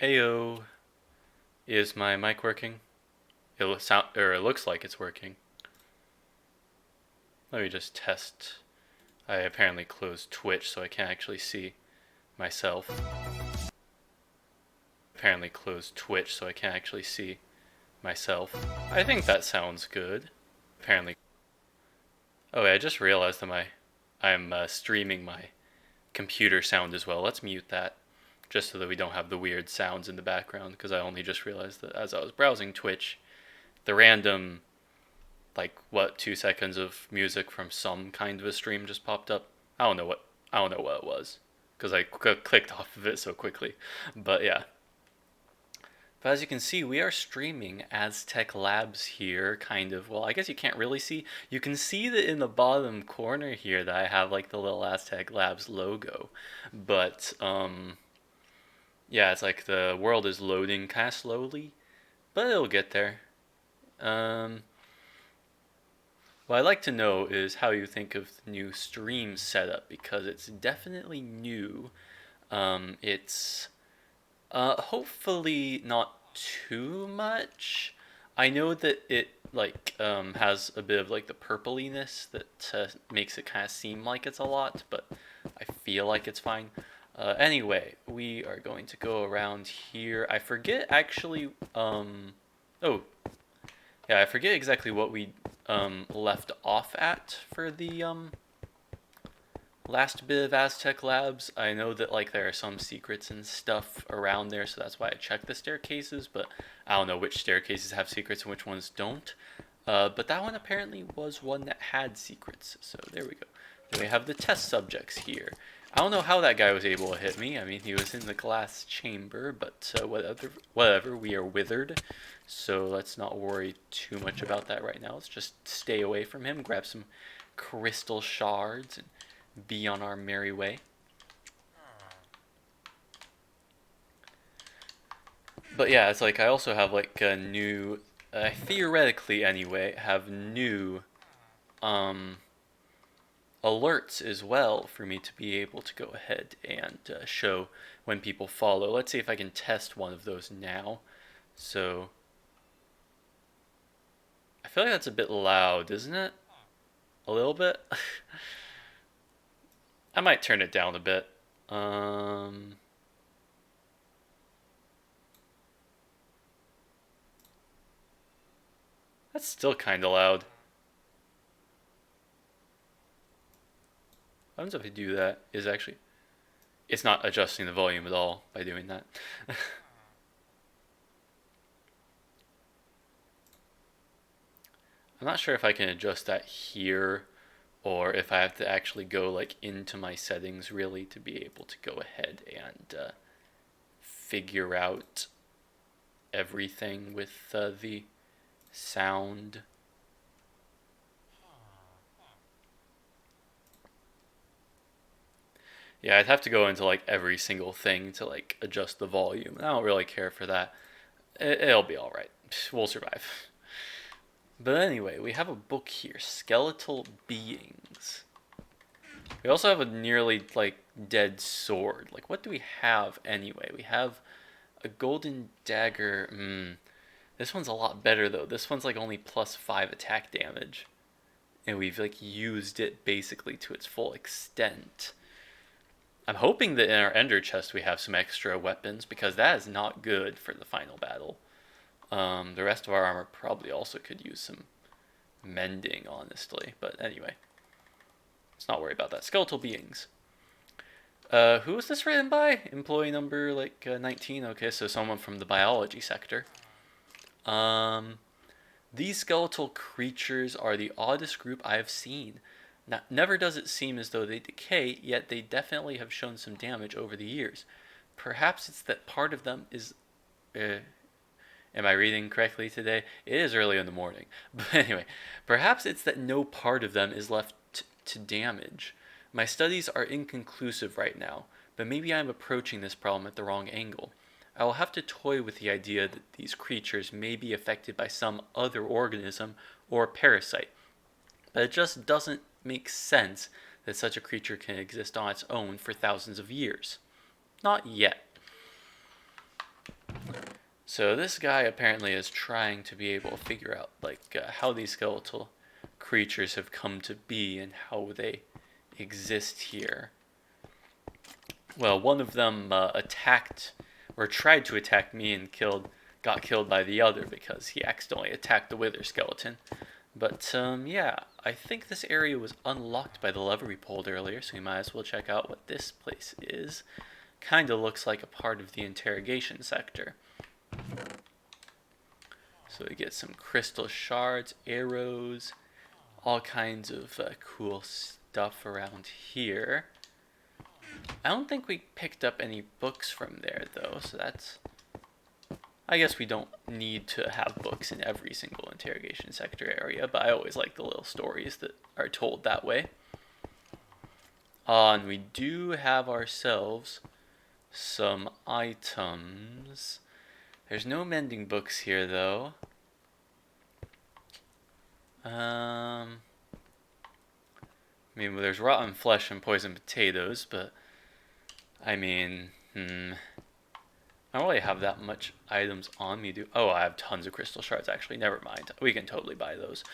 Ayo, is my mic working? It looks like it's working. Let me just test. I apparently closed Twitch, so I can't actually see myself. Apparently closed Twitch, so I can't actually see myself. I think that sounds good. Apparently. Oh, wait, I just realized that I'm streaming my computer sound as well. Let's mute that, just so that we don't have the weird sounds in the background. Because I only just realized that as I was browsing Twitch, the random, like, what, 2 seconds of music from some kind of a stream just popped up. I don't know what it was, because I clicked off of it so quickly. But yeah. But as you can see, we are streaming Aztech Labs here, kind of. Well, I guess you can't really see. You can see that in the bottom corner here that I have like the little Aztech Labs logo. But yeah, it's like the world is loading kind of slowly, but it'll get there. Um, what I'd like to know is how you think of the new stream setup, because it's definitely new. It's hopefully not too much. I know that it like has a bit of like the purpliness that makes it kind of seem like it's a lot, but I feel like it's fine. Anyway, we are going to go around here. I forget actually. Oh, yeah, I forget exactly what we left off at for the last bit of Aztech Labs. I know that like there are some secrets and stuff around there, so that's why I checked the staircases, but I don't know which staircases have secrets and which ones don't. But that one apparently was one that had secrets, so there we go. Then we have the test subjects here. I don't know how that guy was able to hit me. I mean, he was in the glass chamber, but whatever, we are withered, so let's not worry too much about that right now. Let's just stay away from him, grab some crystal shards, and be on our merry way. But yeah, it's like I also have like a new, theoretically anyway, have new um, alerts as well for me to be able to go ahead and show when people follow. Let's see if I can test one of those now. So I feel like that's a bit loud, isn't it? A little bit? I might turn it down a bit. Um, that's still kind of loud. What happens if I do that? Is actually, it's not adjusting the volume at all by doing that. I'm not sure if I can adjust that here or if I have to actually go like into my settings really to be able to go ahead and figure out everything with the sound. Yeah, I'd have to go into like every single thing to like adjust the volume. I don't really care for that. It'll be all right. We'll survive. But anyway, we have a book here, Skeletal Beings. We also have a nearly like dead sword. Like, what do we have anyway? We have a golden dagger. This one's a lot better though. This one's like only +5 attack damage, and we've like used it basically to its full extent. I'm hoping that in our ender chest we have some extra weapons, because that is not good for the final battle. The rest of our armor probably also could use some mending, honestly. But anyway, let's not worry about that. Skeletal beings. Who was this written by? Employee number like 19. Okay, so someone from the biology sector. These skeletal creatures are the oddest group I have seen. Never does it seem as though they decay, yet they definitely have shown some damage over the years. Perhaps it's that part of them is. Am I reading correctly today? It is early in the morning. But anyway, perhaps it's that no part of them is left to damage. My studies are inconclusive right now, but maybe I'm approaching this problem at the wrong angle. I will have to toy with the idea that these creatures may be affected by some other organism or parasite, but it just doesn't make sense that such a creature can exist on its own for thousands of years. Not yet. So this guy apparently is trying to be able to figure out how these skeletal creatures have come to be and how they exist here. Well, one of them attacked or tried to attack me and got killed by the other because he accidentally attacked the wither skeleton. But yeah, I think this area was unlocked by the lever we pulled earlier, so we might as well check out what this place is. Kinda looks like a part of the interrogation sector. So we get some crystal shards, arrows, all kinds of cool stuff around here. I don't think we picked up any books from there though, so that's... I guess we don't need to have books in every single interrogation sector area, but I always like the little stories that are told that way. And we do have ourselves some items. There's no mending books here though. I mean, there's rotten flesh and poisoned potatoes, but I mean, I don't really have that much items on me. Oh, I have tons of crystal shards actually. Never mind. We can totally buy those.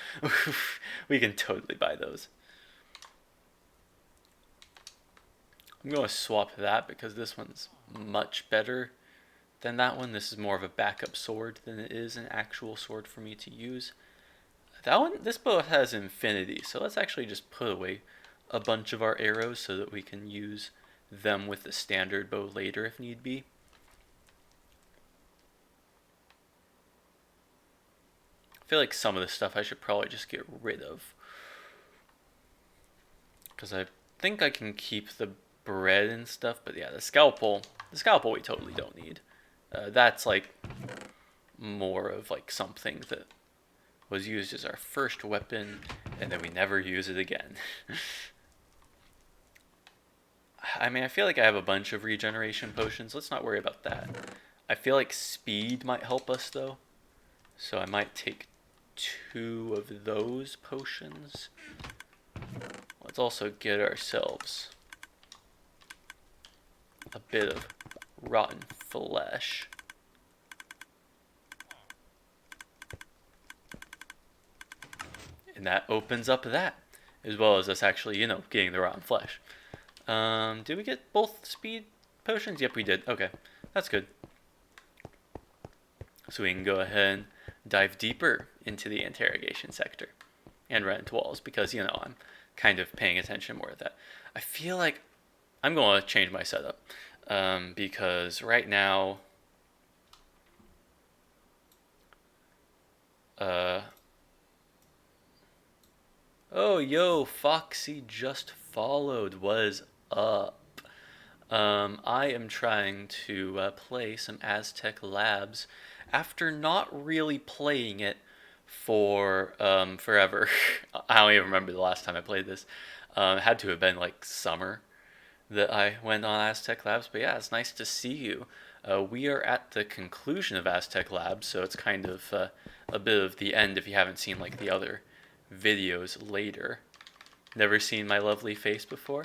We can totally buy those. I'm going to swap that because this one's much better than that one. This is more of a backup sword than it is an actual sword for me to use. That one, this bow has infinity, so let's actually just put away a bunch of our arrows so that we can use them with the standard bow later if need be. I feel like some of this stuff I should probably just get rid of, because I think I can keep the bread and stuff, but yeah, the scalpel we totally don't need. That's like more of like something that was used as our first weapon, and then we never use it again. I mean, I feel like I have a bunch of regeneration potions. Let's not worry about that. I feel like speed might help us, though. So I might take 2 of those potions. Let's also get ourselves a bit of rotten flesh. And that opens up that, as well as us actually, getting the rotten flesh. Did we get both speed potions? Yep, we did. Okay, that's good. So we can go ahead and dive deeper into the interrogation sector and run into walls because, I'm kind of paying attention more to that. I feel like I'm going to change my setup because right now... Oh, yo, Foxy just followed. What is up? I am trying to play some Aztech Labs after not really playing it for forever. I don't even remember the last time I played this. It had to have been like summer that I went on Aztech Labs, but yeah, it's nice to see you. We are at the conclusion of Aztech Labs, so it's kind of a bit of the end if you haven't seen like the other videos later. Never seen my lovely face before?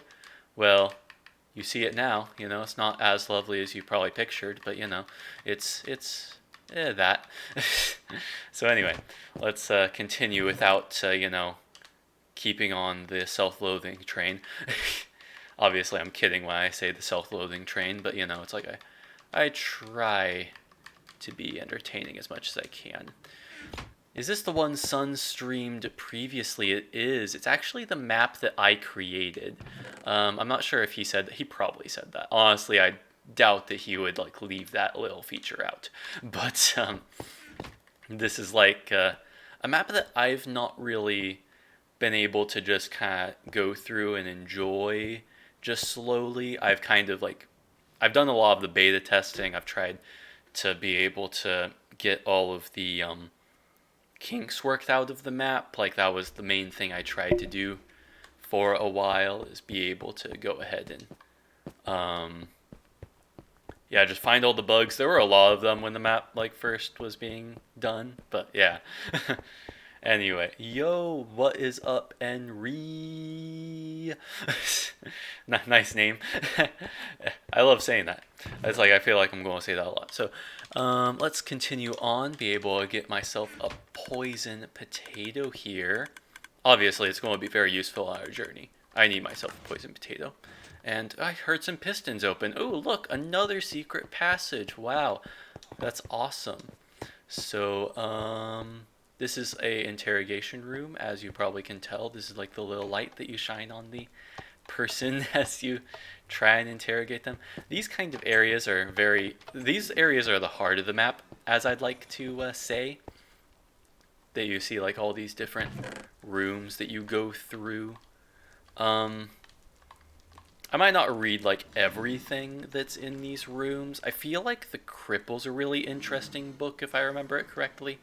Well, you see it now. It's not as lovely as you probably pictured, but it's that. So anyway, let's continue without keeping on the self-loathing train. Obviously, I'm kidding when I say the self-loathing train, but it's like I try to be entertaining as much as I can. Is this the one Sun streamed previously? It is. It's actually the map that I created. I'm not sure if he said that. He probably said that. Honestly, I doubt that he would leave that little feature out. But this is a map that I've not really been able to just kind of go through and enjoy just slowly. I've kind of I've done a lot of the beta testing. I've tried to be able to get all of the kinks worked out of the map. That was the main thing I tried to do for a while, is be able to go ahead and just find all the bugs. There were a lot of them when the map first was being done, but yeah. Anyway, yo, what is up, Henry? Nice name. I love saying that. It's like I feel like I'm going to say that a lot. So, let's continue on. Be able to get myself a poison potato here. Obviously, it's going to be very useful on our journey. I need myself a poison potato. And I heard some pistons open. Oh, look, another secret passage. Wow, that's awesome. So, this is a interrogation room, as you probably can tell. This is like the little light that you shine on the person as you try and interrogate them. These kind of areas are these areas are the heart of the map, as I'd like to say. That you see like all these different rooms that you go through. I might not read like everything that's in these rooms. I feel like the Cripple's a really interesting book if I remember it correctly.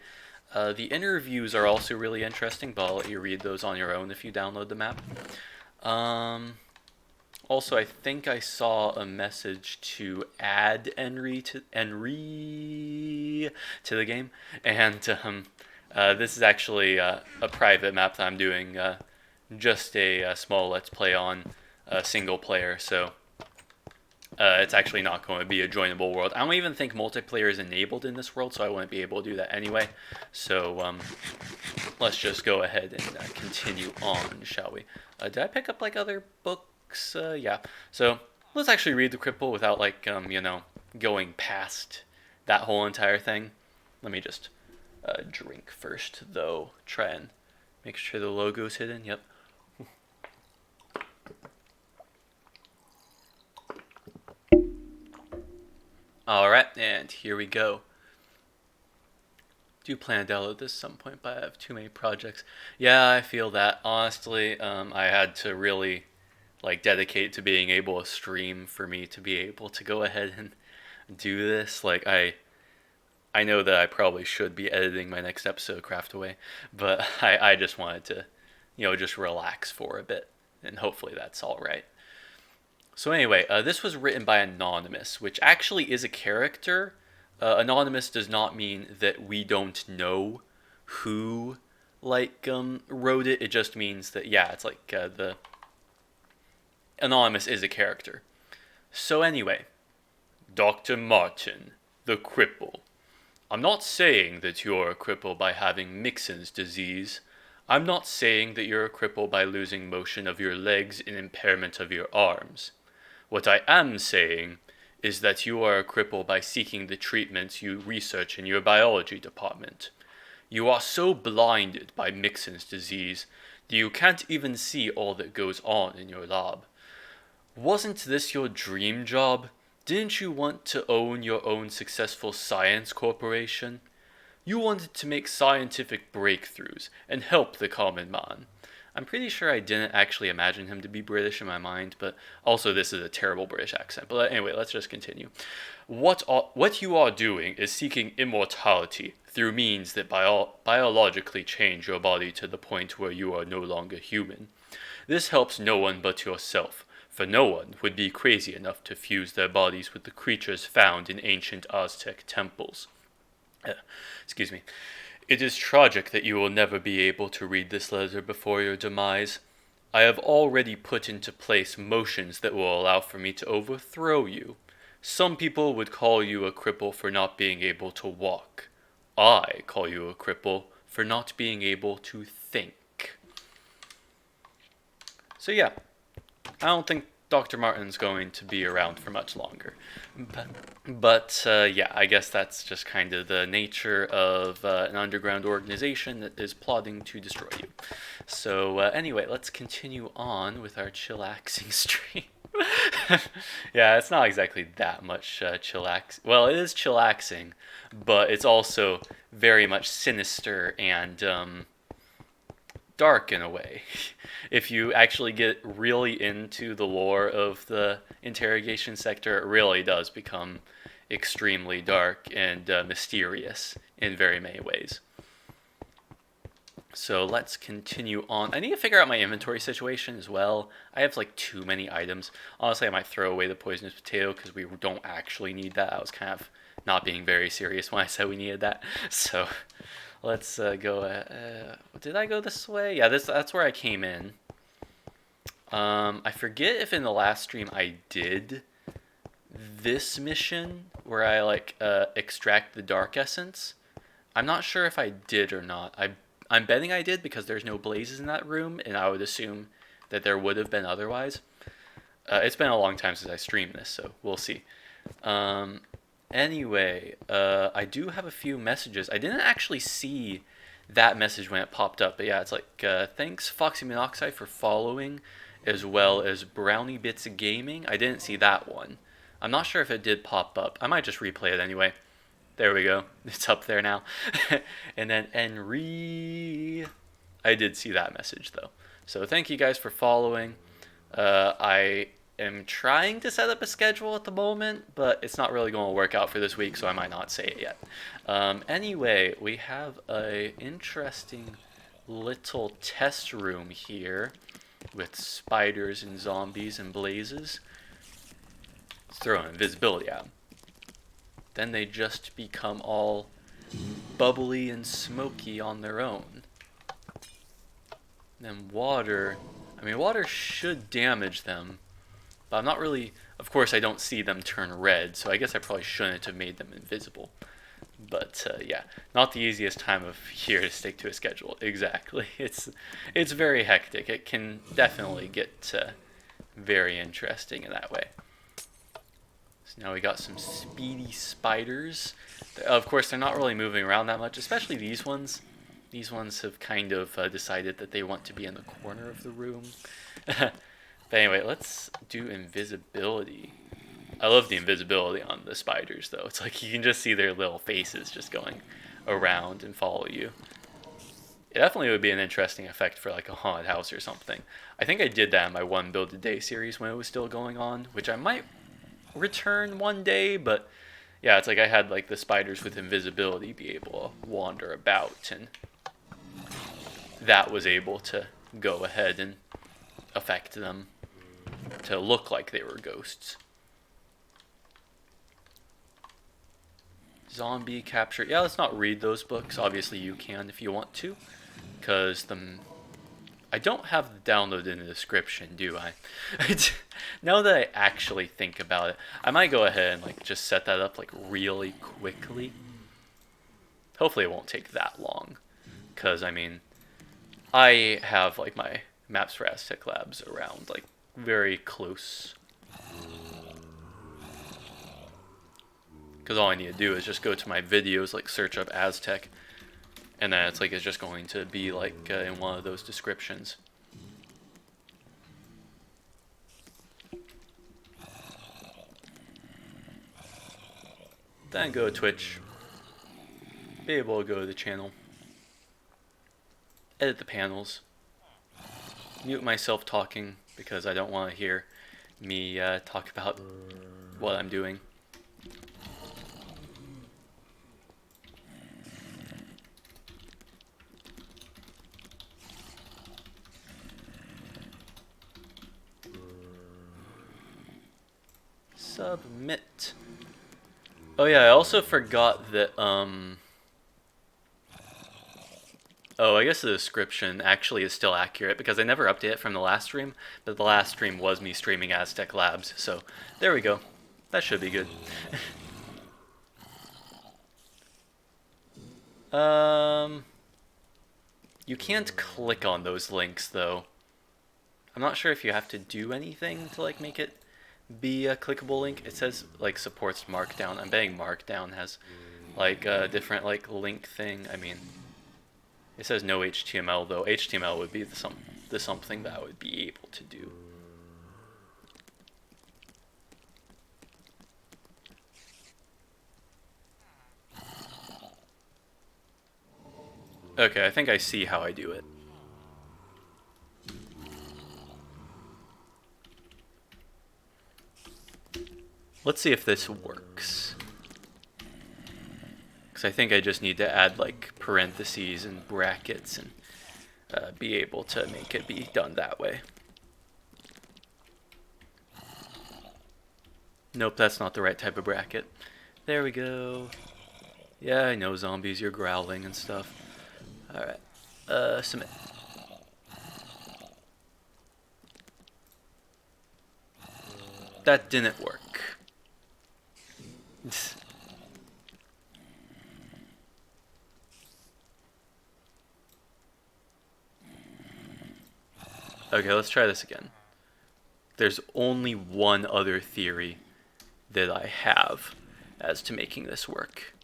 The interviews are also really interesting, but I'll let you read those on your own if you download the map. Also, I think I saw a message to add Henry to the game, and this is actually a private map that I'm doing, just a small Let's Play on single player, so it's actually not going to be a joinable world. I don't even think multiplayer is enabled in this world, so I wouldn't be able to do that anyway. So let's just go ahead and continue on, shall we? Did I pick up like other books? Yeah. So let's actually read the Cripple without like going past that whole entire thing. Let me just drink first, though. Try and make sure the logo's hidden. Yep. Alright, and here we go. Do plan to download this at some point, but I have too many projects. Yeah, I feel that. Honestly, I had to really like dedicate to being able to stream for me to be able to go ahead and do this. Like I know that I probably should be editing my next episode of Craftaway, but I just wanted to, just relax for a bit, and hopefully that's all right. So anyway, this was written by Anonymous, which actually is a character. Anonymous does not mean that we don't know who, wrote it. It just means that, yeah, it's like the Anonymous is a character. So anyway, Dr. Martin, the cripple. I'm not saying that you're a cripple by having Mixon's disease. I'm not saying that you're a cripple by losing motion of your legs and impairment of your arms. What I am saying is that you are a cripple by seeking the treatments you research in your biology department. You are so blinded by Mixon's disease that you can't even see all that goes on in your lab. Wasn't this your dream job? Didn't you want to own your own successful science corporation? You wanted to make scientific breakthroughs and help the common man. I'm pretty sure I didn't actually imagine him to be British in my mind, but also this is a terrible British accent. But anyway, let's just continue. What you are doing is seeking immortality through means that biologically change your body to the point where you are no longer human. This helps no one but yourself, for no one would be crazy enough to fuse their bodies with the creatures found in ancient Aztec temples. Excuse me. It is tragic that you will never be able to read this letter before your demise. I have already put into place motions that will allow for me to overthrow you. Some people would call you a cripple for not being able to walk. I call you a cripple for not being able to think. So yeah, I don't think Dr. Martin's going to be around for much longer. But yeah, I guess that's just kind of the nature of an underground organization that is plotting to destroy you. So anyway, let's continue on with our chillaxing stream. Yeah, it's not exactly that much chillax. Well, it is chillaxing, but it's also very much sinister and dark in a way. If you actually get really into the lore of the interrogation sector, it really does become extremely dark and mysterious in very many ways. So let's continue on. I need to figure out my inventory situation as well. I have like too many items. Honestly, I might throw away the poisonous potato because we don't actually need that. I was kind of not being very serious when I said we needed that. So Let's go. Did I go this way? Yeah, that's where I came in. I forget if in the last stream I did this mission where I like extract the dark essence. I'm not sure if I did or not. I'm betting I did because there's no blazes in that room, and I would assume that there would have been otherwise. It's been a long time since I streamed this, so we'll see. Um, anyway, I do have a few messages. I didn't actually see that message when it popped up, but yeah, it's like, thanks Foxy Monoxide for following, as well as Brownie Bits Gaming. I didn't see that one. I'm not sure if it did pop up. I might just replay it anyway. There we go. It's up there now. And then Henri. I did see that message though. So thank you guys for following. I am trying to set up a schedule at the moment, but it's not really going to work out for this week, so I might not say it yet. Anyway, we have a interesting little test room here with spiders and zombies and blazes. Let's throw invisibility out. Then they just become all bubbly and smoky on their own. Then water, I mean water should damage them, but I'm not really, of course I don't see them turn red, so I guess I probably shouldn't have made them invisible. But yeah, not the easiest time of year to stick to a schedule. Exactly. It's very hectic. It can definitely get very interesting in that way. So now we got some speedy spiders. Of course, they're not really moving around that much, especially these ones. These ones have kind of decided that they want to be in the corner of the room. But anyway, let's do invisibility. I love the invisibility on the spiders, though. It's like you can just see their little faces just going around and follow you. It definitely would be an interesting effect for like a haunted house or something. I think I did that in my One Build a Day series when it was still going on, which I might return one day, but yeah, it's like I had like the spiders with invisibility be able to wander about, and that was able to go ahead and affect them to look like they were ghosts. Zombie capture. Yeah, let's not read those books. Obviously you can if you want to, because I don't have the download in the description, do I? Now that I actually think about it, I might go ahead and like just set that up like really quickly. Hopefully it won't take that long, because I mean, I have like my maps for Aztech Labs around like very close. Because all I need to do is just go to my videos, like search up Aztech, and then it's like it's just going to be like in one of those descriptions. Then go to Twitch, be able to go to the channel, edit the panels, mute myself talking because I don't want to hear me talk about what I'm doing. Submit. Oh yeah, I also forgot that, oh, I guess the description actually is still accurate because I never updated it from the last stream, but the last stream was me streaming Aztech Labs, so there we go. That should be good. You can't click on those links though. I'm not sure if you have to do anything to like make it be a clickable link. It says like supports Markdown. I'm betting Markdown has like a different like link thing. I mean, it says no HTML though. HTML would be the something that I would be able to do. Okay, I think I see how I do it. Let's see if this works. Because I think I just need to add like parentheses and brackets and be able to make it be done that way. Nope, that's not the right type of bracket. There we go. Yeah, I know zombies, you're growling and stuff. Alright. Submit. That didn't work. Okay, let's try this again. There's only one other theory that I have as to making this work.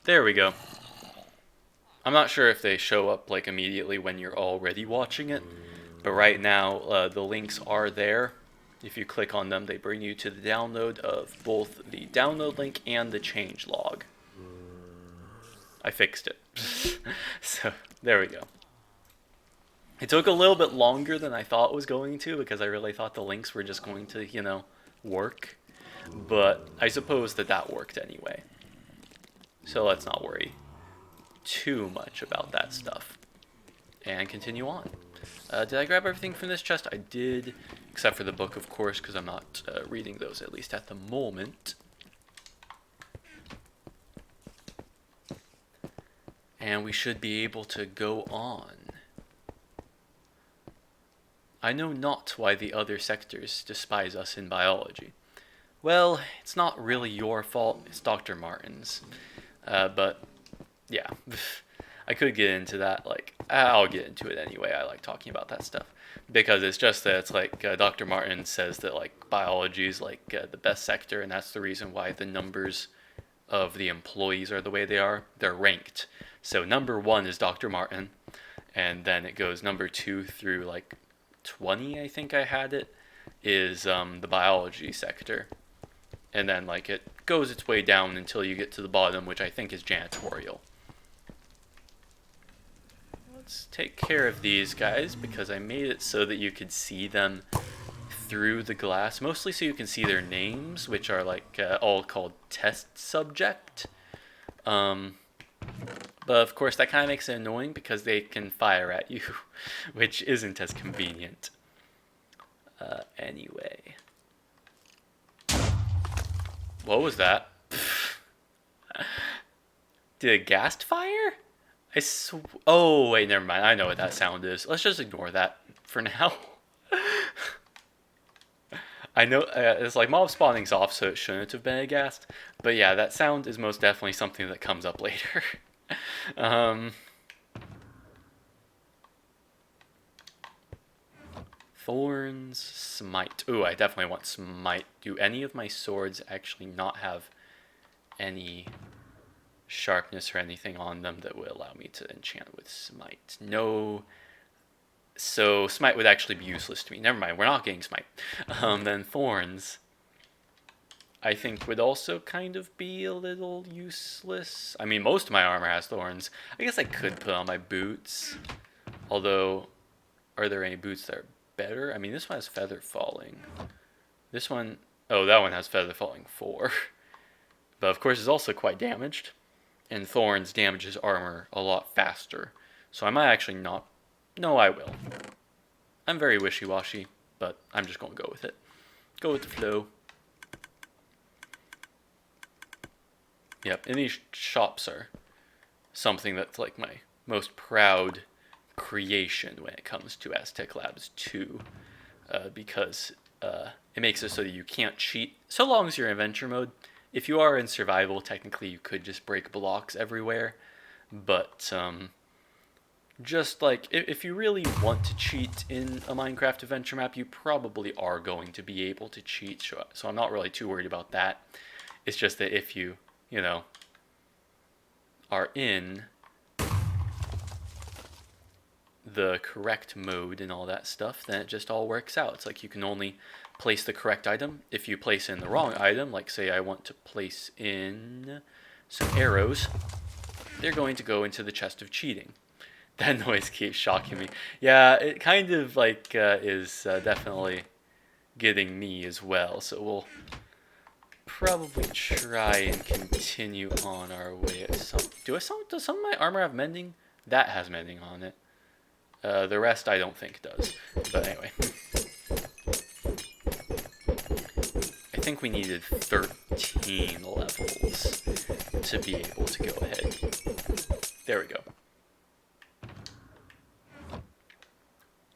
There we go. I'm not sure if they show up like immediately when you're already watching it, but right now the links are there. If you click on them, they bring you to the download of both the download link and the change log. I fixed it. So, there we go. It took a little bit longer than I thought it was going to, because I really thought the links were just going to, you know, work. But I suppose that worked anyway. So let's not worry too much about that stuff. And continue on. Did I grab everything from this chest? I did, except for the book, of course, because I'm not reading those, at least at the moment. And we should be able to go on. I know not why the other sectors despise us in biology. Well, it's not really your fault, it's Dr. Martin's. But, yeah. I could get into that, like, I'll get into it anyway. I like talking about that stuff. Because it's just that it's like, Dr. Martin says that, like, biology is, like, the best sector, and that's the reason why the numbers of the employees are the way they are. They're ranked. So number 1 is Dr. Martin, and then it goes number 2 through, like, 20, I think I had it, is the biology sector. And then, like, it goes its way down until you get to the bottom, which I think is janitorial. Let's take care of these guys, because I made it so that you could see them through the glass, mostly so you can see their names, which are, like, all called test subject. But, of course, that kind of makes it annoying, because they can fire at you, which isn't as convenient. Anyway. What was that? Did a ghast fire? Oh, wait, never mind. I know what that sound is. Let's just ignore that for now. I know it's like mob spawning's off, so it shouldn't have been a ghast. But yeah, that sound is most definitely something that comes up later. Thorns, smite. Ooh, I definitely want smite. Do any of my swords actually not have any sharpness or anything on them that would allow me to enchant with smite? No. So smite would actually be useless to me. Never mind, we're not getting smite. Then thorns, I think, would also kind of be a little useless. I mean, most of my armor has thorns. I guess I could put on my boots. Although, are there any boots that are better? I mean, this one has feather falling. This one, oh, that one has feather falling 4. But of course, it's also quite damaged. And thorns damages armor a lot faster. So I might actually not. No, I will. I'm very wishy-washy, but I'm just going to go with it. Go with the flow. Yep, and these shops are something that's like my most proud creation when it comes to Aztech Labs 2, because it makes it so that you can't cheat so long as you're in adventure mode. If you are in survival, technically you could just break blocks everywhere, but just like if you really want to cheat in a Minecraft adventure map, you probably are going to be able to cheat, so I'm not really too worried about that. It's just that if you know, are in the correct mode and all that stuff, then it just all works out. It's like you can only place the correct item. If you place in the wrong item, like say I want to place in some arrows, they're going to go into the chest of cheating. That noise keeps shocking me. Yeah, it kind of like is definitely getting me as well, so we'll probably try and continue on our way. Does some of my armor have mending? That has mending on it. The rest I don't think does. But anyway. think we needed 13 levels to be able to go ahead. There we go.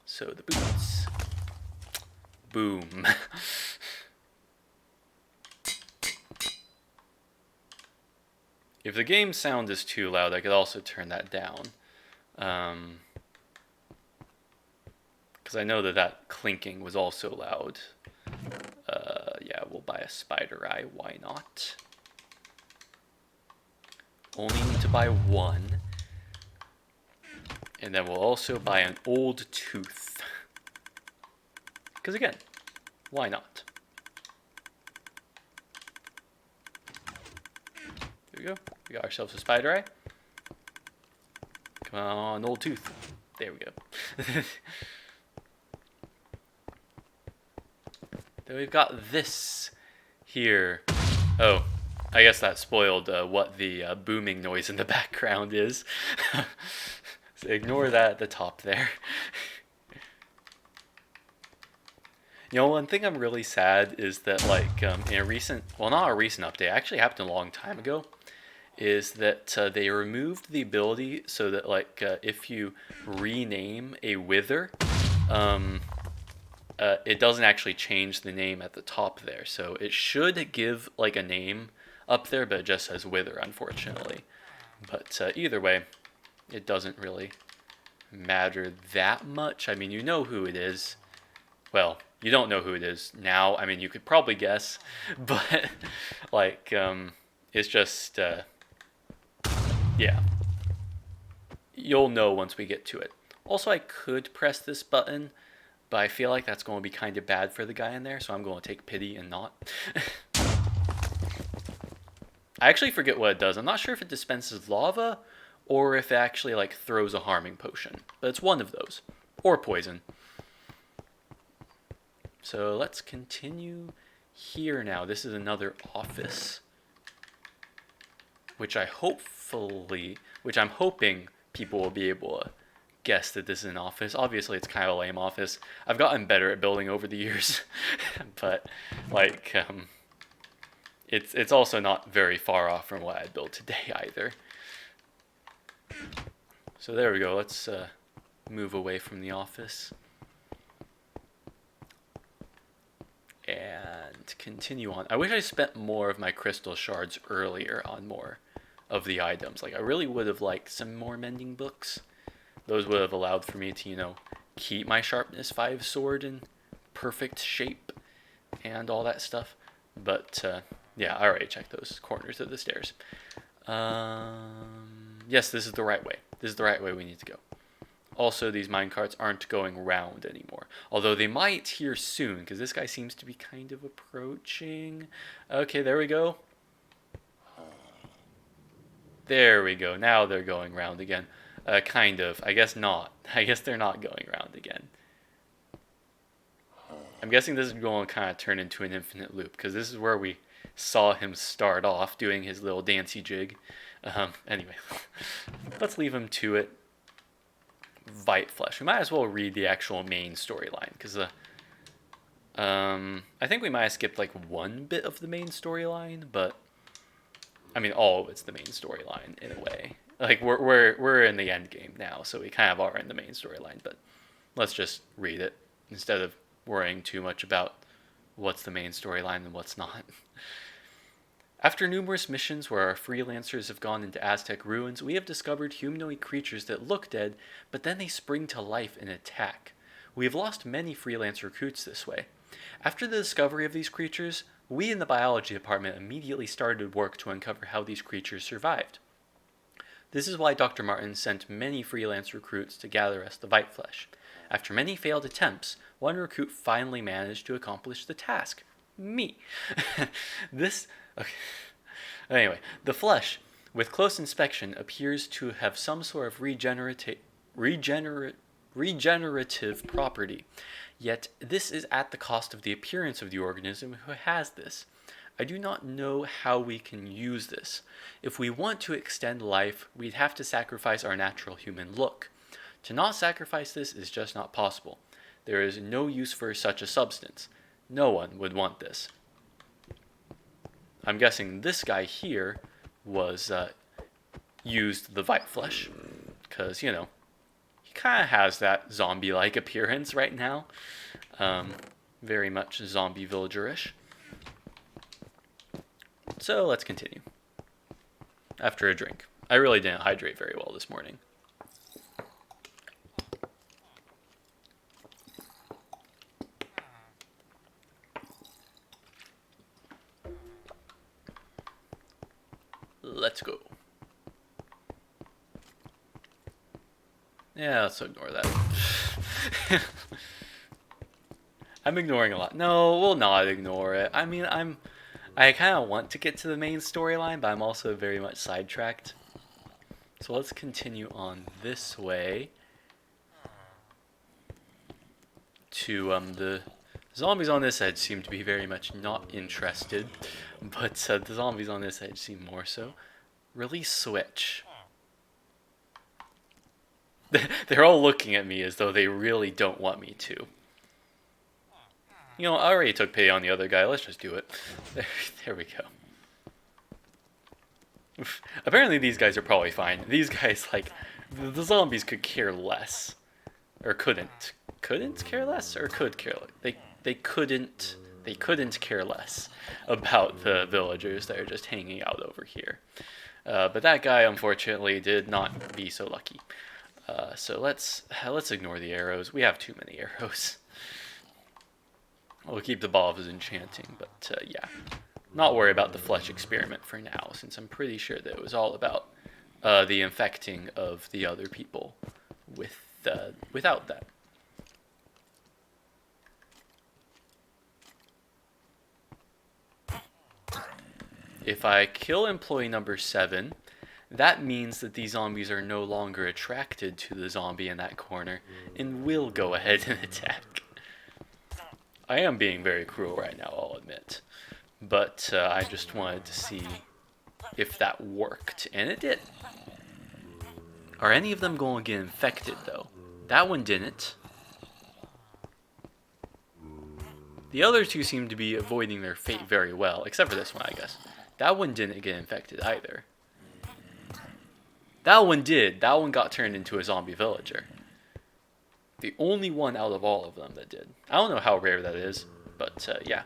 So the boots. Boom. If the game sound is too loud, I could also turn that down. Because I know that clinking was also loud. Yeah, we'll buy a spider eye. Why not? Only need to buy one. And then we'll also buy an old tooth. Because again, why not? There we go. We got ourselves a spider eye. Come on, old tooth. There we go. Then we've got this here. Oh, I guess that spoiled what the booming noise in the background is. So ignore that at the top there. You know, one thing I'm really sad is that, like, in a recent, well, not a recent update, actually happened a long time ago, is that they removed the ability so that, like, if you rename a wither, it doesn't actually change the name at the top there. So it should give, like, a name up there, but it just says wither, unfortunately. But either way, it doesn't really matter that much. I mean, you know who it is. Well, you don't know who it is now. I mean, you could probably guess, but like, it's just, yeah. You'll know once we get to it. Also, I could press this button, but I feel like that's going to be kind of bad for the guy in there, so I'm going to take pity and not. I actually forget what it does. I'm not sure if it dispenses lava or if it actually, like, throws a harming potion, but it's one of those, or poison. So let's continue here now. This is another office, which I'm hoping people will be able to guess that this is an office. Obviously, it's kind of a lame office. I've gotten better at building over the years, but like, it's also not very far off from what I built today either. So there we go. Let's move away from the office. And continue on. I wish I spent more of my crystal shards earlier on more of the items. Like, I really would have liked some more mending books. Those would have allowed for me to, you know, keep my sharpness 5 sword in perfect shape and all that stuff. But, yeah, I already checked those corners of the stairs. Yes, this is the right way. This is the right way we need to go. Also, these minecarts aren't going round anymore. Although they might here soon, because this guy seems to be kind of approaching. Okay, there we go. There we go. Now they're going round again. Kind of. I guess not. I guess they're not going round again. I'm guessing this is going to kind of turn into an infinite loop, because this is where we saw him start off doing his little dancey jig. Anyway, let's leave him to it. Vite Flesh. We might as well read the actual main storyline, because I think we might have skipped like one bit of the main storyline, but I mean all of it's the main storyline in a way. Like we're in the end game now, so we kind of are in the main storyline, but let's just read it instead of worrying too much about what's the main storyline and what's not. After numerous missions where our freelancers have gone into Aztec ruins, we have discovered humanoid creatures that look dead, but then they spring to life and attack. We have lost many freelance recruits this way. After the discovery of these creatures, we in the biology department immediately started work to uncover how these creatures survived. This is why Dr. Martin sent many freelance recruits to gather us the Vite Flesh. After many failed attempts, one recruit finally managed to accomplish the task. Me. Okay. Anyway, the flesh, with close inspection, appears to have some sort of regenerative property. Yet this is at the cost of the appearance of the organism who has this. I do not know how we can use this. If we want to extend life, we'd have to sacrifice our natural human look. To not sacrifice this is just not possible. There is no use for such a substance. No one would want this. I'm guessing this guy here was used the White Flesh, because, you know, he kind of has that zombie-like appearance right now. Very much zombie villager-ish. So let's continue. After a drink. I really didn't hydrate very well this morning. Let's go. Yeah, let's ignore that. I'm ignoring a lot. No, we'll not ignore it. I mean, I kind of want to get to the main storyline, but I'm also very much sidetracked. So let's continue on this way to the zombies on this edge seem to be very much not interested, but the zombies on this edge seem more so. Release switch. They're all looking at me as though they really don't want me to. You know, I already took pay on the other guy. Let's just do it. There we go. Apparently these guys are probably fine. These guys, like, the zombies could care less. Or couldn't. Couldn't care less? Or could care less? They couldn't care less about the villagers that are just hanging out over here. But that guy, unfortunately, did not be so lucky. So let's ignore the arrows. We have too many arrows. We'll keep the ball of his enchanting, but yeah. Not worry about the flesh experiment for now, since I'm pretty sure that it was all about the infecting of the other people without that. If I kill employee number 7, that means that these zombies are no longer attracted to the zombie in that corner and will go ahead and attack. I am being very cruel right now, I'll admit. But I just wanted to see if that worked, and it did. Are any of them going to get infected, though? That one didn't. The other two seem to be avoiding their fate very well, except for this one, I guess. That one didn't get infected either. That one did. That one got turned into a zombie villager. The only one out of all of them that did. I don't know how rare that is, but yeah.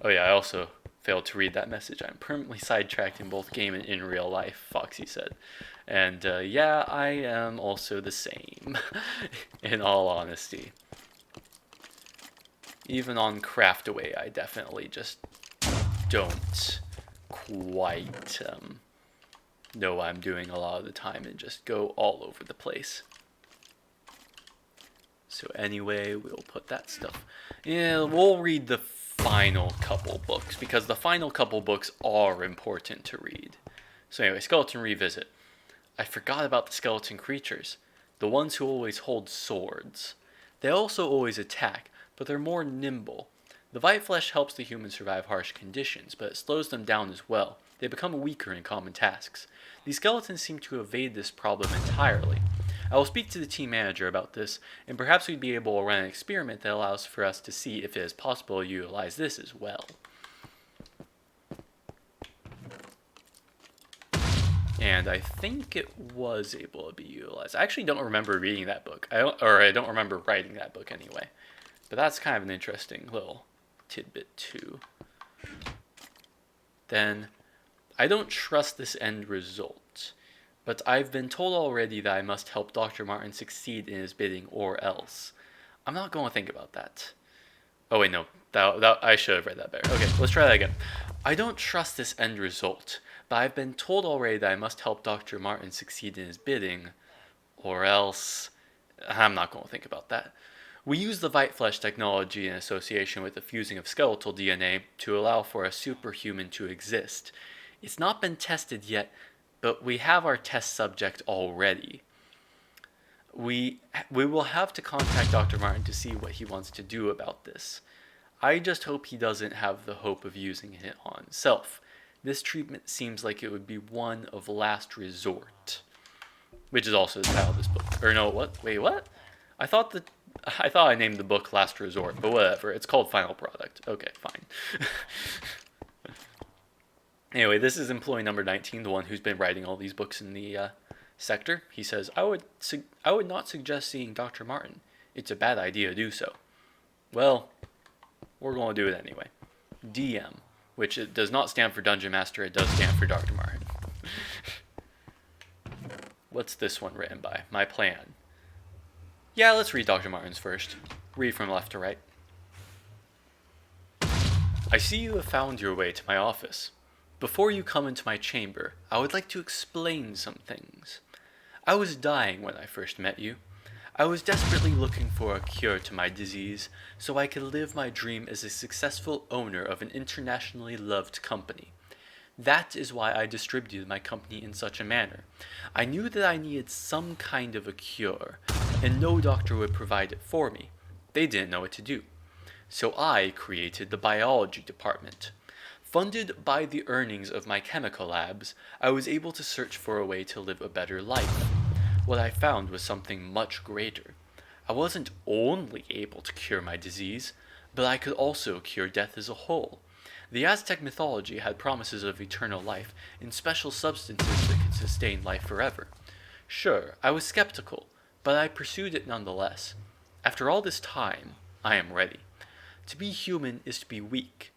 Oh yeah, I also failed to read that message. I'm permanently sidetracked in both game and in real life, Foxy said. And yeah, I am also the same, in all honesty. Even on Craftaway, I definitely just don't quite know what I'm doing a lot of the time and just go all over the place. So anyway, we'll put that stuff. Yeah, we'll read the final couple books, because the final couple books are important to read. So anyway, Skeleton Revisit. I forgot about the skeleton creatures. The ones who always hold swords. They also always attack, but they're more nimble. The white flesh helps the humans survive harsh conditions, but it slows them down as well. They become weaker in common tasks. These skeletons seem to evade this problem entirely. I will speak to the team manager about this, and perhaps we'd be able to run an experiment that allows for us to see if it is possible to utilize this as well. And I think it was able to be utilized. I actually don't remember reading that book. I don't remember writing that book anyway. But that's kind of an interesting little tidbit too. Then, I don't trust this end result, but I've been told already that I must help Dr. Martin succeed in his bidding or else. I'm not going to think about that. Oh wait, no. I should have read that better. Okay, let's try that again. I don't trust this end result, but I've been told already that I must help Dr. Martin succeed in his bidding, or else... I'm not going to think about that. We use the White Flesh technology in association with the fusing of skeletal DNA to allow for a superhuman to exist. It's not been tested yet, but we have our test subject already. We will have to contact Dr. Martin to see what he wants to do about this. I just hope he doesn't have the hope of using it on himself. This treatment seems like it would be one of last resort. Which is also the title of this book. Or no, what? Wait, what? I thought I thought I named the book Last Resort, but whatever. It's called Final Product. Okay, fine. Anyway, this is employee number 19, the one who's been writing all these books in the sector. He says, I would not suggest seeing Dr. Martin. It's a bad idea to do so. Well, we're going to do it anyway. DM, which it does not stand for Dungeon Master. It does stand for Dr. Martin. What's this one written by? My plan. Yeah, let's read Dr. Martin's first. Read from left to right. I see you have found your way to my office. Before you come into my chamber, I would like to explain some things. I was dying when I first met you. I was desperately looking for a cure to my disease, so I could live my dream as a successful owner of an internationally loved company. That is why I distributed my company in such a manner. I knew that I needed some kind of a cure, and no doctor would provide it for me. They didn't know what to do. So I created the biology department. Funded by the earnings of my chemical labs, I was able to search for a way to live a better life. What I found was something much greater. I wasn't only able to cure my disease, but I could also cure death as a whole. The Aztec mythology had promises of eternal life in special substances that could sustain life forever. Sure, I was skeptical, but I pursued it nonetheless. After all this time, I am ready. To be human is to be weak.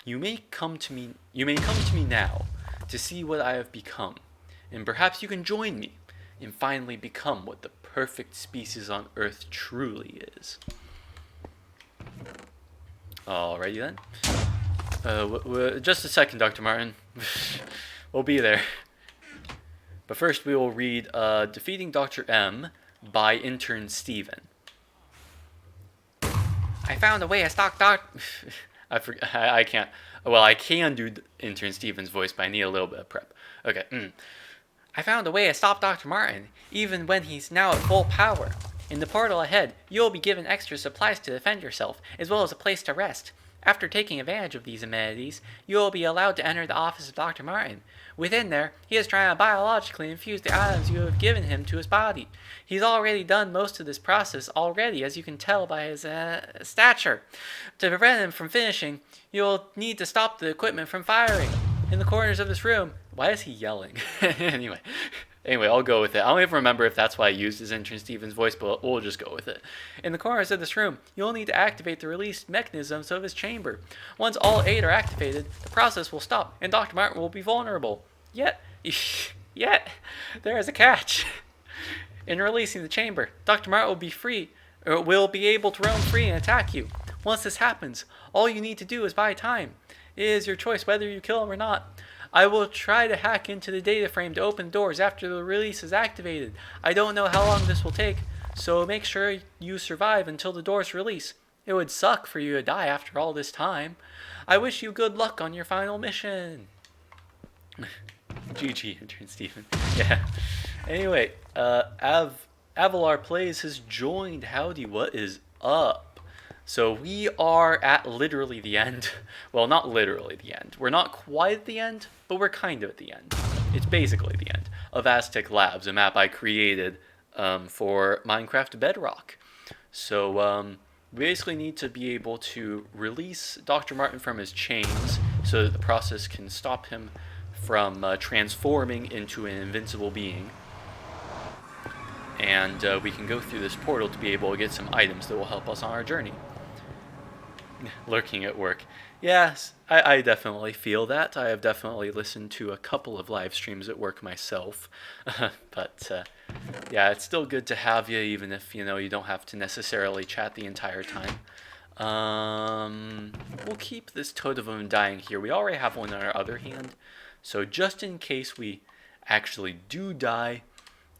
You may come to me now to see what I have become, and perhaps you can join me and finally become what the perfect species on Earth truly is. Alrighty then. Just a second, Dr. Martin. We'll be there. But first we will read Defeating Dr. M by intern Steven. I found a way to stop I can't. Well, I can do intern Steven's voice, but I need a little bit of prep. Okay. I found a way to stop Dr. Martin, even when he's now at full power. In the portal ahead, you'll be given extra supplies to defend yourself, as well as a place to rest. After taking advantage of these amenities, you will be allowed to enter the office of Dr. Martin. Within there, he is trying to biologically infuse the items you have given him to his body. He's already done most of this process already, as you can tell by his stature. To prevent him from finishing, you'll need to stop the equipment from firing. In the corners of this room... Why is he yelling? Anyway, I'll go with it. I don't even remember if that's why I used his intern Steven's voice, but we'll just go with it. In the corners of this room, you'll need to activate the release mechanisms of his chamber. Once all 8 are activated, the process will stop, and Dr. Martin will be vulnerable. Yet, there is a catch. In releasing the chamber, Dr. Martin will be able to roam free and attack you. Once this happens, all you need to do is buy time. It is your choice whether you kill him or not. I will try to hack into the data frame to open doors after the release is activated. I don't know how long this will take, so make sure you survive until the doors release. It would suck for you to die after all this time. I wish you good luck on your final mission. GG, intern Steven. Yeah. Anyway, Avalar Plays has joined. Howdy, what is up? So we are at literally the end. Well, not literally the end. We're not quite at the end, but we're kind of at the end. It's basically the end of Aztech Labs, a map I created for Minecraft Bedrock. So we basically need to be able to release Dr. Martin from his chains so that the process can stop him from transforming into an invincible being. And we can go through this portal to be able to get some items that will help us on our journey. Lurking at work. Yes, I definitely feel that. I have definitely listened to a couple of live streams at work myself. But yeah, it's still good to have you, even if you don't have to necessarily chat the entire time. We'll keep this totem dying here. We already have one in our other hand. So just in case we actually do die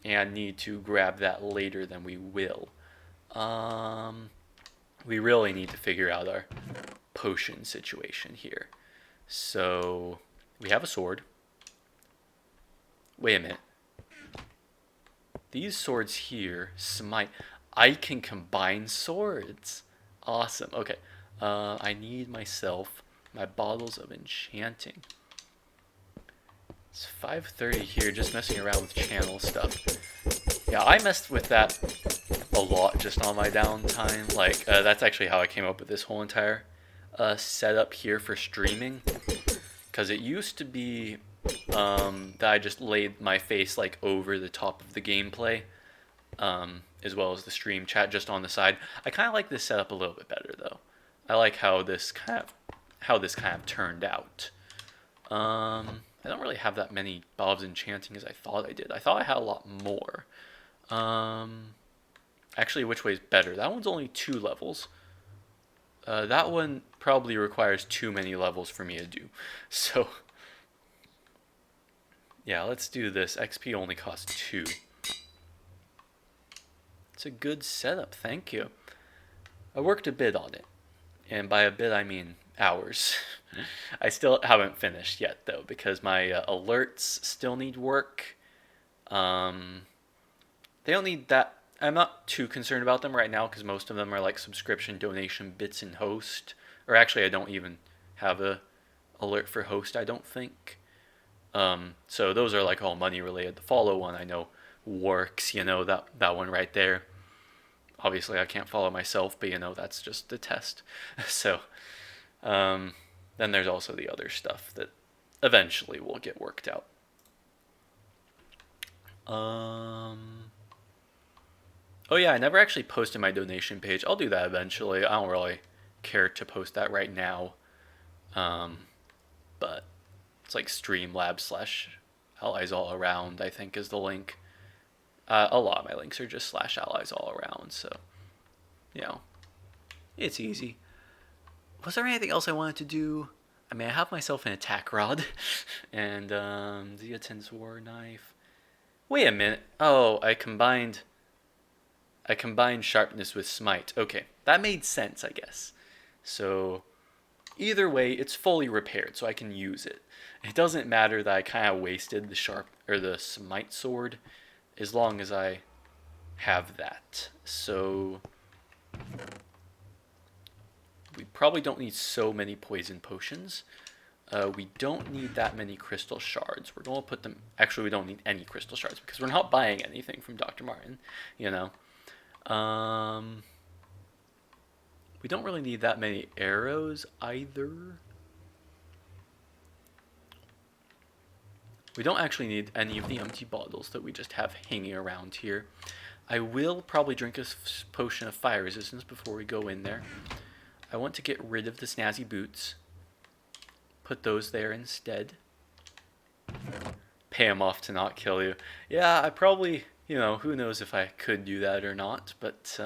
and need to grab that later, then we will. We really need to figure out our potion situation here. So we have a sword. Wait a minute. These swords here smite. I can combine swords. Awesome. Okay. I need myself my bottles of enchanting. It's 5:30 here, just messing around with channel stuff. Yeah, I messed with that a lot just on my downtime. Like, that's actually how I came up with this whole entire setup here for streaming. Because it used to be that I just laid my face like over the top of the gameplay, as well as the stream chat just on the side. I kind of like this setup a little bit better though. I like how this kind of turned out. I don't really have that many Bob's Enchanting as I thought I did. I thought I had a lot more. Actually, which way is better? That one's only 2 levels. That one probably requires too many levels for me to do. So, yeah, let's do this. XP only costs 2. It's a good setup, thank you. I worked a bit on it. And by a bit, I mean hours. I still haven't finished yet, though, because my alerts still need work. They don't need that. I'm not too concerned about them right now because most of them are like subscription, donation, bits, and host. Or actually, I don't even have a alert for host, I don't think. So those are like all money related. The follow one I know works, you know, that one right there. Obviously, I can't follow myself, but you know, that's just the test. So, then there's also the other stuff that eventually will get worked out. Oh yeah, I never actually posted my donation page. I'll do that eventually. I don't really care to post that right now. But it's like Streamlabs/allies all around, I think is the link. A lot of my links are just /allies all around, so, you know, it's easy. Was there anything else I wanted to do? I mean, I have myself an attack rod, and, Zeatin's war knife. Wait a minute. Oh, I combined sharpness with smite. Okay, that made sense, I guess. So, either way, it's fully repaired, so I can use it. It doesn't matter that I kind of wasted the smite sword, as long as I have that. So we probably don't need so many poison potions. We don't need that many crystal shards. We're going to put them... Actually, we don't need any crystal shards because we're not buying anything from Dr. Martin, you know. We don't really need that many arrows either. We don't actually need any of the empty bottles that we just have hanging around here. I will probably drink a potion of fire resistance before we go in there. I want to get rid of the snazzy boots. Put those there instead. Pay him off to not kill you. Yeah, I probably, you know, who knows if I could do that or not, but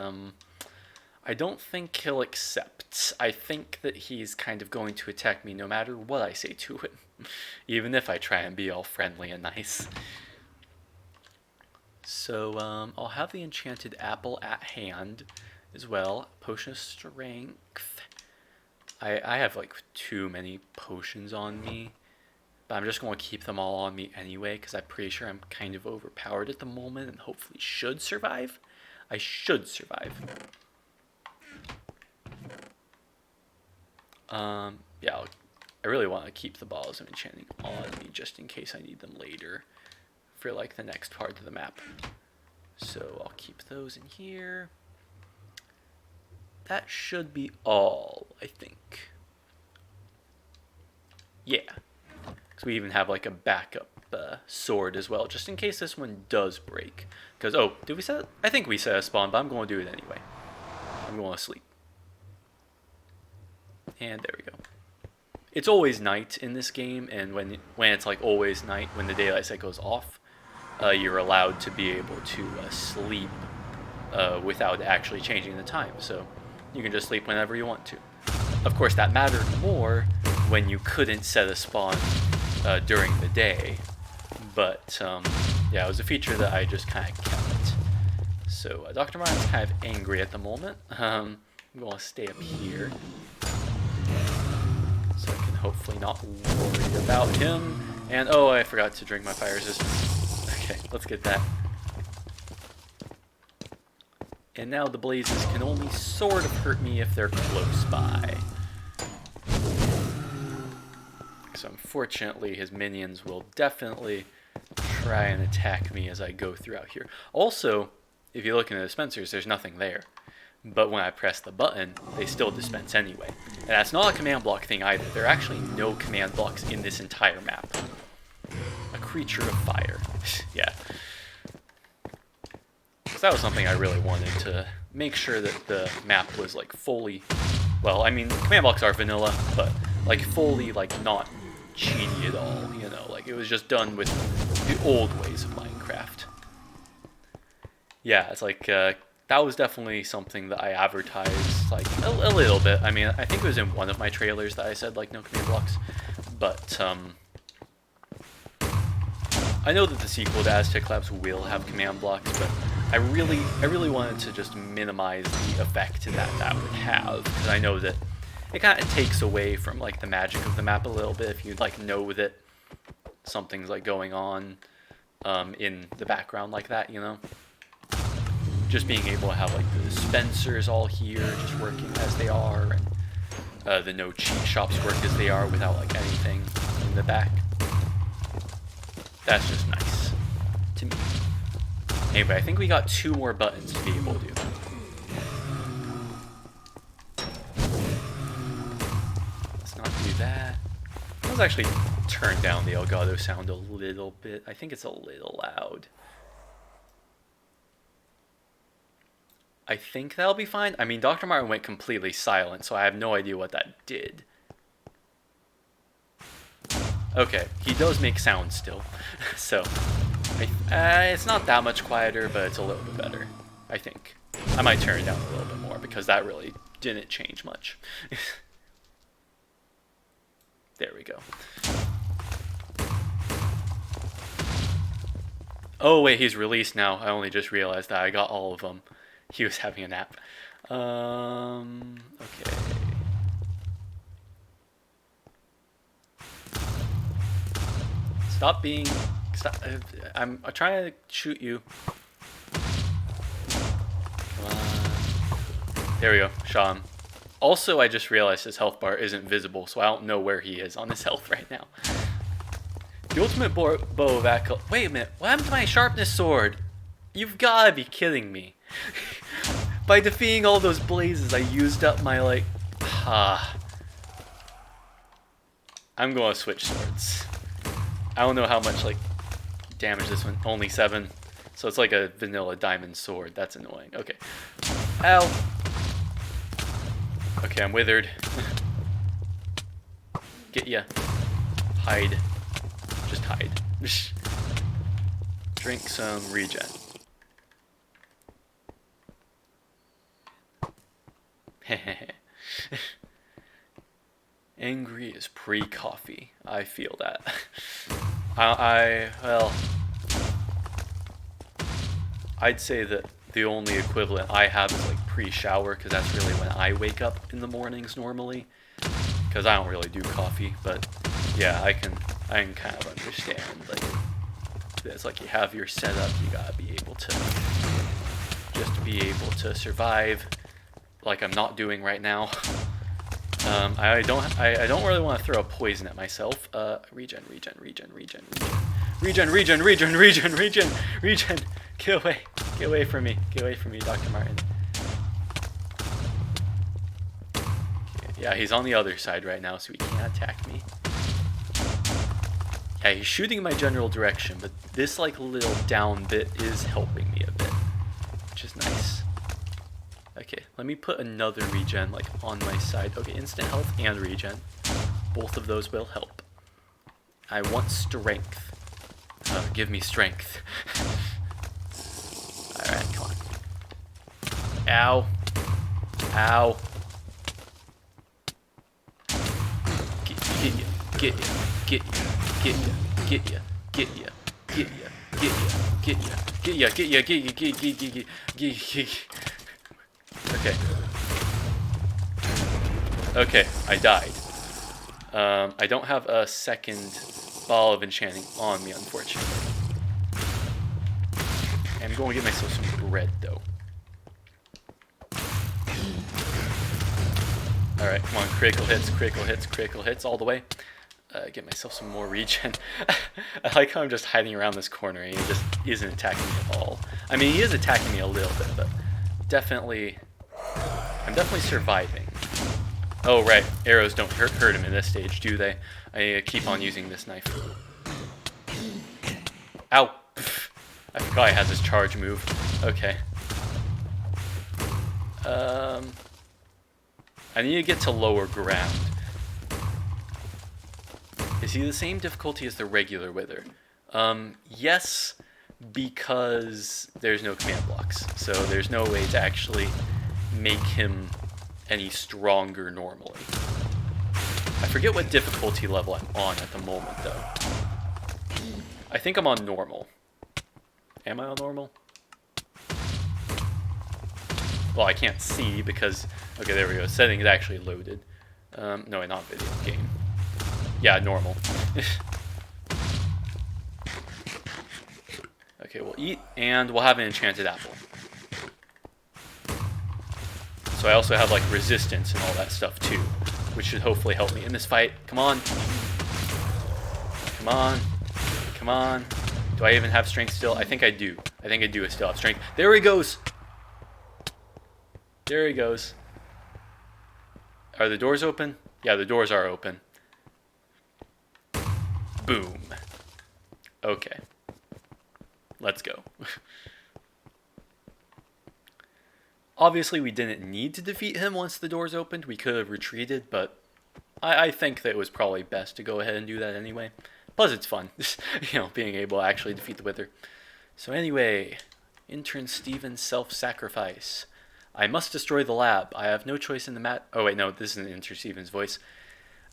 I don't think he'll accept. I think that he's kind of going to attack me no matter what I say to him. Even if I try and be all friendly and nice. So, I'll have the enchanted apple at hand as well. Potion of strength. I have like too many potions on me. But I'm just going to keep them all on me anyway, because I'm pretty sure I'm kind of overpowered at the moment and hopefully should survive. I should survive. Yeah, I really want to keep the balls of enchanting on me just in case I need them later for like the next part of the map. So I'll keep those in here. That should be all, I think. Yeah. Because we even have like a backup sword as well, just in case this one does break. Because, oh, did we set it? I think we set a spawn, but I'm going to do it anyway. I'm going to sleep. And there we go. It's always night in this game, and when it's like always night, when the daylight set goes off, you're allowed to be able to sleep without actually changing the time. So you can just sleep whenever you want to. Of course, that mattered more when you couldn't set a spawn during the day. But yeah, it was a feature that I just kind of kept. So Dr. Martin's kind of angry at the moment. I'm going to stay up here. So I can hopefully not worry about him. And oh, I forgot to drink my fire resistance. Okay, let's get that. And now the blazes can only sort of hurt me if they're close by. So unfortunately, his minions will definitely try and attack me as I go throughout here. Also, if you look in the dispensers, there's nothing there. But when I press the button, they still dispense anyway. And that's not a command block thing either. There are actually no command blocks in this entire map. A creature of fire. Yeah. So that was something I really wanted to make sure that the map was like fully, well, I mean, command blocks are vanilla, but like fully like not cheaty at all, you know, like it was just done with the old ways of Minecraft. Yeah, it's like, that was definitely something that I advertised, like, a little bit. I mean, I think it was in one of my trailers that I said, like, no command blocks. But, I know that the sequel to Aztech Labs will have command blocks, but I really wanted to just minimize the effect that that would have, because I know that it kind of takes away from, like, the magic of the map a little bit if you, like, know that something's, like, going on, in the background like that, you know? Just being able to have like the dispensers all here, just working as they are, and the no cheat shops work as they are without like anything in the back. That's just nice to me. Anyway, I think we got 2 more buttons to be able to do. Let's not do that. Let's actually turn down the Elgato sound a little bit. I think it's a little loud. I think that'll be fine. I mean, Dr. Martin went completely silent, so I have no idea what that did. Okay, he does make sound still. So, it's not that much quieter, but it's a little bit better, I think. I might turn it down a little bit more, because that really didn't change much. There we go. Oh, wait, he's released now. I only just realized that. I got all of them. He was having a nap. Okay. Stop being... Stop. I'm trying to shoot you. Come on. There we go. Shot him. Also, I just realized his health bar isn't visible, so I don't know where he is on his health right now. The ultimate bow of Akil... Wait a minute. What happened to my sharpness sword? You've gotta be kidding me. By defeating all those blazes, I used up my, like... I'm gonna switch swords. I don't know how much, like, damage this one... Only 7. So it's like a vanilla diamond sword. That's annoying. Okay. Ow! Okay, I'm withered. Get ya. Hide. Just hide. Drink some regen. Angry is pre-coffee. I feel that. Well, I'd say that the only equivalent I have is like pre-shower, because that's really when I wake up in the mornings normally. Because I don't really do coffee, but yeah, I can kind of understand. Like, it's like you have your setup, you gotta be able to just be able to survive. Like I'm not doing right now. I don't really want to throw a poison at myself. Regen. Get away from me, Dr. Martin. Okay, yeah, he's on the other side right now, so he can't attack me. Yeah, he's shooting in my general direction, but this like little down bit is helping me a bit, which is nice. Okay, let me put another regen like on my side. Okay, instant health and regen. Both of those will help. I want strength. Give me strength. Alright, come on. Ow. Ow. Get ya. Okay. Okay, I died. I don't have a second ball of enchanting on me, unfortunately. I'm going to get myself some bread, though. Alright, come on, critical hits all the way. get myself some more regen. I like how I'm just hiding around this corner and he just isn't attacking me at all. I mean, he is attacking me a little bit, but I'm definitely surviving. Oh, right. Arrows don't hurt him in this stage, do they? I keep on using this knife. Ow! I forgot I had this charge move. Okay. I need to get to lower ground. Is he the same difficulty as the regular Wither? Yes, because there's no command blocks. So there's no way to actually make him any stronger normally. I forget what difficulty level I'm on at the moment, though. I think I'm on normal. Am I on normal? Well, I can't see because... Okay, there we go. Setting is actually loaded. No, not video game. Yeah, normal. Okay, we'll eat, and we'll have an enchanted apple. So I also have, like, resistance and all that stuff, too, which should hopefully help me in this fight. Come on. Come on. Come on. Do I even have strength still? I think I do. I think I do still have strength. There he goes. There he goes. Are the doors open? Yeah, the doors are open. Boom. Okay. Let's go. Obviously, we didn't need to defeat him once the doors opened. We could have retreated, but I think that it was probably best to go ahead and do that anyway. Plus, it's fun, being able to actually defeat the Wither. So anyway, intern Steven's self-sacrifice. I must destroy the lab. I have no choice in the matter. Oh wait, no, this isn't intern Steven's voice.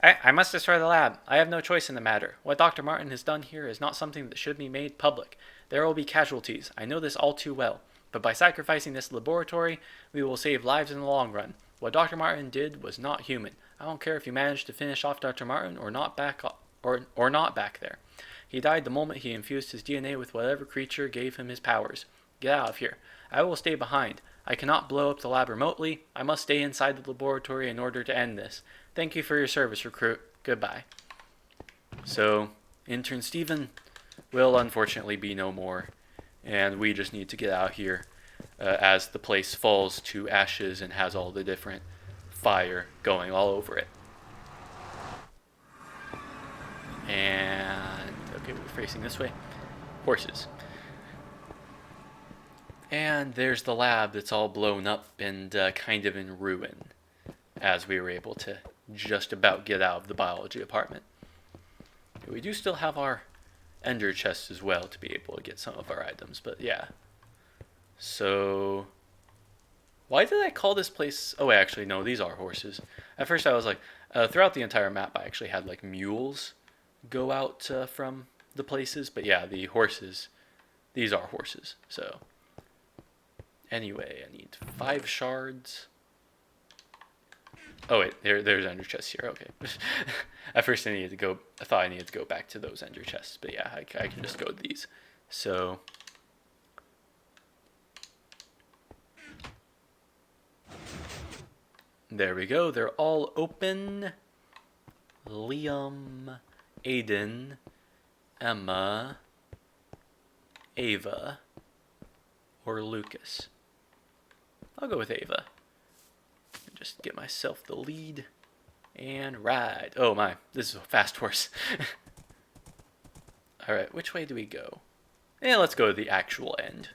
I must destroy the lab. I have no choice in the matter. What Dr. Martin has done here is not something that should be made public. There will be casualties. I know this all too well. But by sacrificing this laboratory, we will save lives in the long run. What Dr. Martin did was not human. I don't care if you managed to finish off Dr. Martin or not back there. He died the moment he infused his DNA with whatever creature gave him his powers. Get out of here. I will stay behind. I cannot blow up the lab remotely. I must stay inside the laboratory in order to end this. Thank you for your service, recruit. Goodbye. So, intern Steven will unfortunately be no more. And we just need to get out here as the place falls to ashes and has all the different fire going all over it. And, okay, we're facing this way. Horses. And there's the lab that's all blown up and kind of in ruin, as we were able to just about get out of the biology department. We do still have our ender chests as well to be able to get some of our items, but yeah. So, why did I call this place... Oh, actually, no, these are horses. At first I was like, throughout the entire map I actually had like mules go out from the places, but yeah, the horses, these are horses, so... Anyway, I need 5 shards. Oh wait, there's ender chests here. Okay. At first I thought I needed to go back to those ender chests, but yeah, I can just go with these. So there we go. They're all open. Liam, Aiden, Emma, Ava, or Lucas. I'll go with Ava. Just get myself the lead and ride. Oh my, this is a fast horse. Alright, which way do we go? Yeah, let's go to the actual end.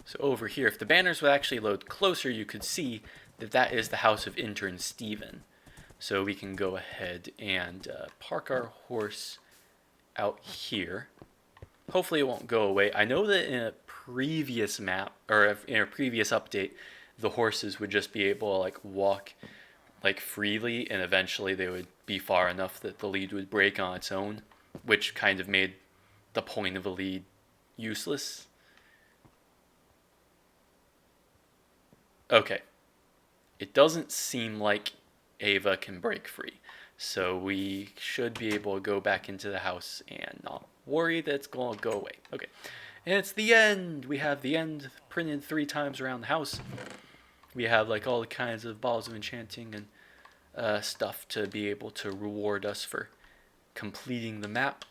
So over here, if the banners would actually load closer, you could see that that is the house of intern Steven. So we can go ahead and park our horse out here. Hopefully it won't go away. I know that in a previous map, or in a previous update, the horses would just be able to like walk like freely, and eventually they would be far enough that the lead would break on its own, which kind of made the point of a lead useless. Okay. It doesn't seem like Ava can break free, so we should be able to go back into the house and not worry that it's going to go away. Okay. And it's the end. We have the end printed 3 times around the house. We have like all the kinds of balls of enchanting and stuff to be able to reward us for completing the map.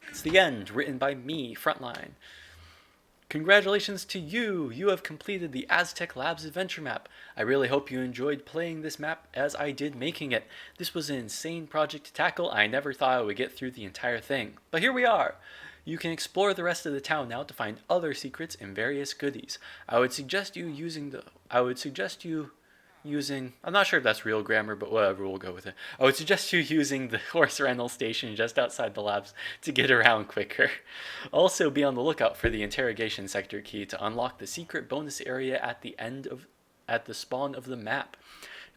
It's the end, written by me, Frontline. Congratulations to you! You have completed the Aztech Labs adventure map. I really hope you enjoyed playing this map as I did making it. This was an insane project to tackle. I never thought I would get through the entire thing. But here we are! You can explore the rest of the town now to find other secrets and various goodies. I would suggest you using, I'm not sure if that's real grammar, but whatever, we'll go with it. I would suggest you using the horse rental station just outside the labs to get around quicker. Also, be on the lookout for the interrogation sector key to unlock the secret bonus area at the spawn of the map.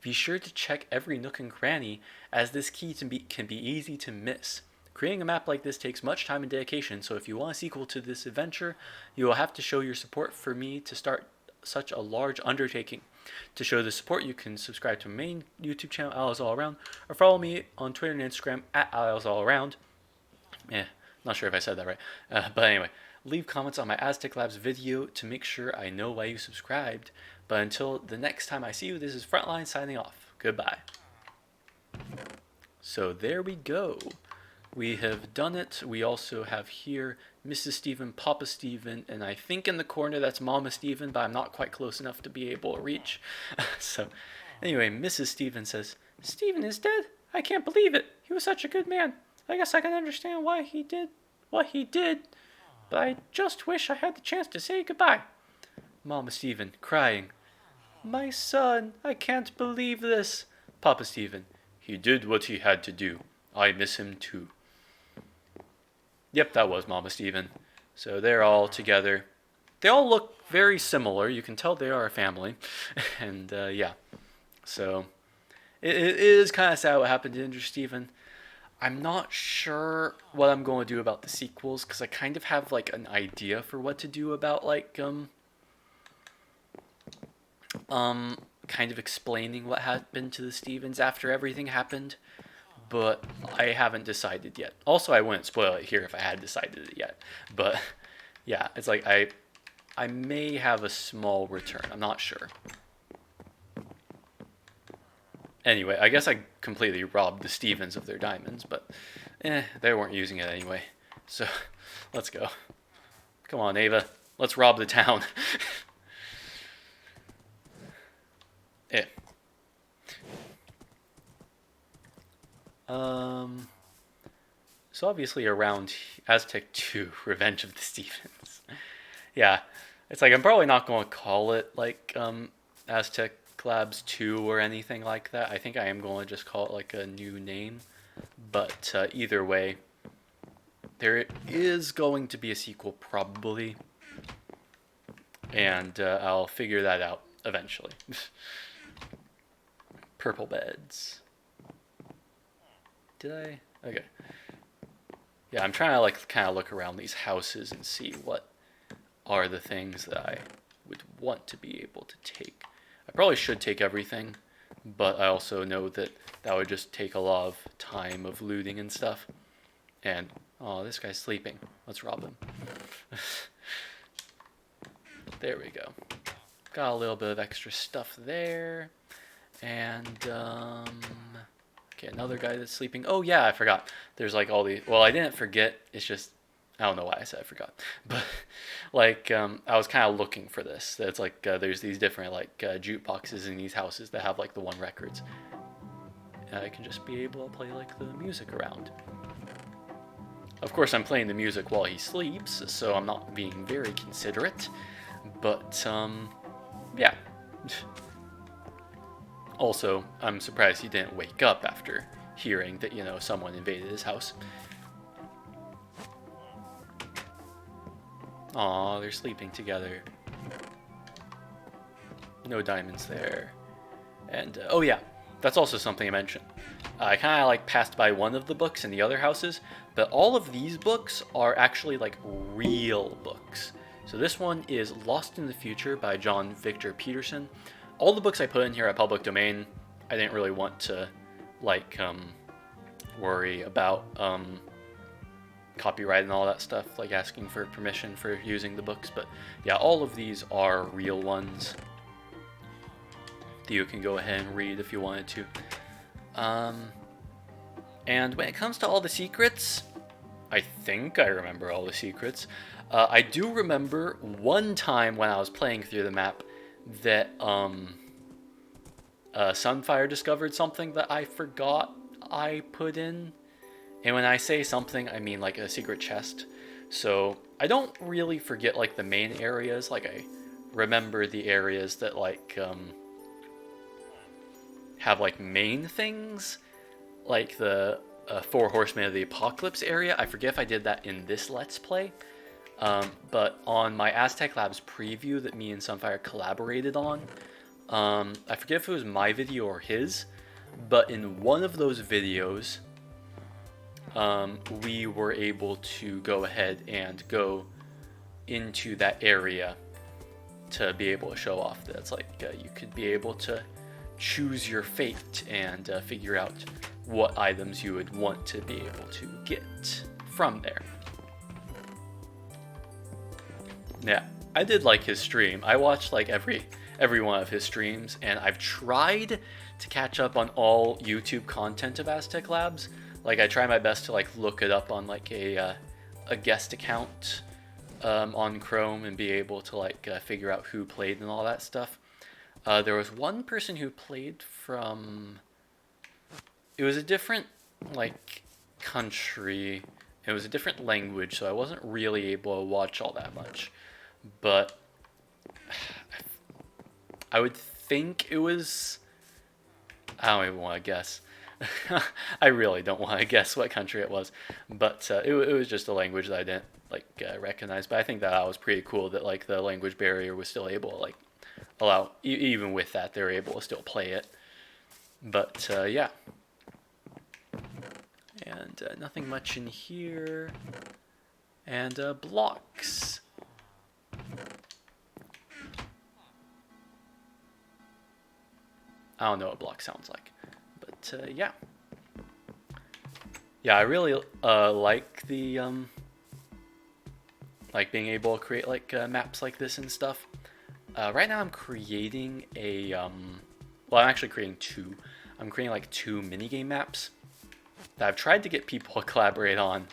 Be sure to check every nook and cranny, as this key can be easy to miss. Creating a map like this takes much time and dedication, so if you want a sequel to this adventure, you will have to show your support for me to start such a large undertaking. To show the support, you can subscribe to my main YouTube channel, Alex All Around, or follow me on Twitter and Instagram at Alex All Around. Not sure if I said that right. But anyway, leave comments on my Aztech Labs video to make sure I know why you subscribed. But until the next time I see you, this is Frontline signing off. Goodbye. So there we go. We have done it. We also have here Mrs. Steven, Papa Steven, and I think in the corner that's Mama Steven, but I'm not quite close enough to be able to reach. So anyway, Mrs. Steven says, "Steven is dead? I can't believe it. He was such a good man. I guess I can understand why he did what he did, but I just wish I had the chance to say goodbye." Mama Steven, crying, "My son, I can't believe this." Papa Steven, "He did what he had to do. I miss him too." Yep, that was Mama Steven. So they're all together. They all look very similar. You can tell they are a family. And yeah, so it is kind of sad what happened to Ginger Steven. I'm not sure what I'm going to do about the sequels, because I kind of have like an idea for what to do about like kind of explaining what happened to the Stevens after everything happened. But I haven't decided yet. Also, I wouldn't spoil it here if I had decided it yet. But yeah, it's like I may have a small return. I'm not sure. Anyway, I guess I completely robbed the Stevens of their diamonds, but they weren't using it anyway. So let's go. Come on, Ava. Let's rob the town. So obviously around Aztec 2, Revenge of the Stevens. Yeah, it's like I'm probably not going to call it like Aztec Labs 2 or anything like that. I think I am going to just call it like a new name. But either way, there is going to be a sequel probably. And I'll figure that out eventually. Purple beds. Did I? Okay. Yeah, I'm trying to like kind of look around these houses and see what are the things that I would want to be able to take. I probably should take everything, but I also know that that would just take a lot of time of looting and stuff. And, oh, this guy's sleeping. Let's rob him. There we go. Got a little bit of extra stuff there. And, okay, another guy that's sleeping. Oh, yeah, I forgot. There's like all the... Well, I didn't forget. It's just... I don't know why I said I forgot. But, like, I was kind of looking for this. It's like there's these different, like, jukeboxes in these houses that have, like, the one records. And I can just be able to play, like, the music around. Of course, I'm playing the music while he sleeps, so I'm not being very considerate. But, yeah. Also, I'm surprised he didn't wake up after hearing that, you know, someone invaded his house. Aw, they're sleeping together. No diamonds there. And, oh yeah, that's also something I mentioned. I kind of like passed by one of the books in the other houses, but all of these books are actually like real books. So this one is Lost in the Future by John Victor Peterson. All the books I put in here are public domain. I didn't really want to like worry about copyright and all that stuff, like asking for permission for using the books. But yeah, all of these are real ones that you can go ahead and read if you wanted to. And when it comes to all the secrets, I think I remember all the secrets. I do remember one time when I was playing through the map that Sunfire discovered something that I forgot I put in. And when I say something, I mean like a secret chest. So I don't really forget like the main areas. Like I remember the areas that like have like main things, like the Four Horsemen of the Apocalypse area. I forget if I did that in this Let's Play. But on my Aztech Labs preview that me and Sunfire collaborated on, I forget if it was my video or his, but in one of those videos, we were able to go ahead and go into that area to be able to show off that it's like you could be able to choose your fate and figure out what items you would want to be able to get from there. Yeah, I did like his stream. I watched like every one of his streams, and I've tried to catch up on all YouTube content of Aztech Labs. Like I try my best to like look it up on like a guest account on Chrome and be able to like figure out who played and all that stuff. There was one person who played from, it was a different like country, it was a different language, so I wasn't really able to watch all that much, but I would think it was, I don't even want to guess. I really don't want to guess what country it was, but it was just a language that I didn't like recognize. But I think that was pretty cool that like the language barrier was still able to like allow, even with that, they were able to still play it. But yeah, and nothing much in here, and blocks. I don't know what block sounds like, but yeah. Yeah, I really like the like being able to create like maps like this and stuff. Right now I'm creating a well, I'm actually creating two. I'm creating like two minigame maps that I've tried to get people to collaborate on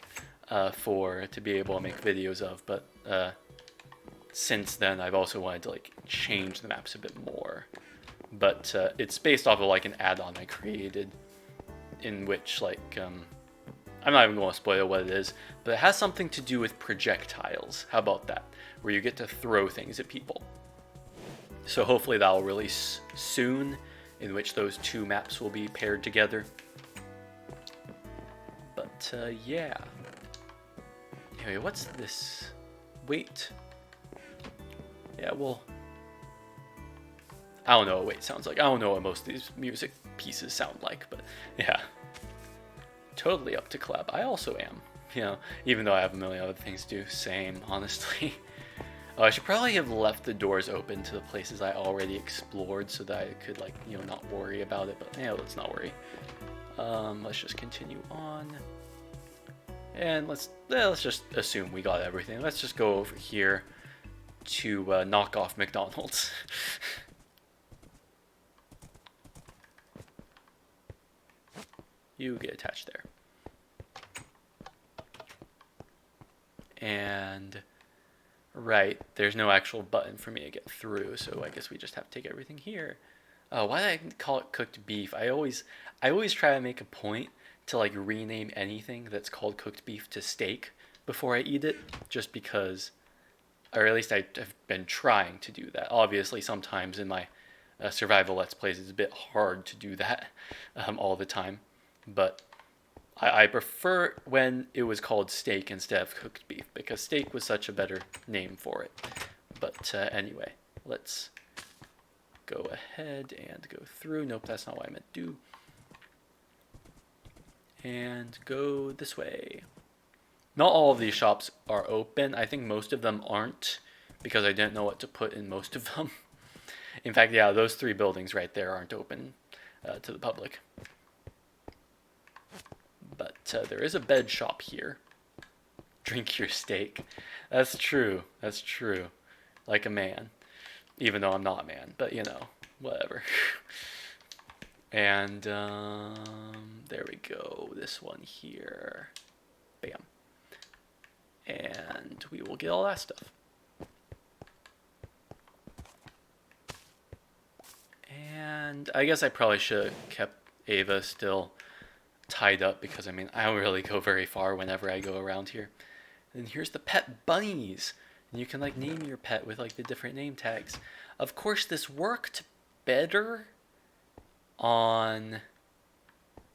to be able to make videos of, but since then I've also wanted to like change the maps a bit more. But it's based off of like an add-on I created, in which like I'm not even going to spoil what it is, but it has something to do with projectiles. How about that? Where you get to throw things at people. So hopefully that will release soon, in which those two maps will be paired together. But yeah. Anyway, what's this? Wait. Yeah, well, I don't know what wait sounds like. I don't know what most of these music pieces sound like, but yeah. Totally up to collab. I also am, you know, even though I have a million other things to do. Same, honestly. Oh, I should probably have left the doors open to the places I already explored so that I could, like, you know, not worry about it. But yeah, let's not worry. Let's just continue on. And let's just assume we got everything. Let's just go over here to knock off McDonald's. You get attached there. And right, there's no actual button for me to get through, so I guess we just have to take everything here. Why did I call it cooked beef? I always try to make a point to like rename anything that's called cooked beef to steak before I eat it, just because, or at least I have been trying to do that. Obviously, sometimes in my survival Let's Plays, it's a bit hard to do that all the time. But I prefer when it was called steak instead of cooked beef, because steak was such a better name for it. But anyway, let's go ahead and go through. Nope, that's not what I meant to do. And go this way. Not all of these shops are open. I think most of them aren't, because I didn't know what to put in most of them. In fact, yeah, those three buildings right there aren't open to the public. But there is a bed shop here. Drink your steak. That's true. That's true. Like a man. Even though I'm not a man. But, you know, whatever. And there we go. This one here. Bam. And we will get all that stuff. And I guess I probably should have kept Ava still tied up because, I mean, I don't really go very far whenever I go around here. And here's the pet bunnies. And you can, like, name your pet with, like, the different name tags. Of course, this worked better on,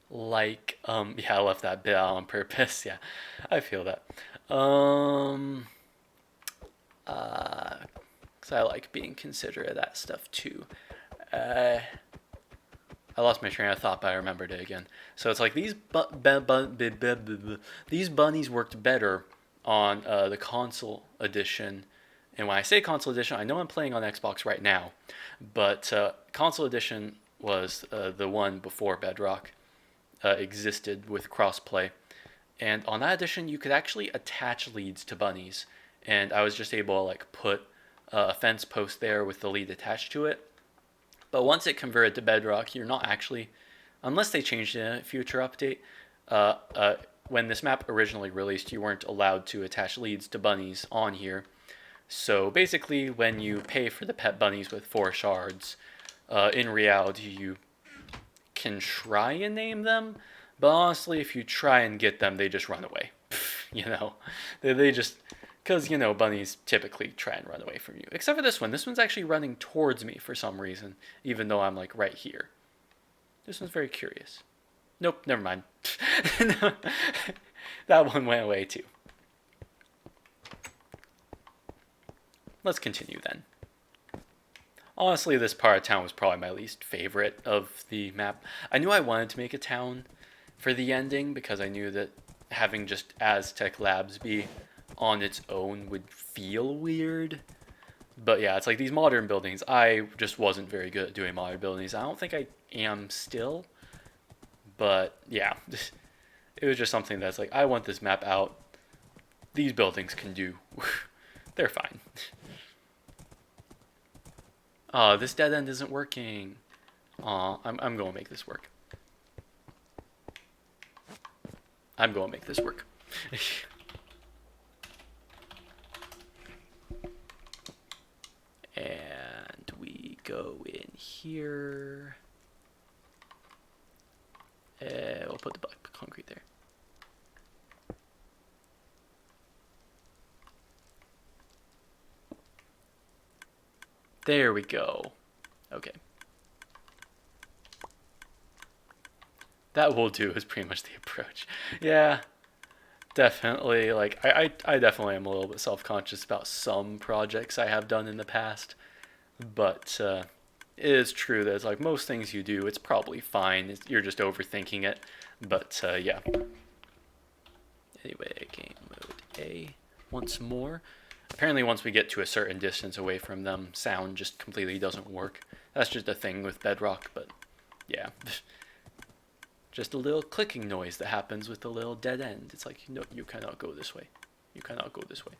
like, yeah, I left that bit out on purpose. Yeah, I feel that. Because I like being considerate of that stuff, too. I lost my train of thought, but I remembered it again. So it's like these bunnies worked better on the console edition. And when I say console edition, I know I'm playing on Xbox right now, but console edition was the one before Bedrock existed with crossplay. And on that edition, you could actually attach leads to bunnies. And I was just able to like put a fence post there with the lead attached to it. But once it converted to Bedrock, you're not actually, unless they changed it in a future update, when this map originally released, you weren't allowed to attach leads to bunnies on here. So basically, when you pay for the pet bunnies with 4 shards, in reality, you can try and name them, but honestly, if you try and get them, they just run away. You know, they just, because, you know, bunnies typically try and run away from you. Except for this one. This one's actually running towards me for some reason, even though I'm, like, right here. This one's very curious. Nope, never mind. That one went away, too. Let's continue, then. Honestly, this part of town was probably my least favorite of the map. I knew I wanted to make a town for the ending, because I knew that having just Aztech Labs be on its own would feel weird. But yeah, it's like these modern buildings. I just wasn't very good at doing modern buildings. I don't think I am still. But yeah, it was just something that's like, I want this map out. These buildings can do. They're fine. Oh, this dead end isn't working. Aw, I'm going to make this work. I'm going to make this work. And we go in here. We'll put the black concrete there. There we go. Okay. That will do is pretty much the approach. Yeah, definitely. Like, I definitely am a little bit self-conscious about some projects I have done in the past. But it is true that it's like most things you do, it's probably fine. You're just overthinking it. But yeah. Anyway, game mode A once more. Apparently once we get to a certain distance away from them, sound just completely doesn't work. That's just a thing with Bedrock, but yeah. Just a little clicking noise that happens with the little dead end. It's like, no, you cannot go this way. You cannot go this way.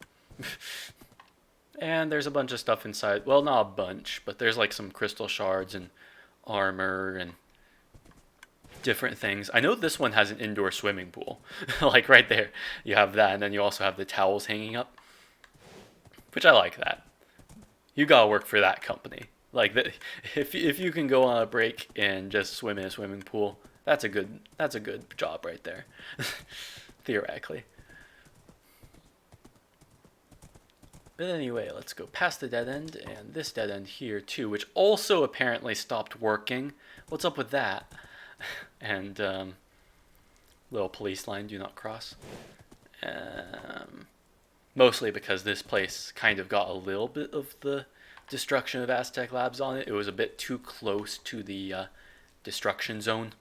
And there's a bunch of stuff inside. Well, not a bunch, but there's like some crystal shards and armor and different things. I know this one has an indoor swimming pool. Like right there, you have that, and then you also have the towels hanging up. Which I like that. You gotta work for that company. Like that, if you can go on a break and just swim in a swimming pool, that's a good job right there. Theoretically. But anyway, let's go past the dead end and this dead end here too, which also apparently stopped working. What's up with that? And little police line, do not cross. Mostly because this place kind of got a little bit of the destruction of Aztech Labs on it. It was a bit too close to the destruction zone.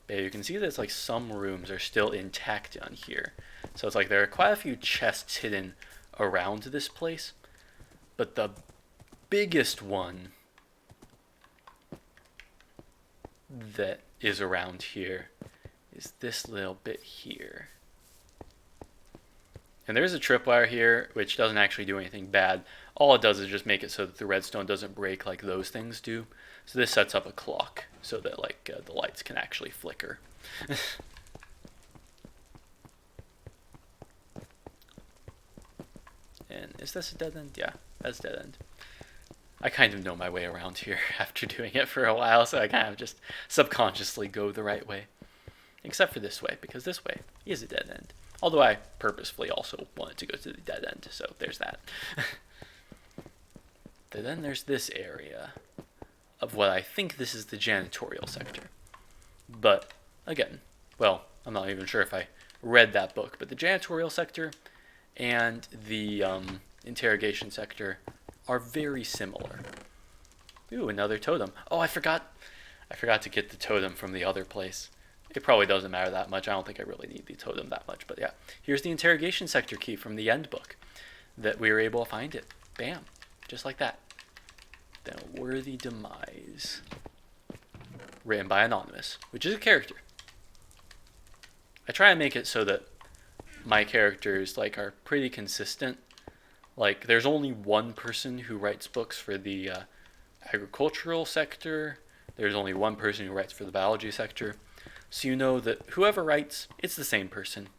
But you can see that it's like some rooms are still intact on here. So it's like there are quite a few chests hidden around this place. But the biggest one that is around here is this little bit here. And there's a tripwire here, which doesn't actually do anything bad. All it does is just make it so that the redstone doesn't break like those things do. So this sets up a clock so that like the lights can actually flicker. And is this a dead end? Yeah, that's dead end. I kind of know my way around here after doing it for a while, so I kind of just subconsciously go the right way. Except for this way, because this way is a dead end. Although I purposefully also wanted to go to the dead end, so there's that. Then there's this area of what I think this is the janitorial sector. But, again, well, I'm not even sure if I read that book, but the janitorial sector and the interrogation sector are very similar. Ooh, another totem. Oh, I forgot to get the totem from the other place. It probably doesn't matter that much. I don't think I really need the totem that much, but yeah. Here's the interrogation sector key from the end book that we were able to find it. Bam. Just like that. Then a worthy demise. Written by Anonymous, which is a character. I try and make it so that my characters like are pretty consistent. Like there's only one person who writes books for the agricultural sector. There's only one person who writes for the biology sector. So you know that whoever writes, it's the same person.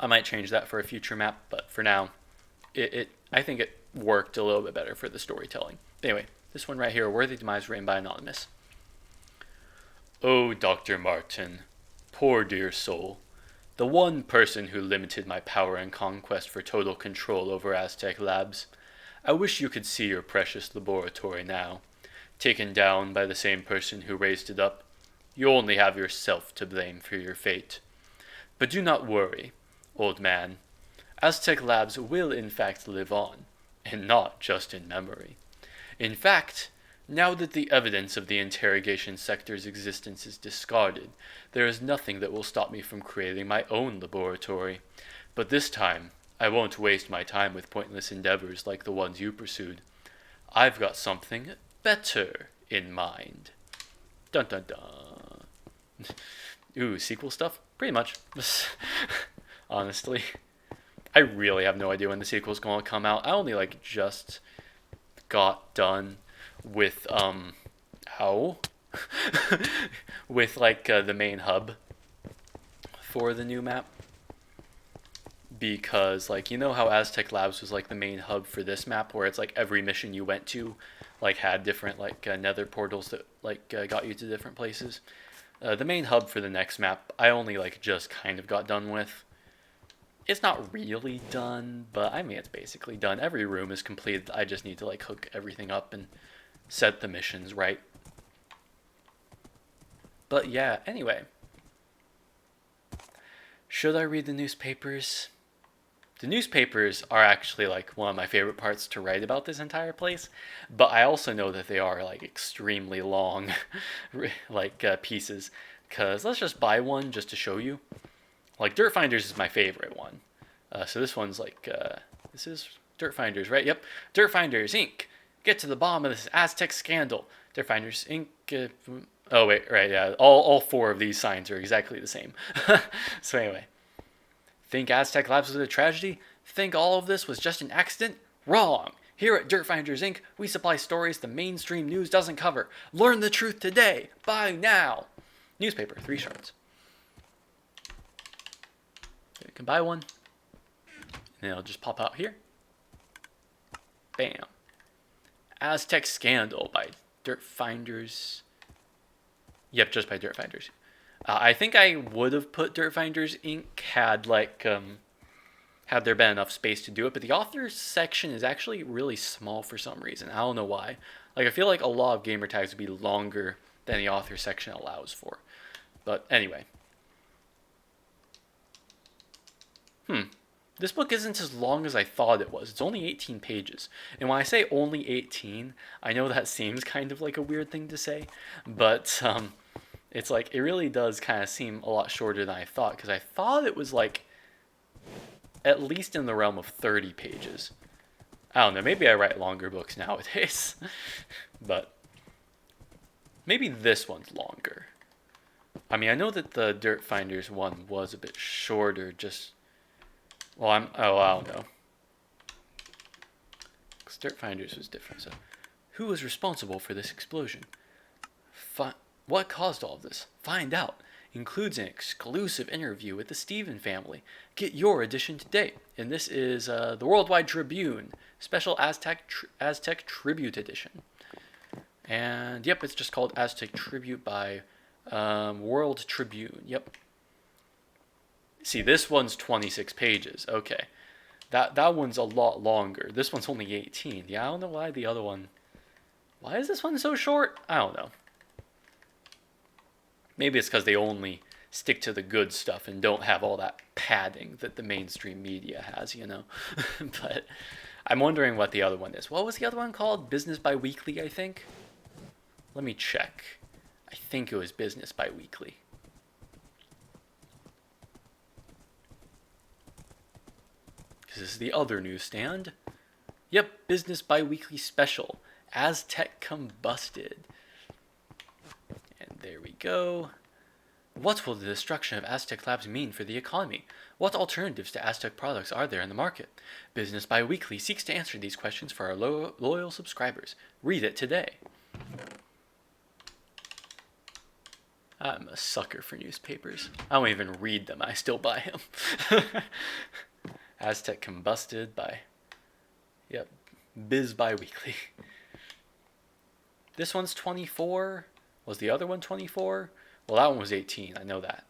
I might change that for a future map, but for now, I think it worked a little bit better for the storytelling. Anyway, this one right here, A Worthy Demise, written by Anonymous. Oh, Dr. Martin, poor dear soul. The one person who limited my power and conquest for total control over Aztech Labs. I wish you could see your precious laboratory now. Taken down by the same person who raised it up. You only have yourself to blame for your fate. But do not worry, old man. Aztech Labs will in fact live on, and not just in memory. In fact, now that the evidence of the interrogation sector's existence is discarded, there is nothing that will stop me from creating my own laboratory. But this time, I won't waste my time with pointless endeavors like the ones you pursued. I've got something better in mind. Dun dun dun. Ooh, sequel stuff? Pretty much. Honestly. I really have no idea when the sequel's going to come out. I only like just got done with with like the main hub for the new map, because like you know how Aztec Labs was like the main hub for this map, where it's like every mission you went to like had different like nether portals that like got you to different places. The main hub for the next map I only like just kind of got done with. It's not really done, but I mean it's basically done. Every room is completed. I just need to like hook everything up and set the missions right. But yeah, anyway. Should I read the newspapers? The newspapers are actually like one of my favorite parts to write about this entire place, but I also know that they are like extremely long like pieces, because let's just buy one just to show you. Like Dirt Finders is my favorite one. So this one's like, this is Dirt Finders, right? Yep. Dirt Finders, Inc. Get to the bottom of this Aztec scandal. Dirt Finders, Inc. Oh, wait, right, yeah. All four of these signs are exactly the same. So anyway. Think Aztec Labs was a tragedy? Think all of this was just an accident? Wrong! Here at Dirt Finders, Inc., we supply stories the mainstream news doesn't cover. Learn the truth today. Buy now. Newspaper, 3 shards. You can buy one. And it'll just pop out here. Bam. Aztec Scandal by Dirt Finders. Yep, just by Dirt Finders. I think I would have put Dirt Finders Inc. had like had there been enough space to do it, but the authors section is actually really small for some reason. I don't know why. Like I feel like a lot of gamer tags would be longer than the author section allows for. But anyway. This book isn't as long as I thought it was. It's only 18 pages. And when I say only 18, I know that seems kind of like a weird thing to say, but it's like, it really does kind of seem a lot shorter than I thought, because I thought it was like at least in the realm of 30 pages. I don't know, maybe I write longer books nowadays, but maybe this one's longer. I mean, I know that the Dirt Finders one was a bit shorter, just Well, I don't know. Because Dirt Finders was different. So, who was responsible for this explosion? What caused all of this? Find out. Includes an exclusive interview with the Steven family. Get your edition today. And this is the Worldwide Tribune, special Aztec Tribute Edition. And yep, it's just called Aztec Tribute by World Tribune. Yep. See, this one's 26 pages. Okay. That one's a lot longer. This one's only 18. Yeah, I don't know why the other one... Why is this one so short? I don't know. Maybe it's because they only stick to the good stuff and don't have all that padding that the mainstream media has, you know? But I'm wondering what the other one is. What was the other one called? Business Biweekly, I think? Let me check. I think it was Business Biweekly. This is the other newsstand. Yep, Business Biweekly Special. Aztech Combusted. And there we go. What will the destruction of Aztech Labs mean for the economy? What alternatives to Aztec products are there in the market? Business Biweekly seeks to answer these questions for our loyal subscribers. Read it today. I'm a sucker for newspapers. I don't even read them. I still buy them. Aztech Combusted by... Yep. Biz Biweekly. This one's 24. Was the other one 24? Well, that one was 18. I know that.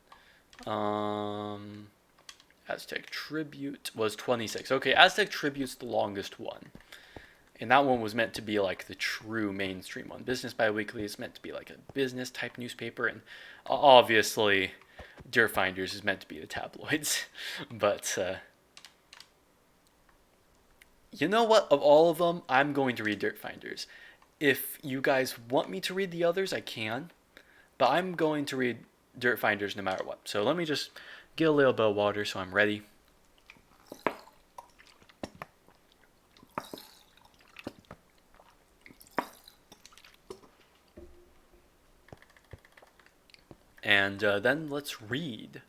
Aztec Tribute was 26. Okay, Aztec Tribute's the longest one. And that one was meant to be like the true mainstream one. Business Biweekly is meant to be like a business type newspaper. And obviously, Dirt Finders is meant to be the tabloids. But, you know what? Of all of them, I'm going to read Dirt Finders. If you guys want me to read the others, I can. But I'm going to read Dirt Finders no matter what. So let me just get a little bit of water so I'm ready. And then let's read.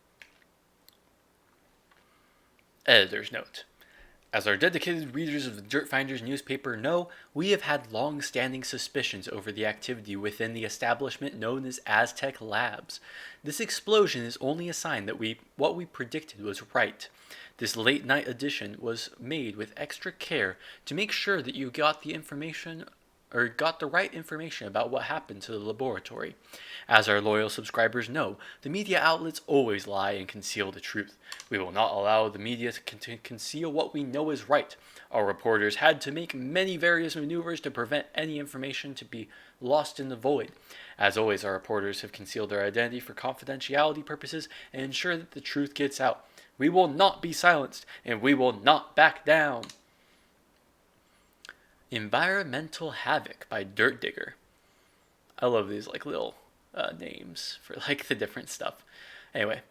Editor's note. As our dedicated readers of the Dirt Finders newspaper know, we have had long-standing suspicions over the activity within the establishment known as Aztech Labs. This explosion is only a sign that what we predicted was right. This late-night edition was made with extra care to make sure that you got the right information about what happened to the laboratory. As our loyal subscribers know, the media outlets always lie and conceal the truth. We will not allow the media to conceal what we know is right. Our reporters had to make many various maneuvers to prevent any information to be lost in the void. As always, our reporters have concealed their identity for confidentiality purposes and ensure that the truth gets out. We will not be silenced, and we will not back down. Environmental Havoc by Dirt Digger. I love these like little names for like the different stuff. Anyway,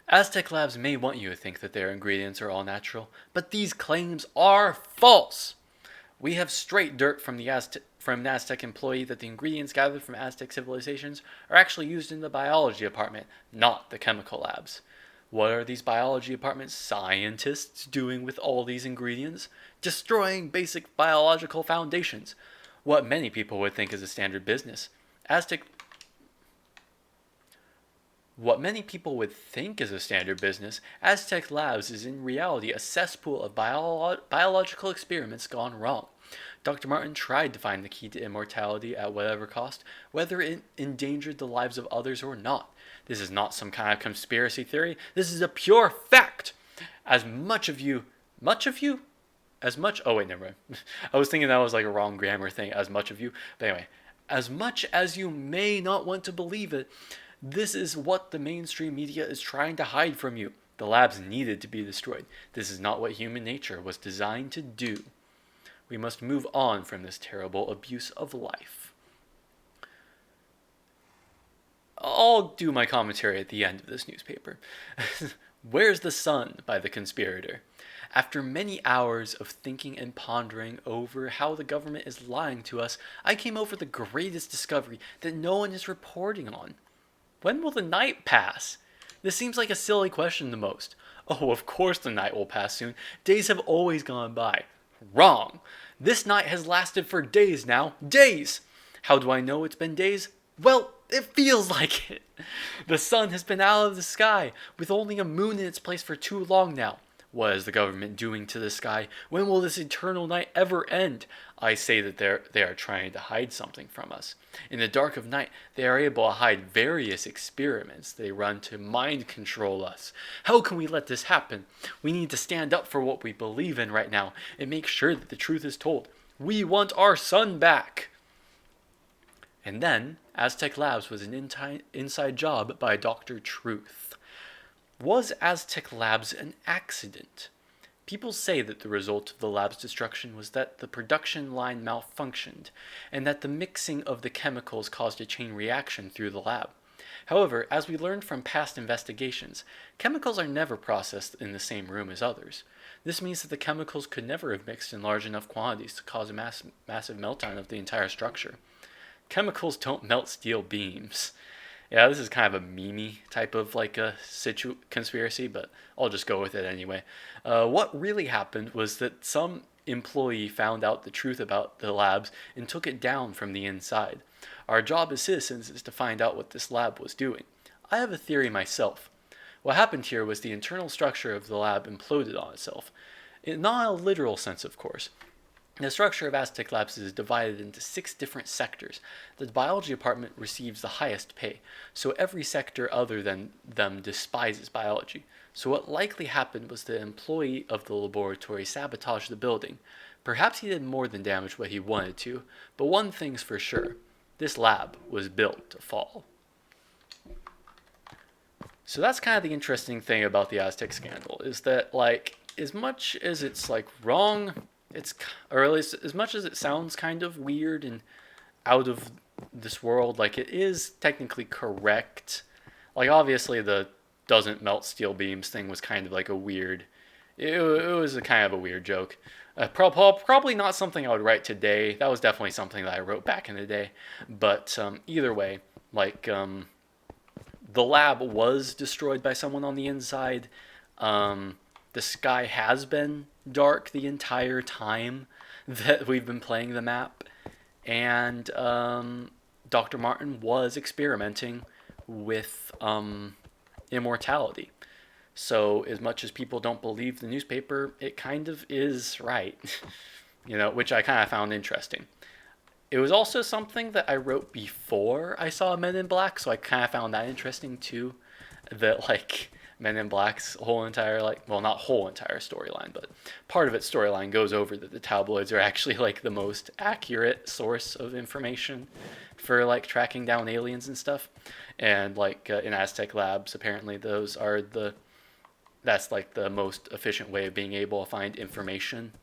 Aztech Labs may want you to think that their ingredients are all natural, but these claims are false. We have straight dirt from an Aztec employee that the ingredients gathered from Aztec civilizations are actually used in the biology department, not the chemical labs. What are these biology department scientists doing with all these ingredients? Destroying basic biological foundations. What many people would think is a standard business. Aztech Labs is in reality a cesspool of biological experiments gone wrong. Dr. Martin tried to find the key to immortality at whatever cost, whether it endangered the lives of others or not. This is not some kind of conspiracy theory. This is a pure fact. Oh wait, never mind. I was thinking that was like a wrong grammar thing, as much of you. But anyway, as much as you may not want to believe it, this is what the mainstream media is trying to hide from you. The labs needed to be destroyed. This is not what human nature was designed to do. We must move on from this terrible abuse of life. I'll do my commentary at the end of this newspaper. Where's the Sun by the conspirator. After many hours of thinking and pondering over how the government is lying to us, I came over the greatest discovery that no one is reporting on. When will the night pass? This seems like a silly question the most. Oh, of course the night will pass soon. Days have always gone by. Wrong. This night has lasted for days now. Days! How do I know it's been days? Well, it feels like it. The sun has been out of the sky, with only a moon in its place for too long now. What is the government doing to the sky? When will this eternal night ever end? I say that they are trying to hide something from us. In the dark of night, they are able to hide various experiments they run to mind control us. How can we let this happen? We need to stand up for what we believe in right now and make sure that the truth is told. We want our sun back. And then, Aztech Labs was an inside job by Dr. Truth. Was Aztech Labs an accident? People say that the result of the lab's destruction was that the production line malfunctioned, and that the mixing of the chemicals caused a chain reaction through the lab. However, as we learned from past investigations, chemicals are never processed in the same room as others. This means that the chemicals could never have mixed in large enough quantities to cause a massive meltdown of the entire structure. Chemicals don't melt steel beams. Yeah, this is kind of a meme type of like a conspiracy, but I'll just go with it anyway. What really happened was that some employee found out the truth about the labs and took it down from the inside. Our job as citizens is to find out what this lab was doing. I have a theory myself. What happened here was the internal structure of the lab imploded on itself. Not in a literal sense, of course. The structure of Aztech Labs is divided into 6 different sectors. The biology department receives the highest pay, so every sector other than them despises biology. So what likely happened was the employee of the laboratory sabotaged the building. Perhaps he did more than damage what he wanted to, but one thing's for sure. This lab was built to fall. So that's kind of the interesting thing about the Aztec scandal, is that, like, as much as it's, like, wrong, or at least as much as it sounds kind of weird and out of this world, like, it is technically correct. Like, obviously the doesn't melt steel beams thing was kind of like a weird, it was a kind of a weird joke. Probably not something I would write today. That was definitely something that I wrote back in the day. But either way, like, the lab was destroyed by someone on the inside. The sky has been dark the entire time that we've been playing the map. And Dr. Martin was experimenting with immortality. So as much as people don't believe the newspaper, it kind of is right. Which I kind of found interesting. It was also something that I wrote before I saw Men in Black, so I kind of found that interesting too. That, like, Men in Black's whole entire, not whole entire storyline, but part of its storyline goes over that the tabloids are actually, like, the most accurate source of information for, like, tracking down aliens and stuff. And, like, in Aztech Labs, apparently that's, like, the most efficient way of being able to find information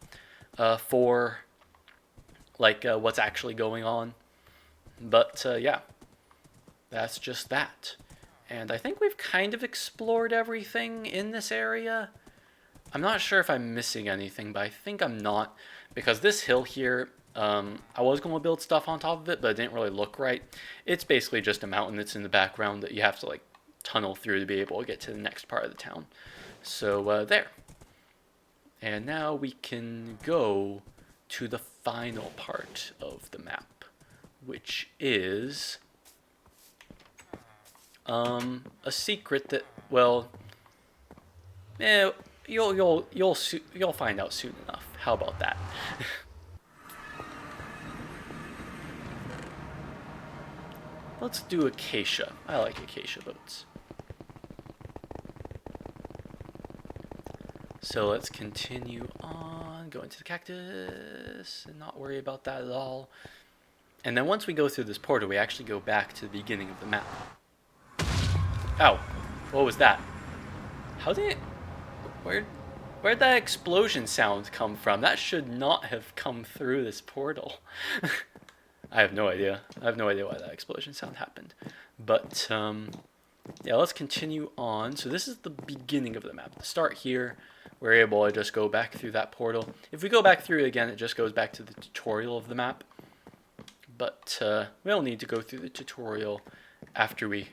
for, like, what's actually going on. But, yeah, that's just that. And I think we've kind of explored everything in this area. I'm not sure if I'm missing anything, but I think I'm not. Because this hill here, I was going to build stuff on top of it, but it didn't really look right. It's basically just a mountain that's in the background that you have to, like, tunnel through to be able to get to the next part of the town. So, there. And now we can go to the final part of the map, which is a secret that, well, you'll find out soon enough. How about that? Let's do acacia. I like acacia boats. So let's continue on, go into the cactus, and not worry about that at all. And then once we go through this portal, we actually go back to the beginning of the map. Ow, what was that? Where'd that explosion sound come from? That should not have come through this portal. I have no idea. I have no idea why that explosion sound happened. But, yeah, let's continue on. So this is the beginning of the map. To start here, we're able to just go back through that portal. If we go back through it again, it just goes back to the tutorial of the map. But we don't need to go through the tutorial after we,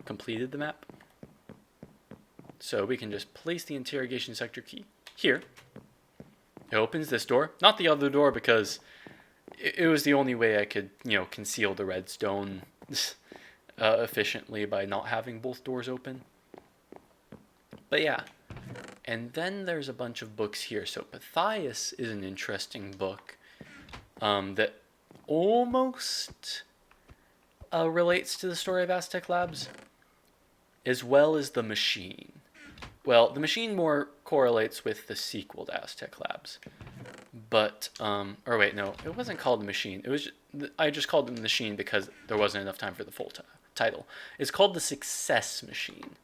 completed the map. So we can just place the interrogation sector key here. It opens this door, not the other door, because it was the only way I could, conceal the redstone efficiently by not having both doors open. But yeah, and then there's a bunch of books here. So Pythias is an interesting book that almost relates to the story of Aztech Labs, as well as The Machine. Well, The Machine more correlates with the sequel to Aztech Labs. But, or wait, no, it wasn't called The Machine. I just called it The Machine because there wasn't enough time for the full title. It's called The Success Machine.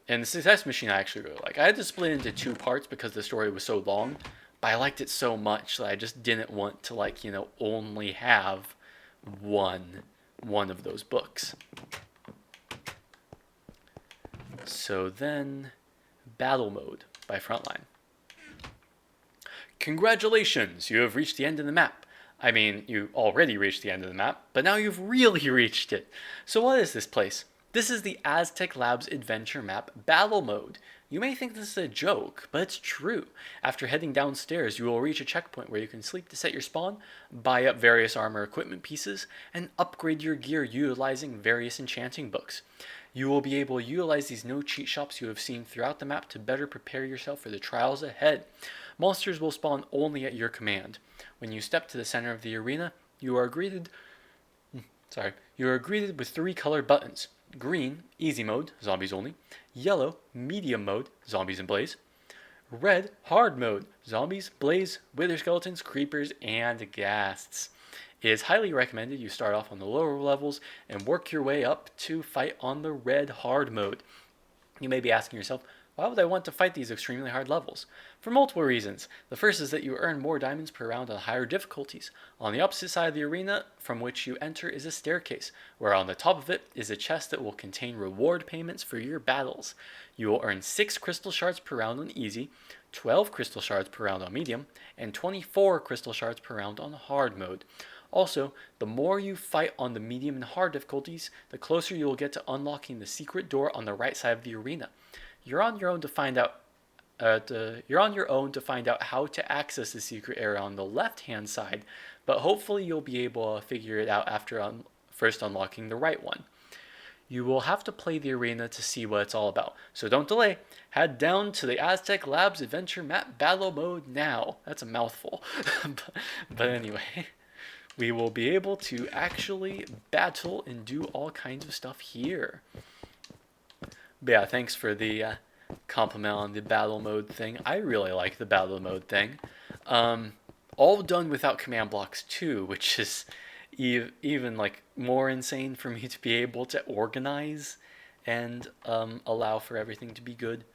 And The Success Machine I actually really like. I had to split it into 2 parts because the story was so long, but I liked it so much that I just didn't want to, only have one of those books. So then, Battle Mode by Frontline. Congratulations, you have reached the end of the map. I mean, you already reached the end of the map, but now you've really reached it. So what is this place? This is the Aztech Labs Adventure Map Battle Mode. You may think this is a joke, but it's true. After heading downstairs, you will reach a checkpoint where you can sleep to set your spawn, buy up various armor equipment pieces, and upgrade your gear utilizing various enchanting books. You will be able to utilize these no cheat shops you have seen throughout the map to better prepare yourself for the trials ahead. Monsters will spawn only at your command. When you step to the center of the arena, you are greeted with 3 colored buttons. Green, easy mode, zombies only. Yellow, medium mode, zombies and blaze. Red, hard mode, zombies, blaze, wither skeletons, creepers, and ghasts. It is highly recommended you start off on the lower levels and work your way up to fight on the red hard mode. You may be asking yourself, why would I want to fight these extremely hard levels? For multiple reasons. The first is that you earn more diamonds per round on higher difficulties. On the opposite side of the arena from which you enter is a staircase, where on the top of it is a chest that will contain reward payments for your battles. You will earn 6 crystal shards per round on easy, 12 crystal shards per round on medium, and 24 crystal shards per round on hard mode. Also, the more you fight on the medium and hard difficulties, the closer you will get to unlocking the secret door on the right side of the arena. You're on your own to find out how to access the secret area on the left-hand side, but hopefully you'll be able to figure it out after first unlocking the right one. You will have to play the arena to see what it's all about, so don't delay. Head down to the Aztech Labs Adventure Map Battle Mode now. That's a mouthful. but anyway, we will be able to actually battle and do all kinds of stuff here. But yeah, thanks for the compliment on the battle mode thing. I really like the battle mode thing. All done without command blocks too, which is even like more insane for me to be able to organize and allow for everything to be good.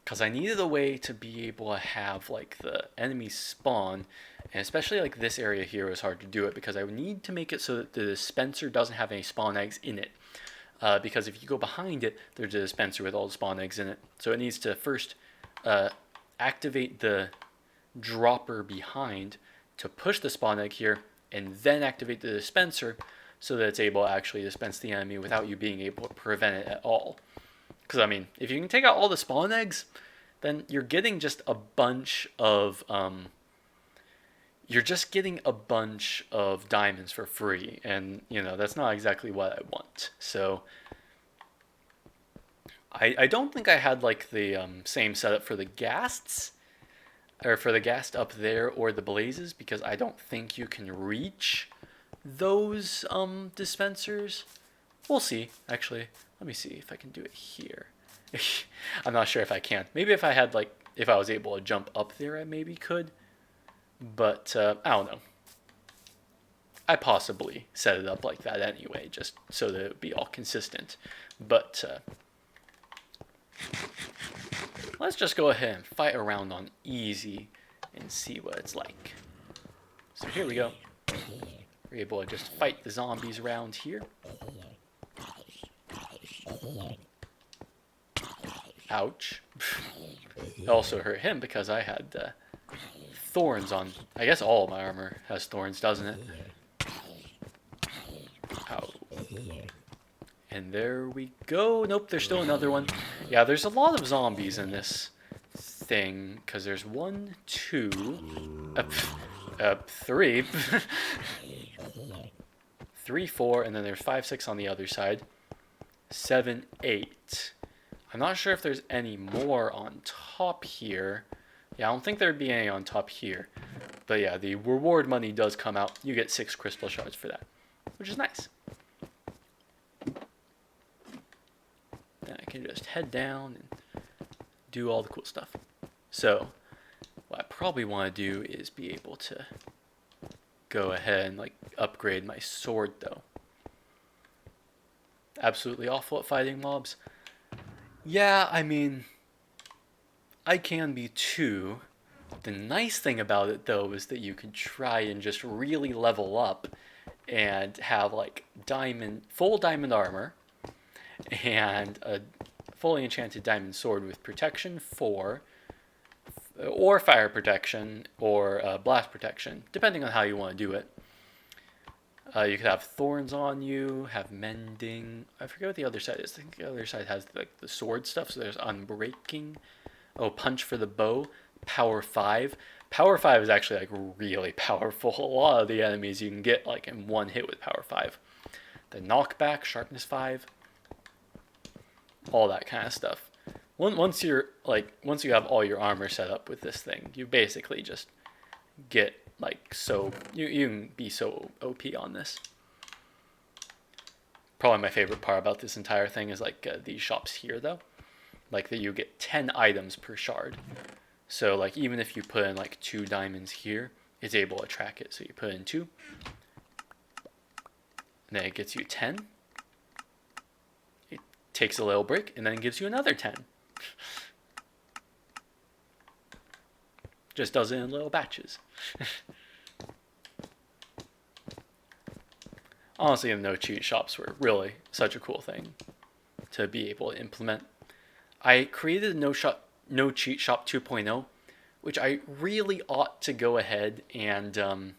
Because I needed a way to be able to have like the enemies spawn, and especially like this area here was hard to do it because I would need to make it so that the dispenser doesn't have any spawn eggs in it. Because if you go behind it, there's a dispenser with all the spawn eggs in it. So it needs to first activate the dropper behind to push the spawn egg here, and then activate the dispenser so that it's able to actually dispense the enemy without you being able to prevent it at all. Because, I mean, if you can take out all the spawn eggs, then you're getting just a bunch of... diamonds for free, and that's not exactly what I want. So I don't think I had like the same setup for the ghasts, or for the ghast up there or the blazes, because I don't think you can reach those dispensers. We'll see. Actually, let me see if I can do it here. I'm not sure if I can. Maybe if I was able to jump up there, I maybe could. But I don't know. I possibly set it up like that anyway, just so that it would be all consistent. But let's just go ahead and fight around on easy and see what it's like. So here we go. We're able to just fight the zombies around here. Ouch. It also hurt him because I had thorns on. I guess all of my armor has thorns, doesn't it? Ow. And there we go. Nope, there's still another one. Yeah, there's a lot of zombies in this thing, because there's 1, 2, three, 3, 4, and then there's 5, 6 on the other side. 7, 8. I'm not sure if there's any more on top here. Yeah, I don't think there'd be any on top here. But yeah, the reward money does come out. You get 6 crystal shards for that, which is nice. Then I can just head down and do all the cool stuff. So, what I probably want to do is be able to go ahead and like upgrade my sword though. Absolutely awful at fighting mobs. Yeah, I mean, I can be too. The nice thing about it though is that you can try and just really level up and have like full diamond armor and a fully enchanted diamond sword with protection 4, or fire protection, or blast protection, depending on how you want to do it. You could have thorns on you, have mending. I forget what the other side is. I think the other side has like the sword stuff. So there's unbreaking. Oh, punch for the bow. Power 5. Power 5 is actually like really powerful. A lot of the enemies you can get like in one hit with Power 5. The knockback, sharpness 5. All that kind of stuff. Once you have all your armor set up with this thing, you basically just get like so you can be so OP on this. Probably my favorite part about this entire thing is like these shops here though, like that you get 10 items per shard. So like even if you put in like 2 diamonds here, it's able to track it. So you put in 2, and then it gets you 10. It takes a little break and then it gives you another 10. Just does it in little batches. Honestly, the no cheat shops were really such a cool thing to be able to implement. I created a no cheat shop 2.0, which I really ought to go ahead and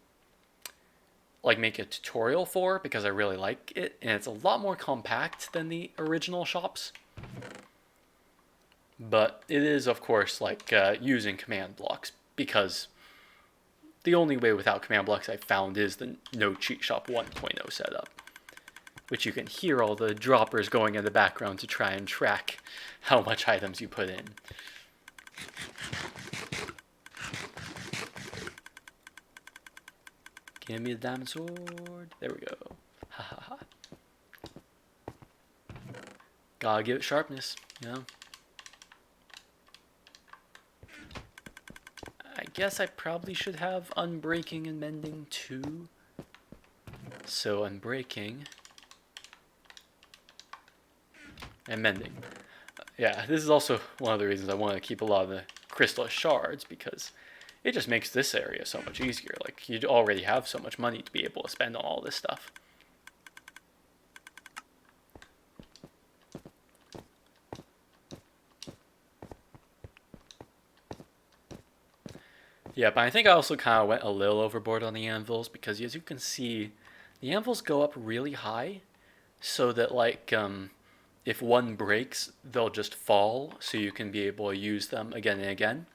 like make a tutorial for, because I really like it and it's a lot more compact than the original shops. But it is, of course, like using command blocks, because the only way without command blocks I've found is the no cheat shop 1.0 setup, which you can hear all the droppers going in the background to try and track how much items you put in. Give me the diamond sword. There we go. Ha ha ha. Gotta give it sharpness, you know? I guess I probably should have unbreaking and mending too. So unbreaking and mending. Yeah, this is also one of the reasons I want to keep a lot of the crystal shards, because it just makes this area so much easier. Like, you already have so much money to be able to spend on all this stuff. Yeah, but I think I also kind of went a little overboard on the anvils, because as you can see, the anvils go up really high, so that like if one breaks, they'll just fall, so you can be able to use them again and again.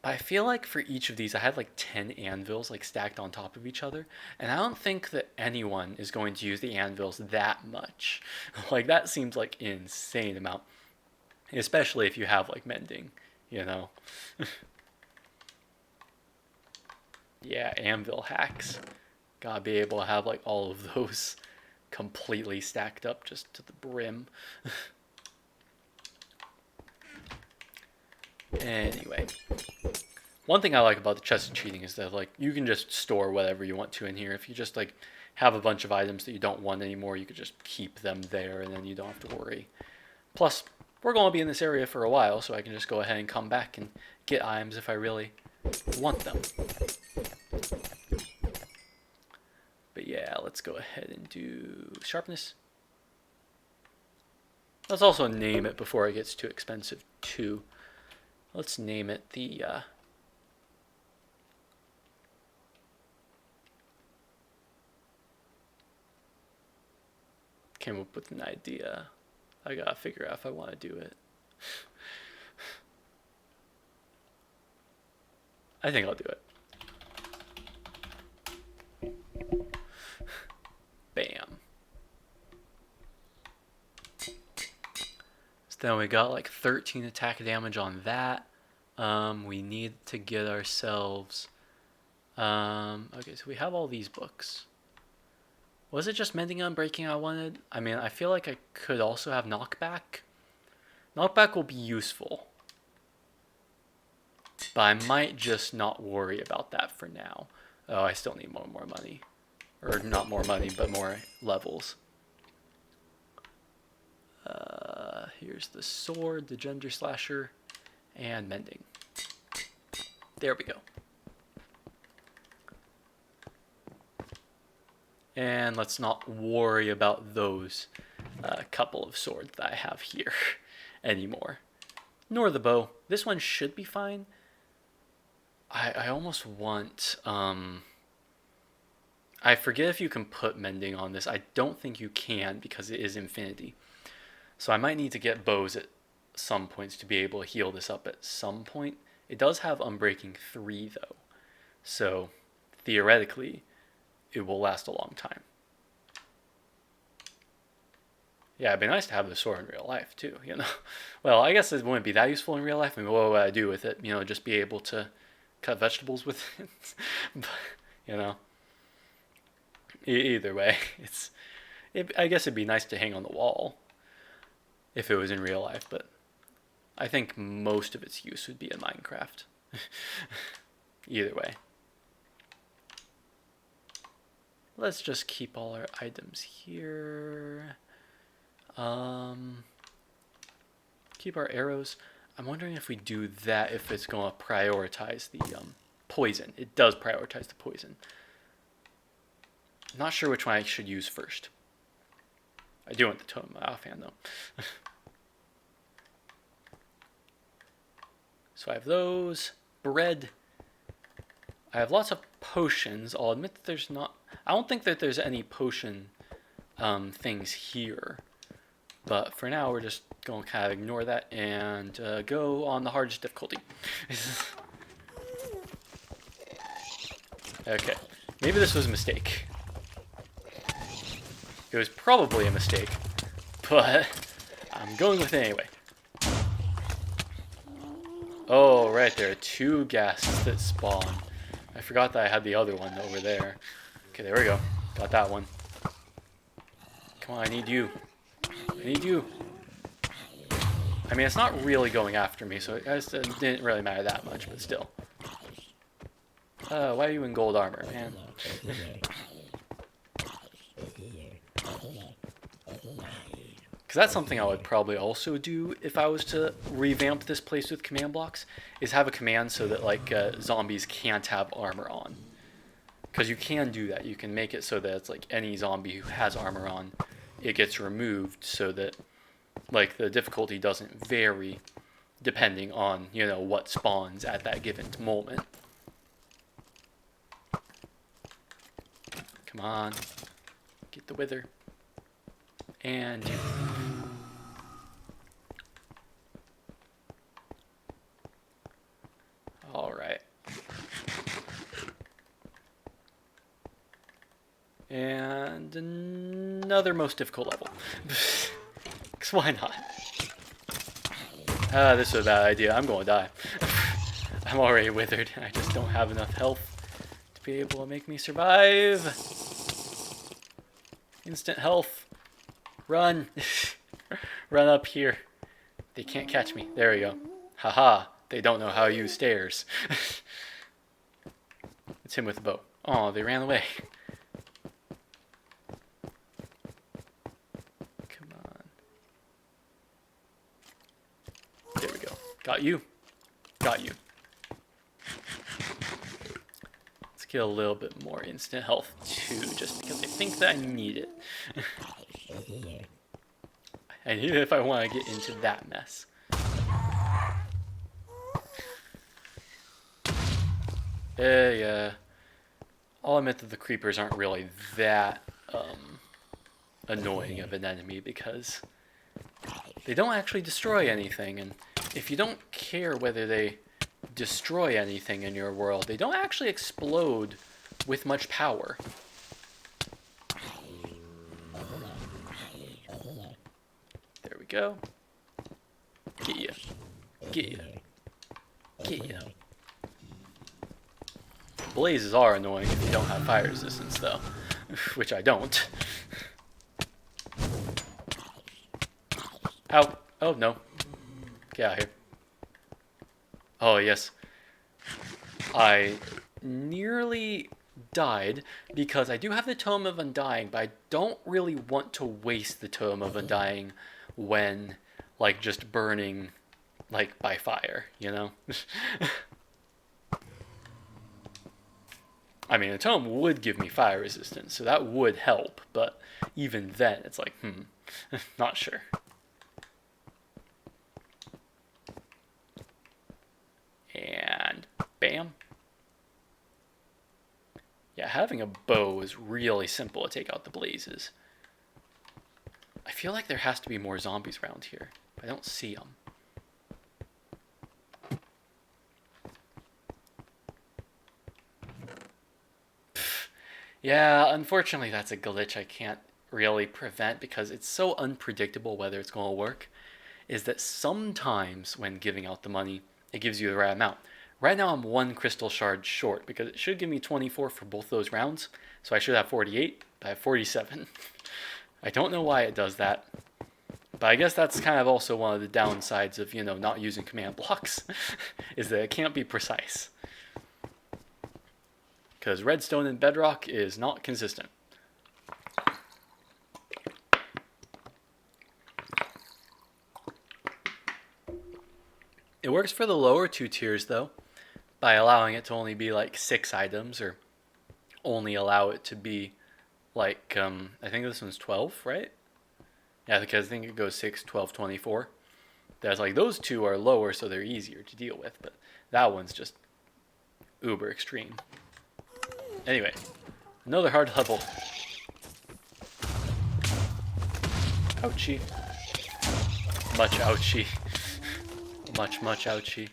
But I feel like for each of these, I had like 10 anvils like stacked on top of each other, and I don't think that anyone is going to use the anvils that much. Like, that seems like an insane amount, especially if you have like mending, you know. Yeah, anvil hacks. Gotta be able to have like all of those completely stacked up just to the brim. Anyway, one thing I like about the chest of cheating is that like you can just store whatever you want to in here. If you just like have a bunch of items that you don't want anymore, you could just keep them there and then you don't have to worry. Plus, we're going to be in this area for a while, so I can just go ahead and come back and get items if I really want them. But yeah, let's go ahead and do sharpness. Let's also name it before it gets too expensive too. Let's name it the came up with an idea. I gotta figure out if I want to do it. I think I'll do it. Bam. So then we got like 13 attack damage on that. We need to get ourselves... okay, so we have all these books. Was it just mending and unbreaking I wanted? I mean, I feel like I could also have knockback. Knockback will be useful. But I might just not worry about that for now. Oh, I still need more money. Or not more money, but more levels. Here's the sword, the gender slasher, and mending. There we go. And let's not worry about those couple of swords that I have here anymore. Nor the bow. This one should be fine. I almost want... I forget if you can put mending on this. I don't think you can because it is infinity. So I might need to get bows at some points to be able to heal this up at some point. It does have Unbreaking 3 though. So theoretically, it will last a long time. Yeah, it'd be nice to have the sword in real life too, you know. Well, I guess it wouldn't be that useful in real life. I mean, what would I do with it? You know, just be able to cut vegetables with it. But, you know. Either way, I guess it'd be nice to hang on the wall if it was in real life, but I think most of its use would be in Minecraft. Either way. Let's just keep all our items here. Keep our arrows. I'm wondering if we do that, if it's going to prioritize the poison. It does prioritize the poison. Not sure which one I should use first. I do want the totem offhand though. So I have those. Bread. I have lots of potions. I'll admit that there's not... I don't think that there's any potion things here. But for now, we're just going to kind of ignore that and go on the hardest difficulty. Okay. Maybe this was a mistake. It was probably a mistake, but I'm going with it anyway. Oh, right, there are 2 ghasts that spawn. I forgot that I had the other one over there. Okay, there we go. Got that one. Come on, I need you. I need you. I mean, it's not really going after me, so it didn't really matter that much, but still. Why are you in gold armor, man? Because that's something I would probably also do if I was to revamp this place with command blocks, is have a command so that like zombies can't have armor on. Because you can do that. You can make it so that it's like any zombie who has armor on, it gets removed so that like the difficulty doesn't vary depending on, you know, what spawns at that given moment. Come on. Get the wither. And you. Alright. And another most difficult level. Because why not? This is a bad idea. I'm going to die. I'm already withered. I just don't have enough health to be able to make me survive. Instant health. Run. Run up here. They can't catch me. There we go. Haha. They don't know how to use stairs. It's him with the bow. Oh, they ran away. Come on. There we go. Got you. Got you. Let's get a little bit more instant health too, just because I think that I need it. I need it if I want to get into that mess. Yeah. I'll admit that the creepers aren't really that annoying of an enemy because they don't actually destroy anything, and if you don't care whether they destroy anything in your world, they don't actually explode with much power. There we go. Get ya. Get ya. Get ya. Blazes are annoying if you don't have fire resistance, though. Which I don't. Ow. Oh, no. Get out of here. Oh, yes. I nearly died because I do have the Tome of Undying, but I don't really want to waste the Tome of Undying when, like, just burning, like, by fire, you know? I mean, a tome would give me fire resistance, so that would help, but even then, it's like, not sure. And bam. Yeah, having a bow is really simple to take out the blazes. I feel like there has to be more zombies around here. I don't see them. Yeah, unfortunately that's a glitch I can't really prevent because it's so unpredictable whether it's going to work, is that sometimes when giving out the money, it gives you the right amount. Right now I'm 1 crystal shard short because it should give me 24 for both those rounds, so I should have 48, but I have 47. I don't know why it does that, but I guess that's kind of also one of the downsides of, not using command blocks, is that it can't be precise. Because redstone in Bedrock is not consistent. It works for the lower 2 tiers, though, by allowing it to only be like 6 items, or only allow it to be like, I think this one's 12, right? Yeah, because I think it goes 6, 12, 24. That's like, those 2 are lower, so they're easier to deal with, but that one's just uber extreme. Anyway, another hard level. Ouchie. Much ouchie. Much ouchie.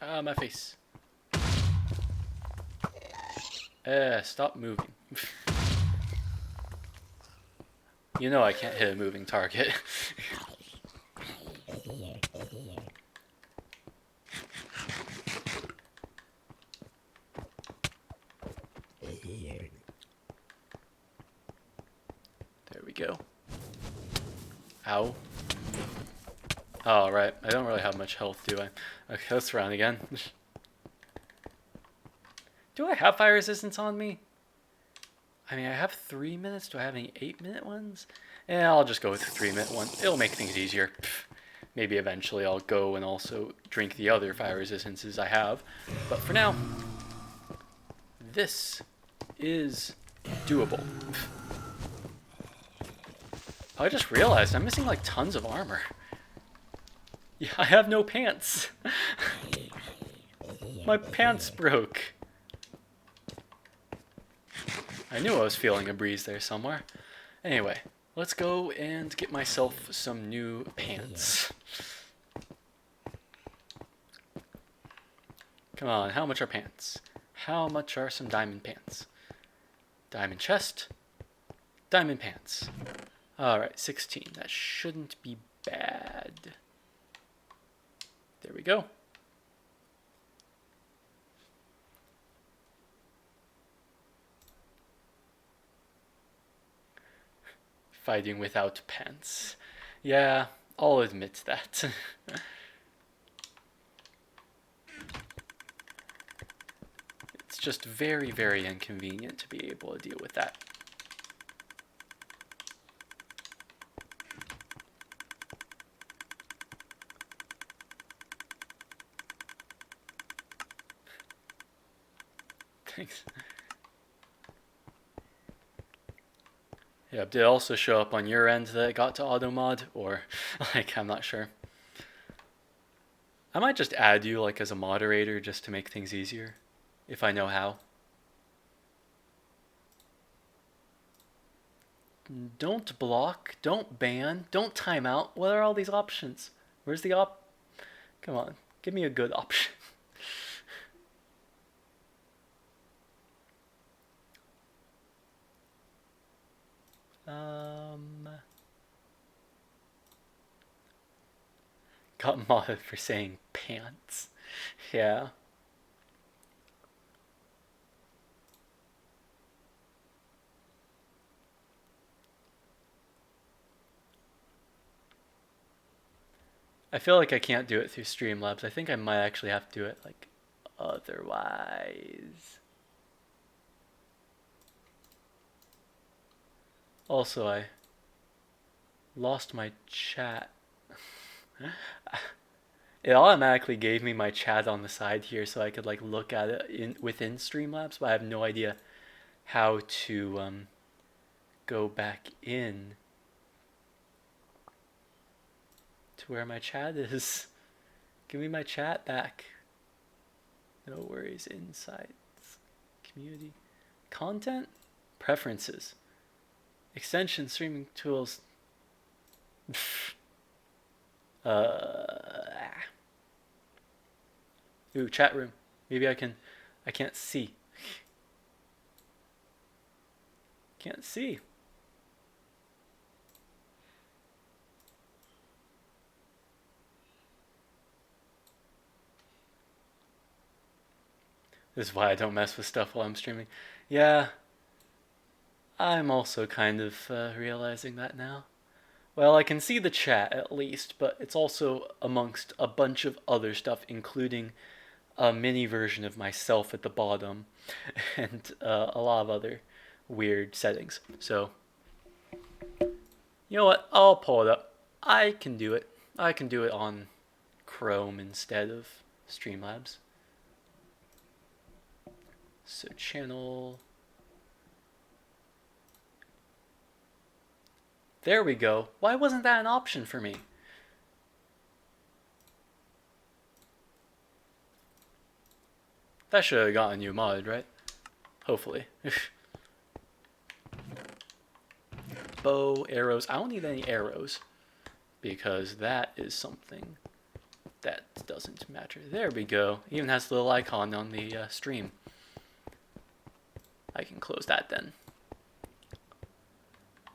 Ah, my face. Stop moving. You know I can't hit a moving target. There we go. Ow. Oh, right. I don't really have much health, do I? Okay, let's run again. Do I have fire resistance on me? I mean, I have 3 minutes. Do I have any 8-minute ones? Yeah, I'll just go with the 3-minute one. It'll make things easier. Maybe eventually I'll go and also drink the other fire resistances I have. But for now, this is doable. I just realized I'm missing like tons of armor. Yeah, I have no pants. My pants broke. I knew I was feeling a breeze there somewhere. Anyway, let's go and get myself some new pants. Come on, how much are pants? How much are some diamond pants? Diamond chest, diamond pants. Alright, 16. That shouldn't be bad. There we go. Fighting without pants. Yeah, I'll admit that. It's just very, very inconvenient to be able to deal with that. Thanks. Yeah, did it also show up on your end that it got to auto mod, or like, I'm not sure. I might just add you like as a moderator just to make things easier, if I know how. don't block, don't ban, don't timeout. What are all these options? Where's the op? Come on, give me a good option. Got modded for saying pants. Yeah. I feel like I can't do it through Streamlabs. I think I might actually have to do it like otherwise. Also, I lost my chat. It automatically gave me my chat on the side here so I could like look at it within Streamlabs, but I have no idea how to go back in to where my chat is. Give me my chat back. No worries. Insights, community, content, preferences, extension, streaming tools. Ooh, chat room. Maybe I can't see. Can't see. This is why I don't mess with stuff while I'm streaming. Yeah, I'm also kind of realizing that now. Well, I can see the chat at least, but it's also amongst a bunch of other stuff, including a mini version of myself at the bottom and a lot of other weird settings. So, you know what? I'll pull it up. I can do it. I can do it on Chrome instead of Streamlabs. So channel. There we go. Why wasn't that an option for me? That should have gotten you modded, right? Hopefully. Bow, arrows. I don't need any arrows because that is something that doesn't matter. There we go. Even has the little icon on the stream. I can close that then.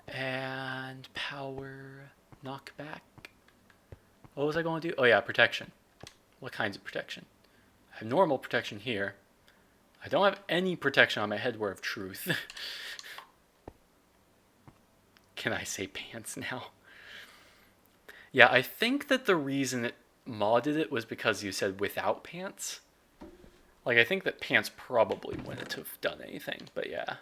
And power, knockback. What was I going to do? Oh yeah, protection. What kinds of protection? I have normal protection here. I don't have any protection on my headwear of truth. Can I say pants now? Yeah, I think that the reason it modded it was because you said without pants. Like, I think that pants probably wouldn't have done anything, but yeah.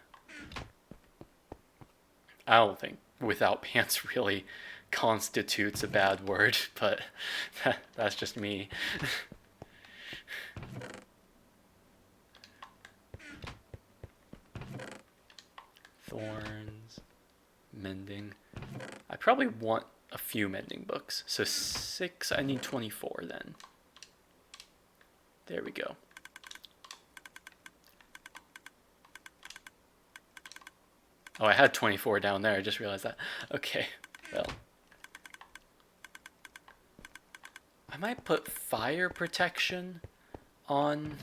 I don't think without pants really constitutes a bad word, but that's just me. Thorns, mending. I probably want a few mending books. So 6, I need 24 then. There we go. Oh, I had 24 down there. I just realized that. Okay, well. I might put fire protection on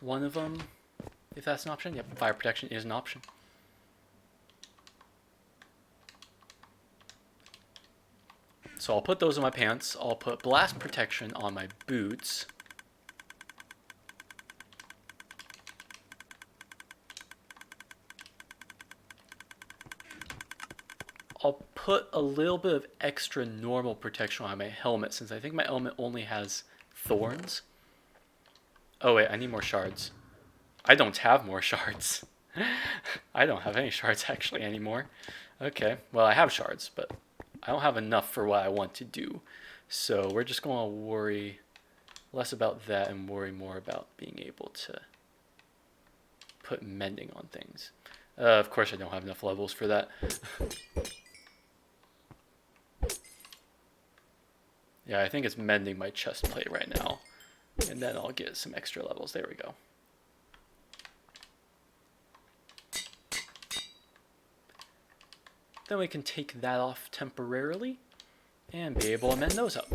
one of them, if that's an option. Yep, fire protection is an option. So I'll put those on my pants. I'll put blast protection on my boots. I'll put a little bit of extra normal protection on my helmet, since I think my helmet only has thorns. Oh wait, I need more shards. I don't have more shards. I don't have any shards actually anymore. Okay, well I have shards, but I don't have enough for what I want to do. So we're just going to worry less about that and worry more about being able to put mending on things. Of course I don't have enough levels for that. Yeah, I think it's mending my chest plate right now. And then I'll get some extra levels. There we go. then we can take that off temporarily and be able to mend those up.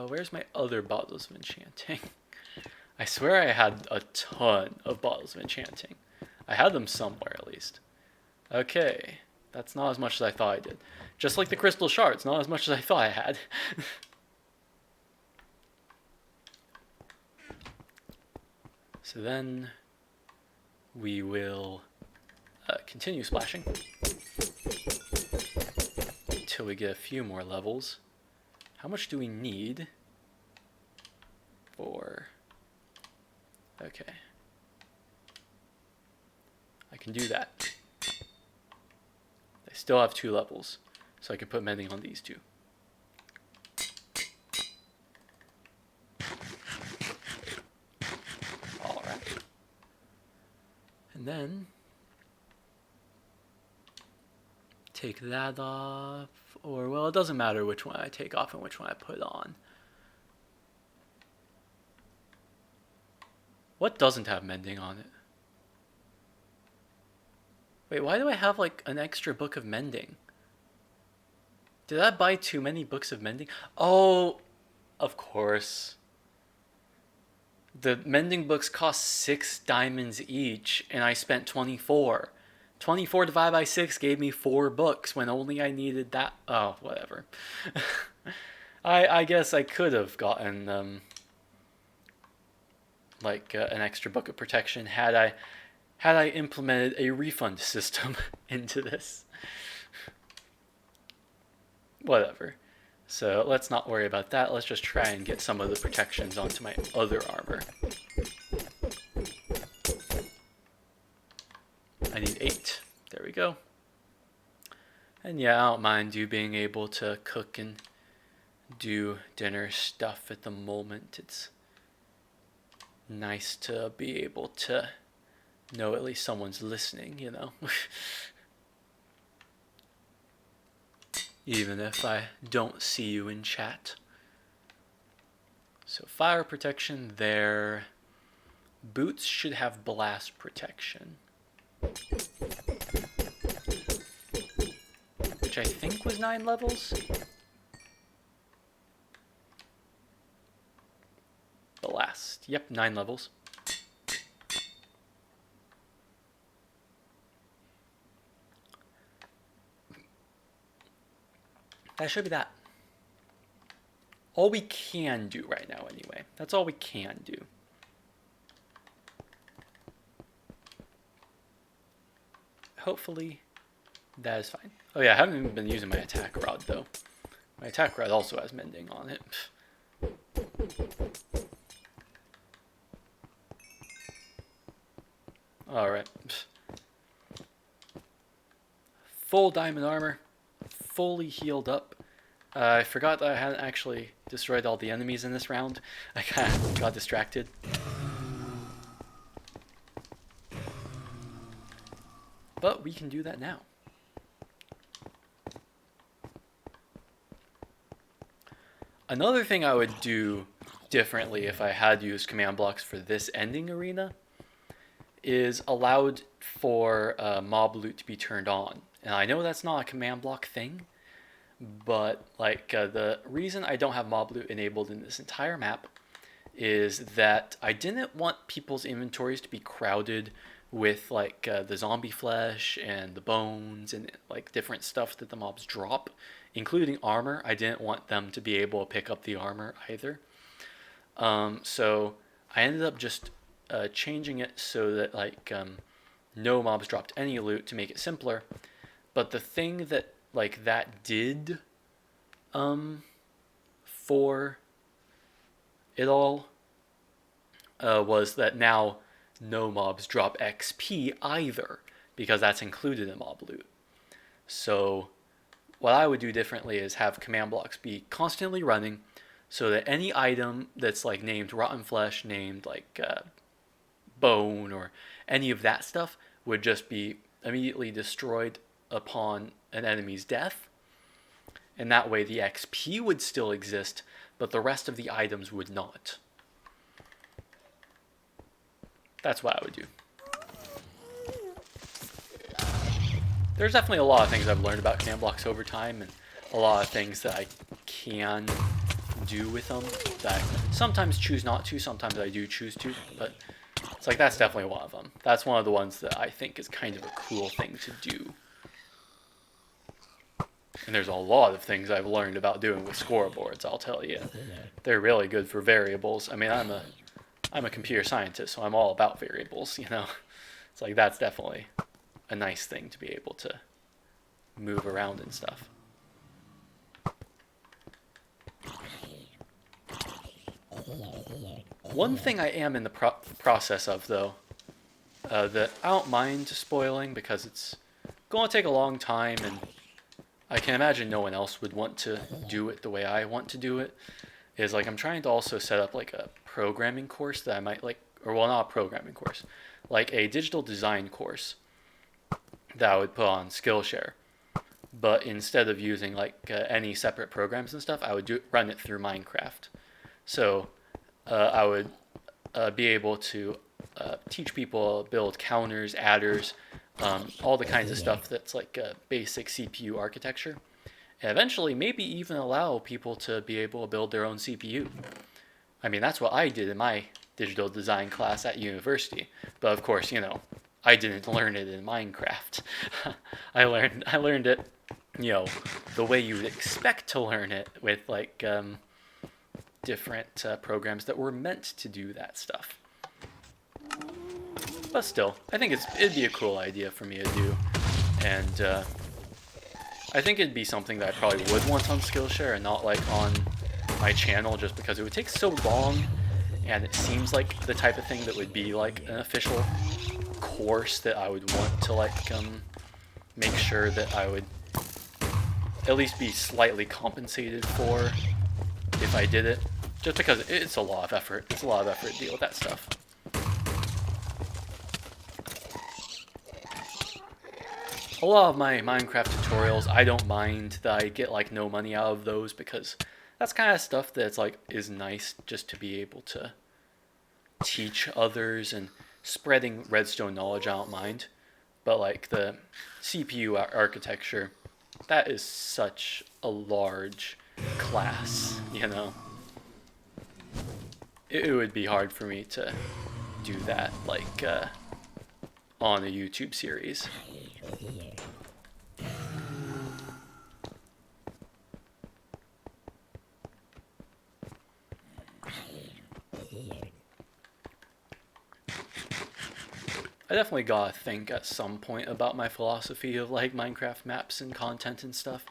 Where's my other bottles of enchanting? I swear I had a ton of bottles of enchanting. I had them somewhere at least. Okay, that's not as much as I thought I did. Just like the crystal shards, not as much as I thought I had. So then we will continue splashing until we get a few more levels. How much do we need for... Okay. I can do that. I still have 2 levels, so I can put mending on these 2. Alright. And then take that off, or well, it doesn't matter which one I take off and which one I put on. What doesn't have mending on it? Wait, why do I have like an extra book of mending? Did I buy too many books of mending? Oh, of course. The mending books cost 6 diamonds each, and I spent 24. 24 divided by 6 gave me 4 books when only I needed that. Oh, whatever. I guess I could have gotten an extra book of protection had I implemented a refund system into this. Whatever. So let's not worry about that. Let's just try and get some of the protections onto my other armor. I need 8. There we go. And yeah, I don't mind you being able to cook and do dinner stuff at the moment. It's nice to be able to know at least someone's listening, you know. Even if I don't see you in chat. So fire protection there. Boots should have blast protection, which I think was 9 levels. Blast. Yep, 9 levels. That should be that. All we can do right now, anyway. That's all we can do. Hopefully, that is fine. Oh yeah, I haven't even been using my attack rod, though. My attack rod also has mending on it. Alright. Full diamond armor. Fully healed up. I forgot that I hadn't actually destroyed all the enemies in this round. I kind of got distracted. But we can do that now. Another thing I would do differently if I had used command blocks for this ending arena is allowed for mob loot to be turned on. And I know that's not a command block thing, but like the reason I don't have mob loot enabled in this entire map is that I didn't want people's inventories to be crowded with like the zombie flesh and the bones and like different stuff that the mobs drop, including armor. I didn't want them to be able to pick up the armor either. So I ended up just changing it so that like no mobs dropped any loot to make it simpler. But the thing that like that did for it all was that now no mobs drop XP either, because that's included in mob loot. So what I would do differently is have command blocks be constantly running so that any item that's like named rotten flesh, named like bone, or any of that stuff would just be immediately destroyed upon an enemy's death, and that way the XP would still exist, but the rest of the items would not. that's what I would do. There's definitely a lot of things I've learned about command blocks over time, and a lot of things that I can do with them that I sometimes choose not to, sometimes I do choose to, but it's like that's definitely one of them. That's one of the ones that I think is kind of a cool thing to do. And there's a lot of things I've learned about doing with scoreboards, I'll tell you. They're really good for variables. I mean, I'm a computer scientist, so I'm all about variables, you know. It's like that's definitely a nice thing to be able to move around and stuff. One thing I am in the process of, though, that I don't mind spoiling because it's going to take a long time, and I can imagine no one else would want to do it the way I want to do it, is like I'm trying to also set up like a programming course that I might like, or well, not a programming course, like a digital design course that I would put on Skillshare. But instead of using like any separate programs and stuff, I would run it through Minecraft. So I would be able to teach people build counters, adders, all the kinds of stuff that's like basic CPU architecture. And eventually maybe even allow people to be able to build their own CPU. I mean, that's what I did in my digital design class at university. But of course, you know, I didn't learn it in Minecraft. I learned it, you know, the way you would expect to learn it with like different programs that were meant to do that stuff. But still, I think it'd be a cool idea for me to do, and I think it'd be something that I probably would want on Skillshare and not like on my channel, just because it would take so long, and it seems like the type of thing that would be like an official course that I would want to like make sure that I would at least be slightly compensated for if I did it, just because it's a lot of effort. It's a lot of effort to deal with that stuff. A lot of my Minecraft tutorials, I don't mind that I get like no money out of those, because that's kind of stuff that's like is nice just to be able to teach others, and spreading redstone knowledge I don't mind. But like the CPU architecture, that is such a large class, you know. It would be hard for me to do that like on a YouTube series. I definitely gotta think at some point about my philosophy of like Minecraft maps and content and stuff,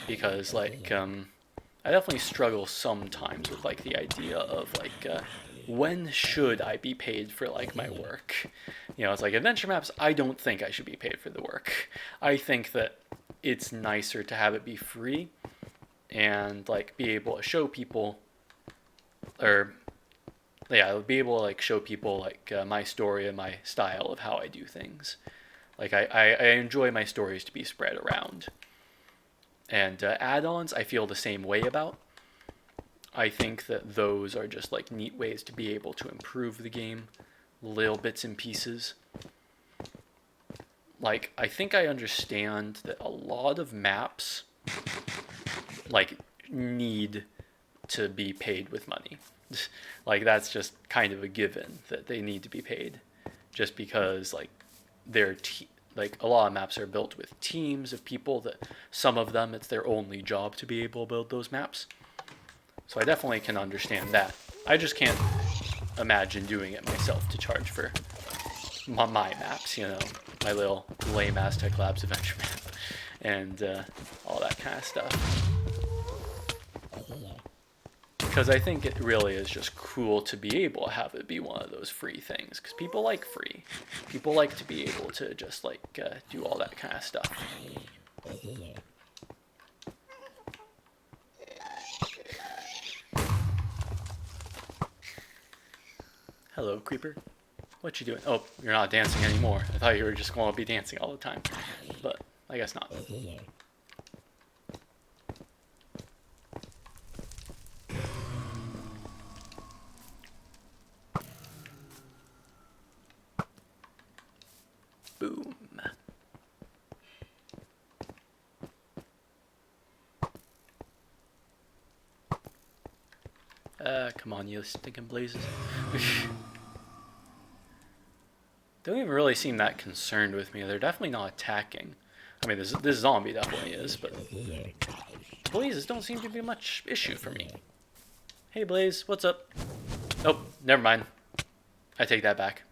because like I definitely struggle sometimes with like the idea of like when should I be paid for like my work? You know, it's like adventure maps, I don't think I should be paid for the work. I think that it's nicer to have it be free and like be able to show people, or yeah, be able to like show people like my story and my style of how I do things. Like I enjoy my stories to be spread around. And add-ons I feel the same way about. I think that those are just like neat ways to be able to improve the game, little bits and pieces. Like I think I understand that a lot of maps like need to be paid with money. Like that's just kind of a given that they need to be paid, just because like they're like a lot of maps are built with teams of people that some of them it's their only job to be able to build those maps. So I definitely can understand that. I just can't imagine doing it myself to charge for my maps, you know, my little lame Aztech Labs adventure map and all that kind of stuff. Because I think it really is just cool to be able to have it be one of those free things. Because people like free. People like to be able to just like do all that kind of stuff. Hello, creeper. What you doing? Oh, you're not dancing anymore. I thought you were just going to be dancing all the time. But I guess not. come on, you stinking blazes. Don't even really seem that concerned with me. They're definitely not attacking. I mean, this zombie definitely is, but blazes don't seem to be much issue for me. Hey, Blaze, what's up? Oh, never mind. I take that back.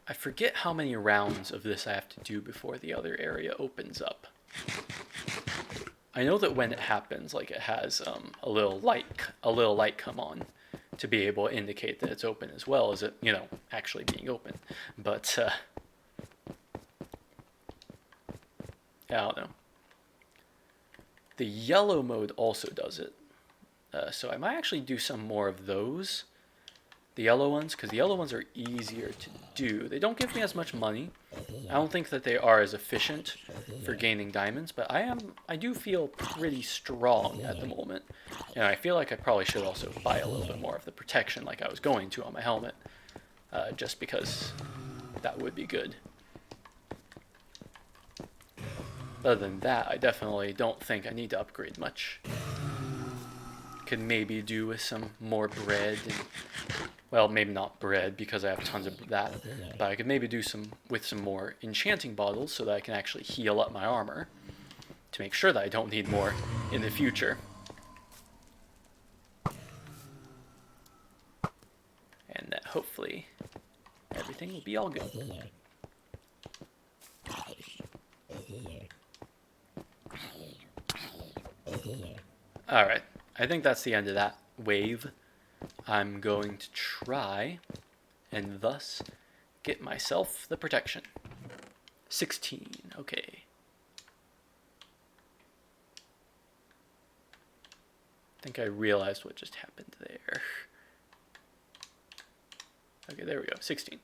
I forget how many rounds of this I have to do before the other area opens up. I know that when it happens, like it has a little light come on to be able to indicate that it's open as well as it, you know, actually being open. But I don't know. The yellow mode also does it, so I might actually do some more of those. The yellow ones, because the yellow ones are easier to do. They don't give me as much money. I don't think that they are as efficient for gaining diamonds, but I do feel pretty strong at the moment. And I feel like I probably should also buy a little bit more of the protection like I was going to on my helmet, just because that would be good. Other than that, I definitely don't think I need to upgrade much. Could maybe do with some more bread and, well, maybe not bread because I have tons of that, but I could maybe do some more enchanting bottles so that I can actually heal up my armor to make sure that I don't need more in the future. And that hopefully everything will be all good. Alright, I think that's the end of that wave. I'm going to try and thus get myself the protection. 16, okay. I think I realized what just happened there. Okay, there we go, 16.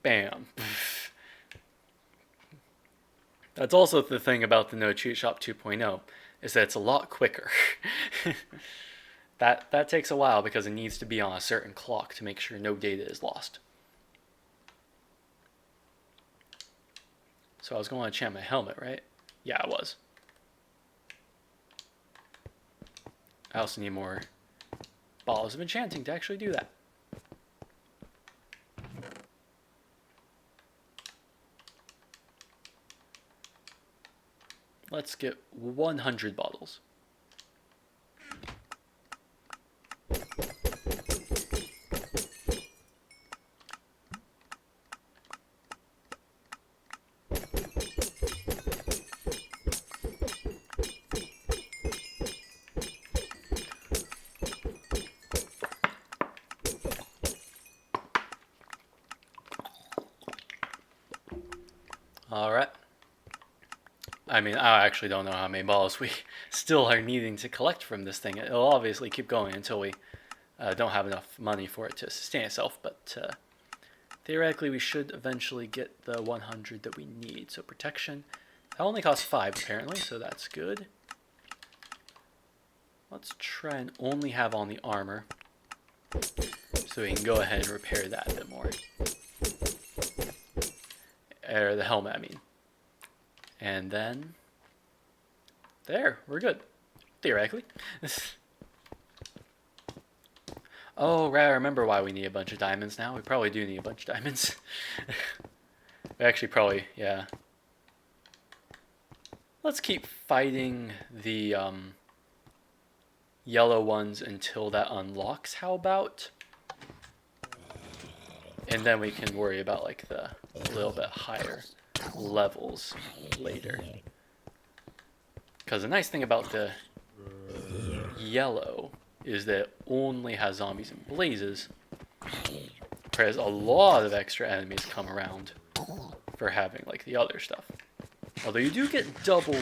Bam. That's also the thing about the No Cheat Shop 2.0, is that it's a lot quicker. That takes a while because it needs to be on a certain clock to make sure no data is lost. So I was going to enchant my helmet, right? Yeah, I was. I also need more bottles of enchanting to actually do that. Let's get 100 bottles. All right. I mean, I actually don't know how many balls we still are needing to collect from this thing. It'll obviously keep going until we don't have enough money for it to sustain itself, but theoretically we should eventually get the 100 that we need. So protection, that only costs 5 apparently, so that's good. Let's try and only have on the armor, so we can go ahead and repair that a bit more. Or the helmet, I mean. And then, there, we're good, theoretically. Oh, right, I remember why we need a bunch of diamonds now. We probably do need a bunch of diamonds. We actually probably, yeah. Let's keep fighting the yellow ones until that unlocks, how about? And then we can worry about like the little bit higher levels later. Because the nice thing about the yellow is that it only has zombies and blazes, whereas a lot of extra enemies come around for having like the other stuff. Although you do get double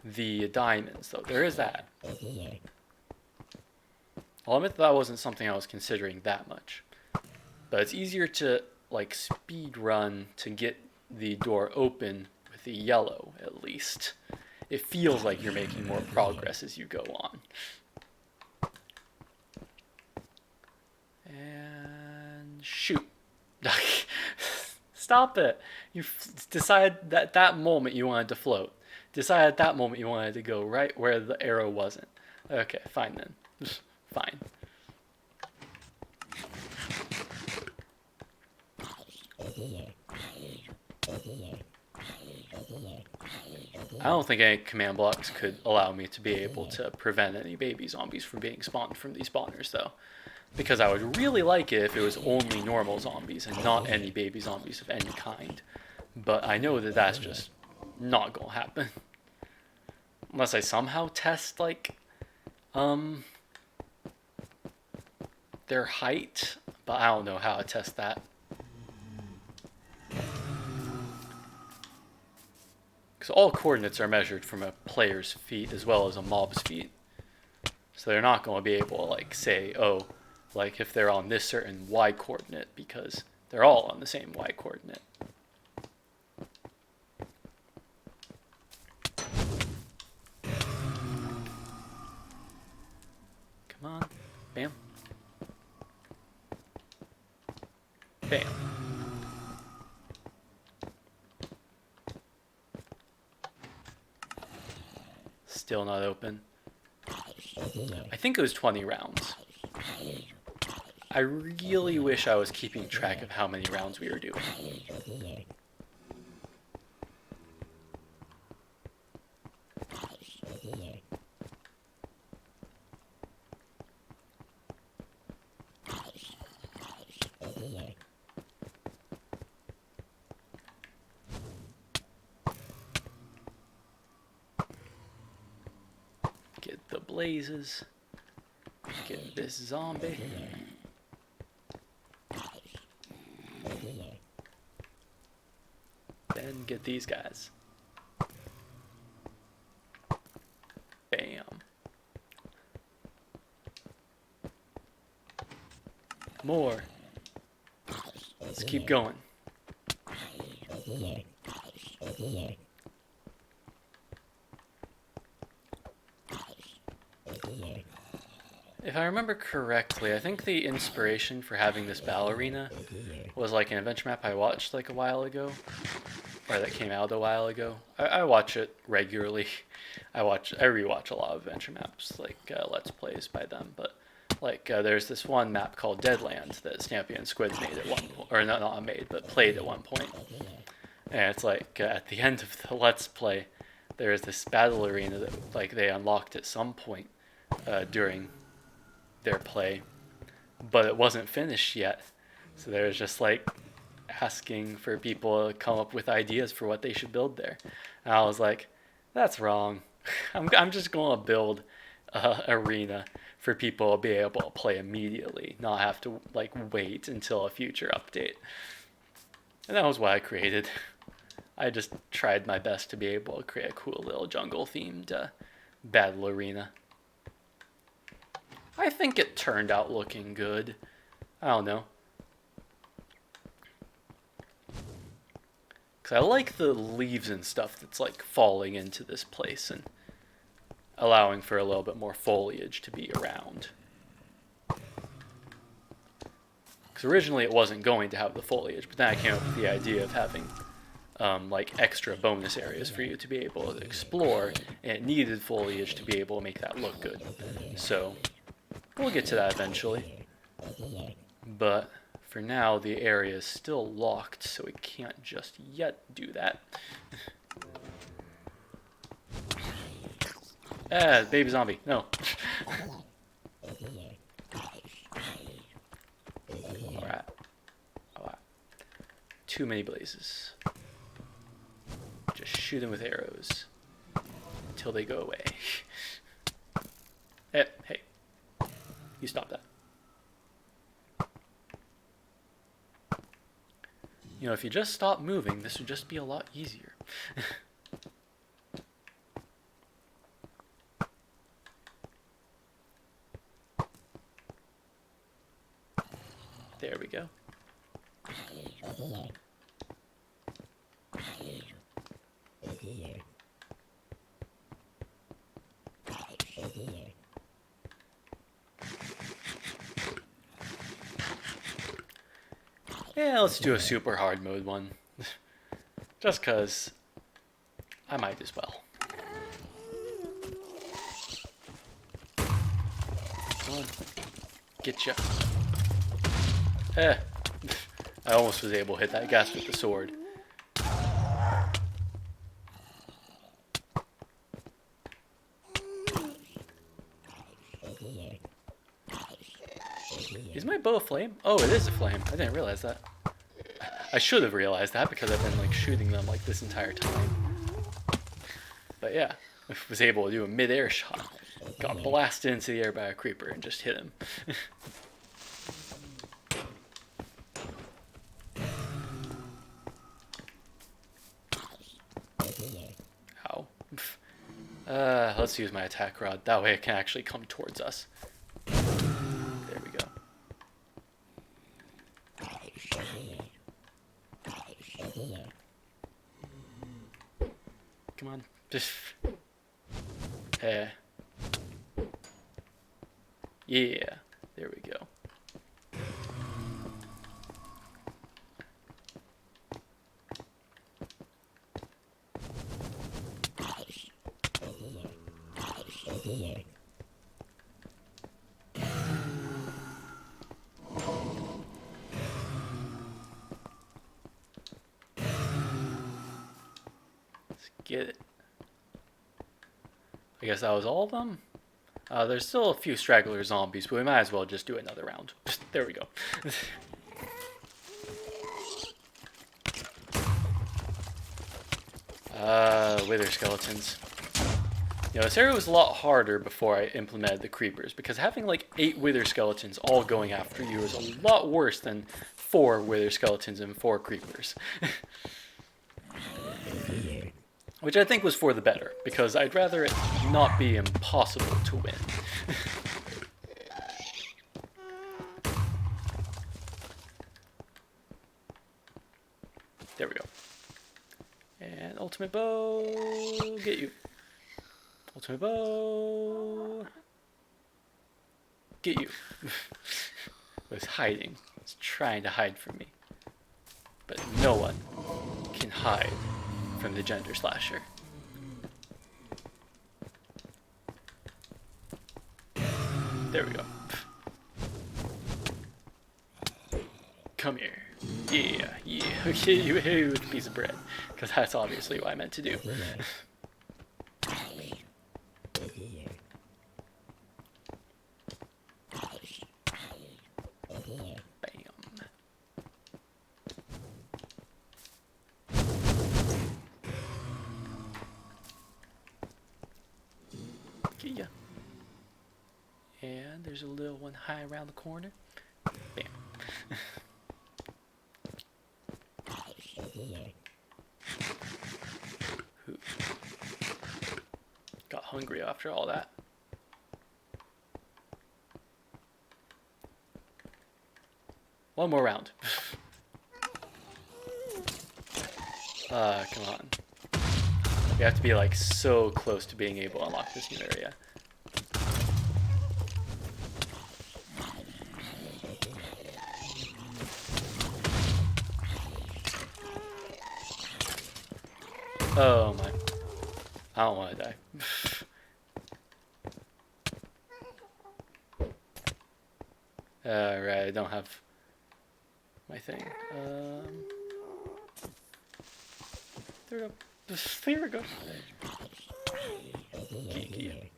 the diamonds, though. There is that. I'll admit that wasn't something I was considering that much. But it's easier to like speed run to get the door open with the yellow, at least. It feels like you're making more progress as you go on. And shoot. Stop it. You decide that that moment you wanted to float. Decide at that moment you wanted to go right where the arrow wasn't. Okay, fine then. Fine. I don't think any command blocks could allow me to be able to prevent any baby zombies from being spawned from these spawners, though. Because I would really like it if it was only normal zombies and not any baby zombies of any kind. But I know that that's just not gonna happen. Unless I somehow test, like, their height. But I don't know how to test that. Because all coordinates are measured from a player's feet as well as a mob's feet. So they're not going to be able to, like, say, oh, like if they're on this certain y coordinate, because they're all on the same y coordinate. Come on. Bam. Bam. Still not open. I think it was 20 rounds. I really wish I was keeping track of how many rounds we were doing. Get the blazes. Get this zombie. Then get these guys. Bam. More. Let's keep going. If I remember correctly, I think the inspiration for having this ballerina was like an adventure map I watched like a while ago, or that came out a while ago. I watch it regularly. I rewatch a lot of adventure maps, like Let's Plays by them. But like there's this one map called Deadlands that Stampy and Squid made at one point, or not made, but played at one point. And it's like at the end of the Let's Play, there is this battle arena that like they unlocked at some point during their play, but it wasn't finished yet. So they was just like asking for people to come up with ideas for what they should build there. And I was like, that's wrong. I'm just going to build an arena for people to be able to play immediately, not have to like wait until a future update. And that was what I created. I just tried my best to be able to create a cool little jungle themed battle arena. I think it turned out looking good. I don't know. Because I like the leaves and stuff that's like falling into this place and allowing for a little bit more foliage to be around. Because originally it wasn't going to have the foliage, but then I came up with the idea of having like extra bonus areas for you to be able to explore, and it needed foliage to be able to make that look good. So we'll get to that eventually. But for now, the area is still locked, so we can't just yet do that. Baby zombie, no. Alright. Too many blazes. Just shoot them with arrows until they go away. Hey. You stop that. You know, if you just stop moving, this would just be a lot easier. There we go. Yeah, let's do a super hard mode one. Just cause I might as well. Come on. Get ya. I almost was able to hit that gas with the sword. Is my bow a flame? Oh, it is a flame. I didn't realize that. I should have realized that because I've been like shooting them like this entire time. But yeah, I was able to do a mid-air shot. Got blasted into the air by a creeper and just hit him. Ow. Let's use my attack rod. That way it can actually come towards us. There we go. Come on. Just... Yeah. There we go. Let's get it. I guess that was all of them. There's still a few straggler zombies, but we might as well just do another round. There we go. Wither skeletons. You know, this area was a lot harder before I implemented the creepers, because having like 8 wither skeletons all going after you is a lot worse than 4 wither skeletons and 4 creepers. Which I think was for the better, because I'd rather it not be impossible to win. There we go. And ultimate bow, get you. Ultimate bow, get you. Was hiding, was trying to hide from me. But no one can hide from the gender slasher. There we go. Come here. Yeah, yeah. Okay, you hit you with a piece of bread. Because that's obviously what I meant to do. Yeah. And there's a little one high around the corner. Bam. Got hungry after all that. One more round. Come on. We have to be like so close to being able to unlock this new area. Oh my. I don't want to die. Right, I don't have my thing. There we go. There we go. Geeky.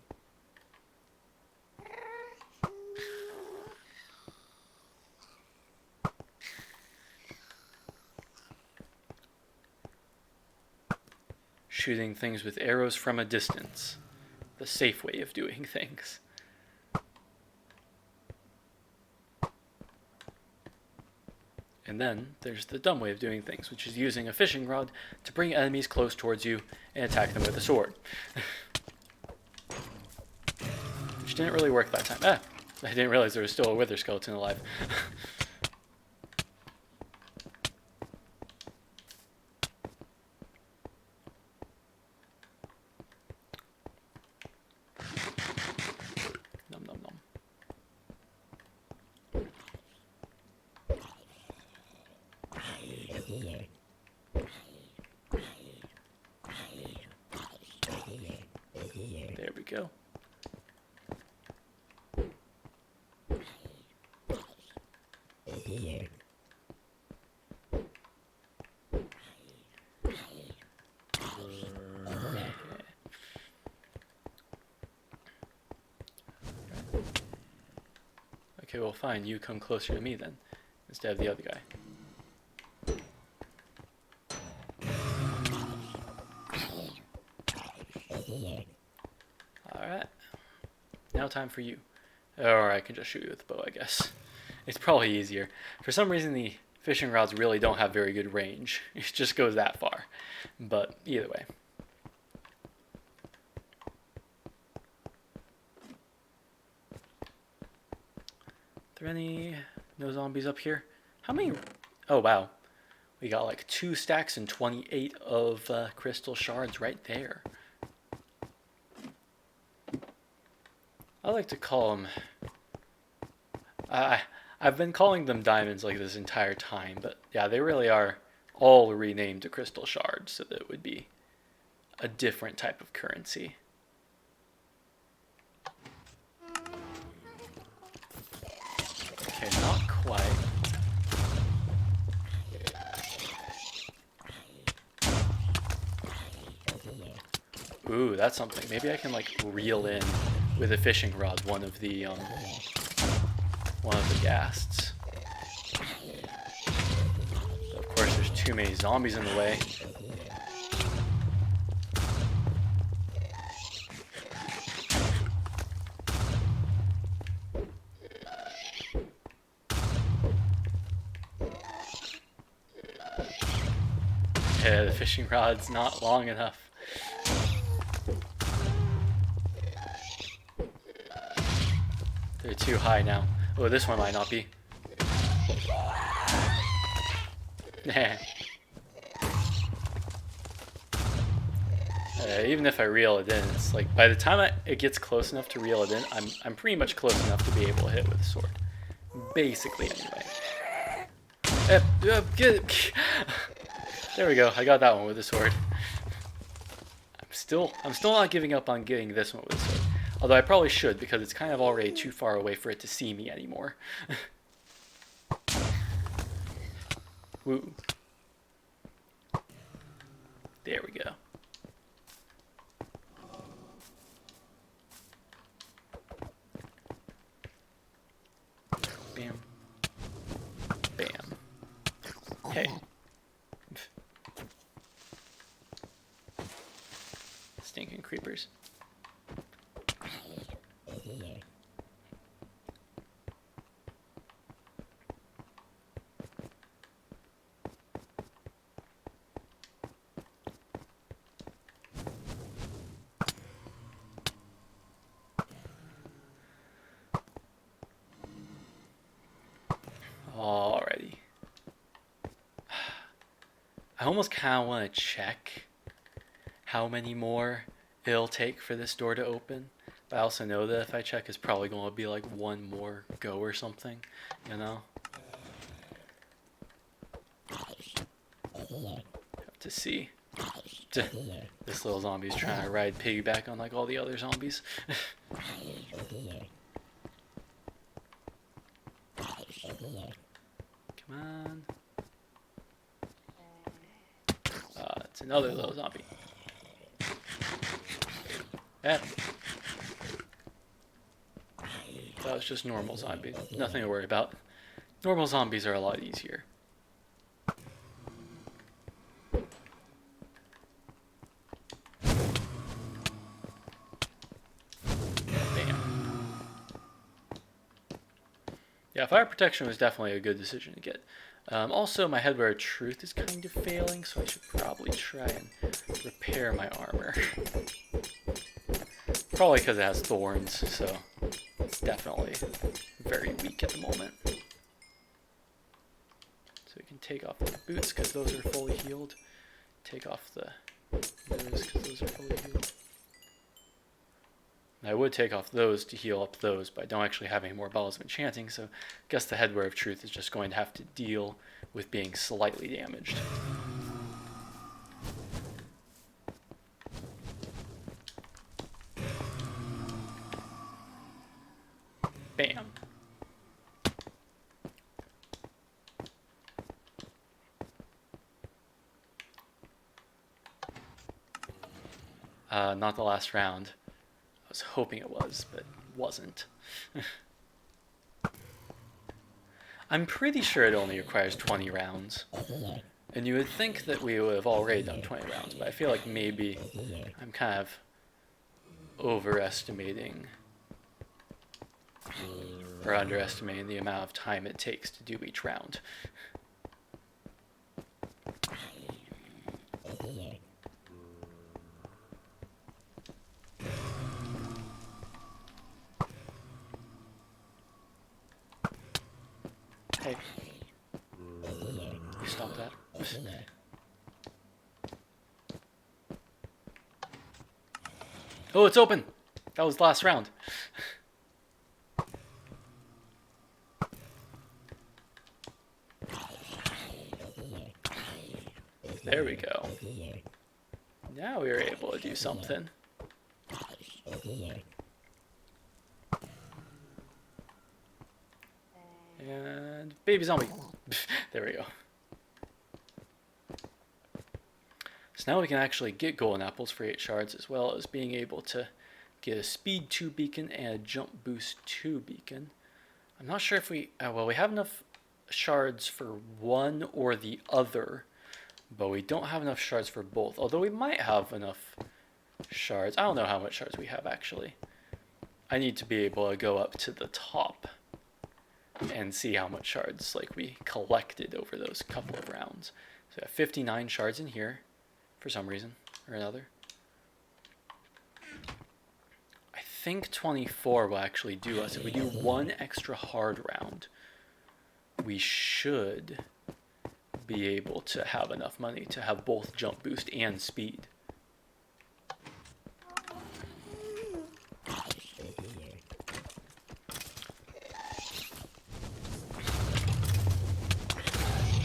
Shooting things with arrows from a distance. The safe way of doing things. And then there's the dumb way of doing things, which is using a fishing rod to bring enemies close towards you and attack them with a sword. Which didn't really work that time. I didn't realize there was still a wither skeleton alive. There we go. Okay, well fine, you come closer to me then, instead of the other guy. Alright. Now time for you. Or I can just shoot you with the bow, I guess. It's probably easier. For some reason the fishing rods really don't have very good range. It just goes that far. But either way. Are there no zombies up here? How many? Oh wow. We got like 2 stacks and 28 of crystal shards right there. I like to call them... I've been calling them diamonds like this entire time, but yeah, they really are all renamed to crystal shards, so that it would be a different type of currency. Okay, not quite. Ooh, that's something. Maybe I can like reel in with a fishing rod one of the ghasts. But of course, there's too many zombies in the way. Yeah, the fishing rod's not long enough. They're too high now. Oh, this one might not be. Even if I reel it in, it's like by the time it gets close enough to reel it in, I'm pretty much close enough to be able to hit with a sword. Basically, anyway. There we go. I got that one with a sword. I'm still not giving up on getting this one with a sword. Although I probably should, because it's kind of already too far away for it to see me anymore. Woo. There we go. Bam. Bam. Hey. Stinking creepers. Alrighty. I almost kind of want to check how many more it'll take for this door to open. But I also know that if I check, it's probably going to be like one more go or something, you know? Have to see. This little zombie's trying to ride piggyback on like all the other zombies. Come on. It's another little zombie. Yeah. That was just normal zombies. Nothing to worry about. Normal zombies are a lot easier. Yeah, fire protection was definitely a good decision to get. Also, my headwear of truth is kind of failing, so I should probably try and repair my armor. Probably because it has thorns, so it's definitely very weak at the moment. So we can take off the boots because those are fully healed. Take off the boots because those are fully healed. And I would take off those to heal up those, but I don't actually have any more bottles of enchanting, so I guess the Headwear of Truth is just going to have to deal with being slightly damaged. Bam. Not the last round. I was hoping it was, but it wasn't. I'm pretty sure it only requires 20 rounds. And you would think that we would have already done 20 rounds, but I feel like maybe I'm kind of overestimating or underestimating the amount of time it takes to do each round. Hey. You stop that. Oh, it's open! That was the last round. There we go. Now we were able to do something. And baby zombie. There we go. So now we can actually get golden apples for 8 shards, as well as being able to get a speed 2 beacon and a jump boost 2 beacon. I'm not sure if we well, we have enough shards for one or the other, but we don't have enough shards for both, although we might have enough shards. I don't know how much shards we have actually. I need to be able to go up to the top and see how much shards like we collected over those couple of rounds. So we have 59 shards in here for some reason or another. I think 24 will actually do us. If we do one extra hard round, we should be able to have enough money to have both jump boost and speed.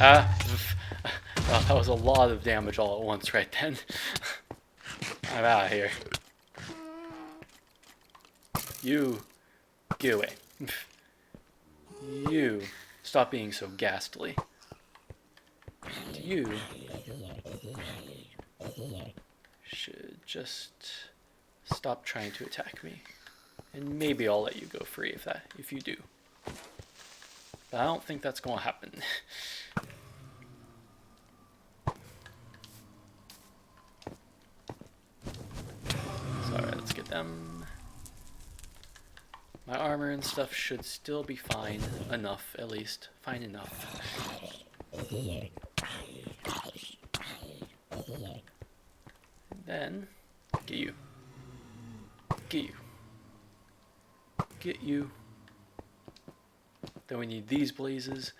Well, that was a lot of damage all at once right then. I'm out of here. You, get away. You, stop being so ghastly. And you should just stop trying to attack me. And maybe I'll let you go free if you do. But I don't think that's going to happen. So, alright, let's get them. My armor and stuff should still be fine enough, at least. Fine enough. And then, get you. Get you. Get you. Then we need these blazes.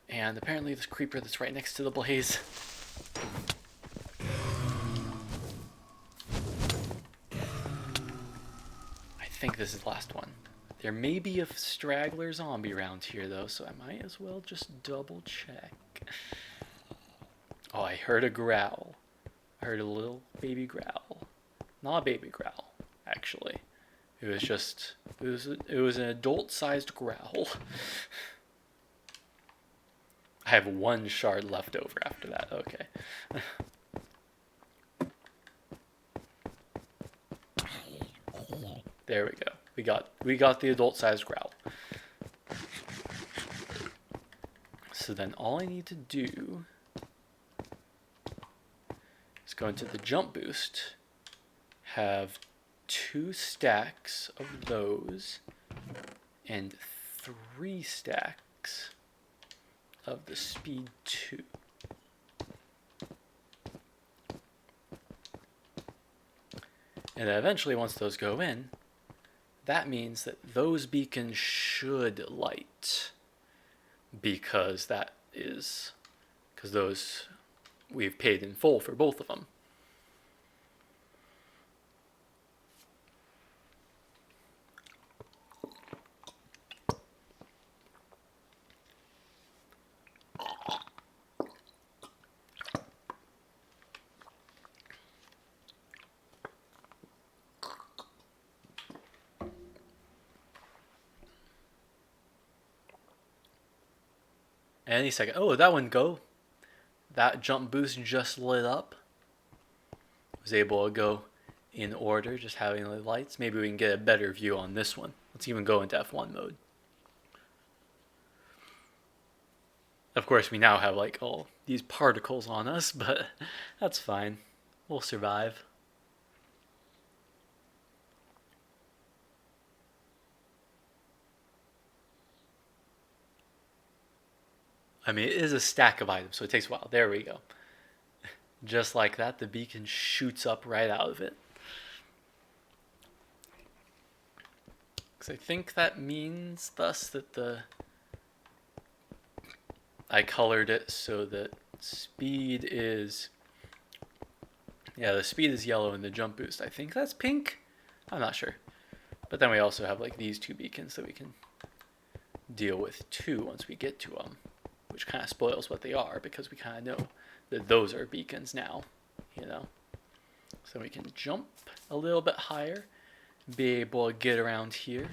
And apparently this creeper that's right next to the blaze. I think this is the last one. There may be a straggler zombie around here though, so I might as well just double check. Oh, I heard a growl. I heard a little baby growl. Not a baby growl, actually. It was just, it was an adult-sized growl. I have 1 shard left over after that, okay. There we go. We got the adult-sized growl. So then all I need to do is go into the jump boost, have 2 stacks of those, and 3 stacks of the speed 2. And then eventually, once those go in, that means that those beacons should light, because those we've paid in full for both of them. Any second. Oh, that one go. That jump boost just lit up. Was able to go in order, just having the lights. Maybe we can get a better view on this one. Let's even go into F1 mode. Of course, we now have like all these particles on us, but that's fine. We'll survive. I mean, it is a stack of items, so it takes a while. There we go. Just like that, the beacon shoots up right out of it. Because I think that means thus that I colored it so that speed is... Yeah, the speed is yellow and the jump boost, I think that's pink? I'm not sure. But then we also have like these two beacons that we can deal with too once we get to them. Which kind of spoils what they are because we kind of know that those are beacons now, you know. So we can jump a little bit higher, be able to get around here.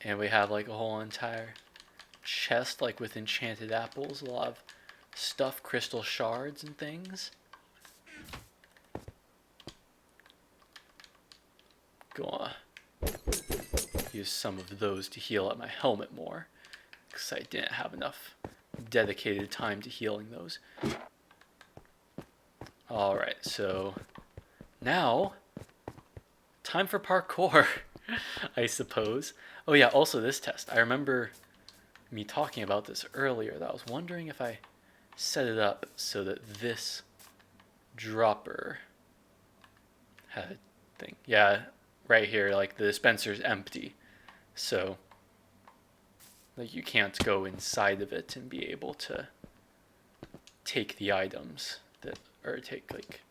And we have like a whole entire chest like with enchanted apples, a lot of stuff, crystal shards and things. Gonna use some of those to heal up my helmet more because I didn't have enough dedicated time to healing those. Alright, so now time for parkour, I suppose. Oh yeah, also this test. I remember me talking about this earlier, that I was wondering if I set it up so that this dropper had a thing. Yeah, right here, like the dispenser's empty. So like you can't go inside of it and be able to take the items that, or take like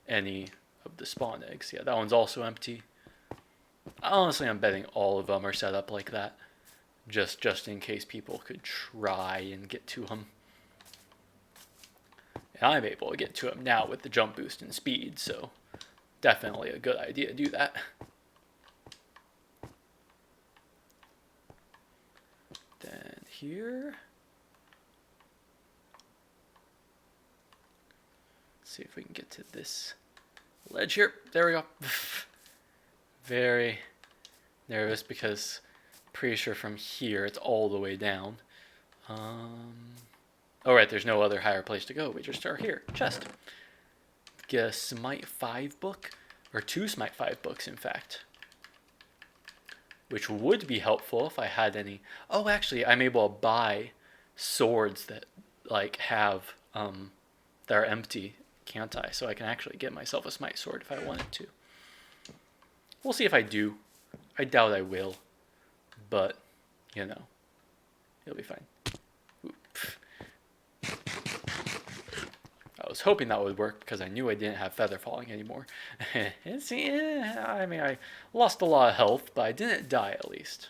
any of the spawn eggs. Yeah, that one's also empty. Honestly, I'm betting all of them are set up like that, just in case people could try and get to them. And I'm able to get to them now with the jump boost and speed, so definitely a good idea to do that. Then here, let's see if we can get to this ledge here. There we go. Very nervous because pretty sure from here it's all the way down. Oh right, there's no other higher place to go. We just start here. Chest. Get a Smite 5 book, or 2 Smite 5 books in fact. Which would be helpful if I had any. Oh, actually, I'm able to buy swords that like have that are empty, can't I? So I can actually get myself a Smite sword if I wanted to. We'll see if I do. I doubt I will, but you know, it'll be fine. I was hoping that would work because I knew I didn't have feather falling anymore. I mean, I lost a lot of health, but I didn't die at least.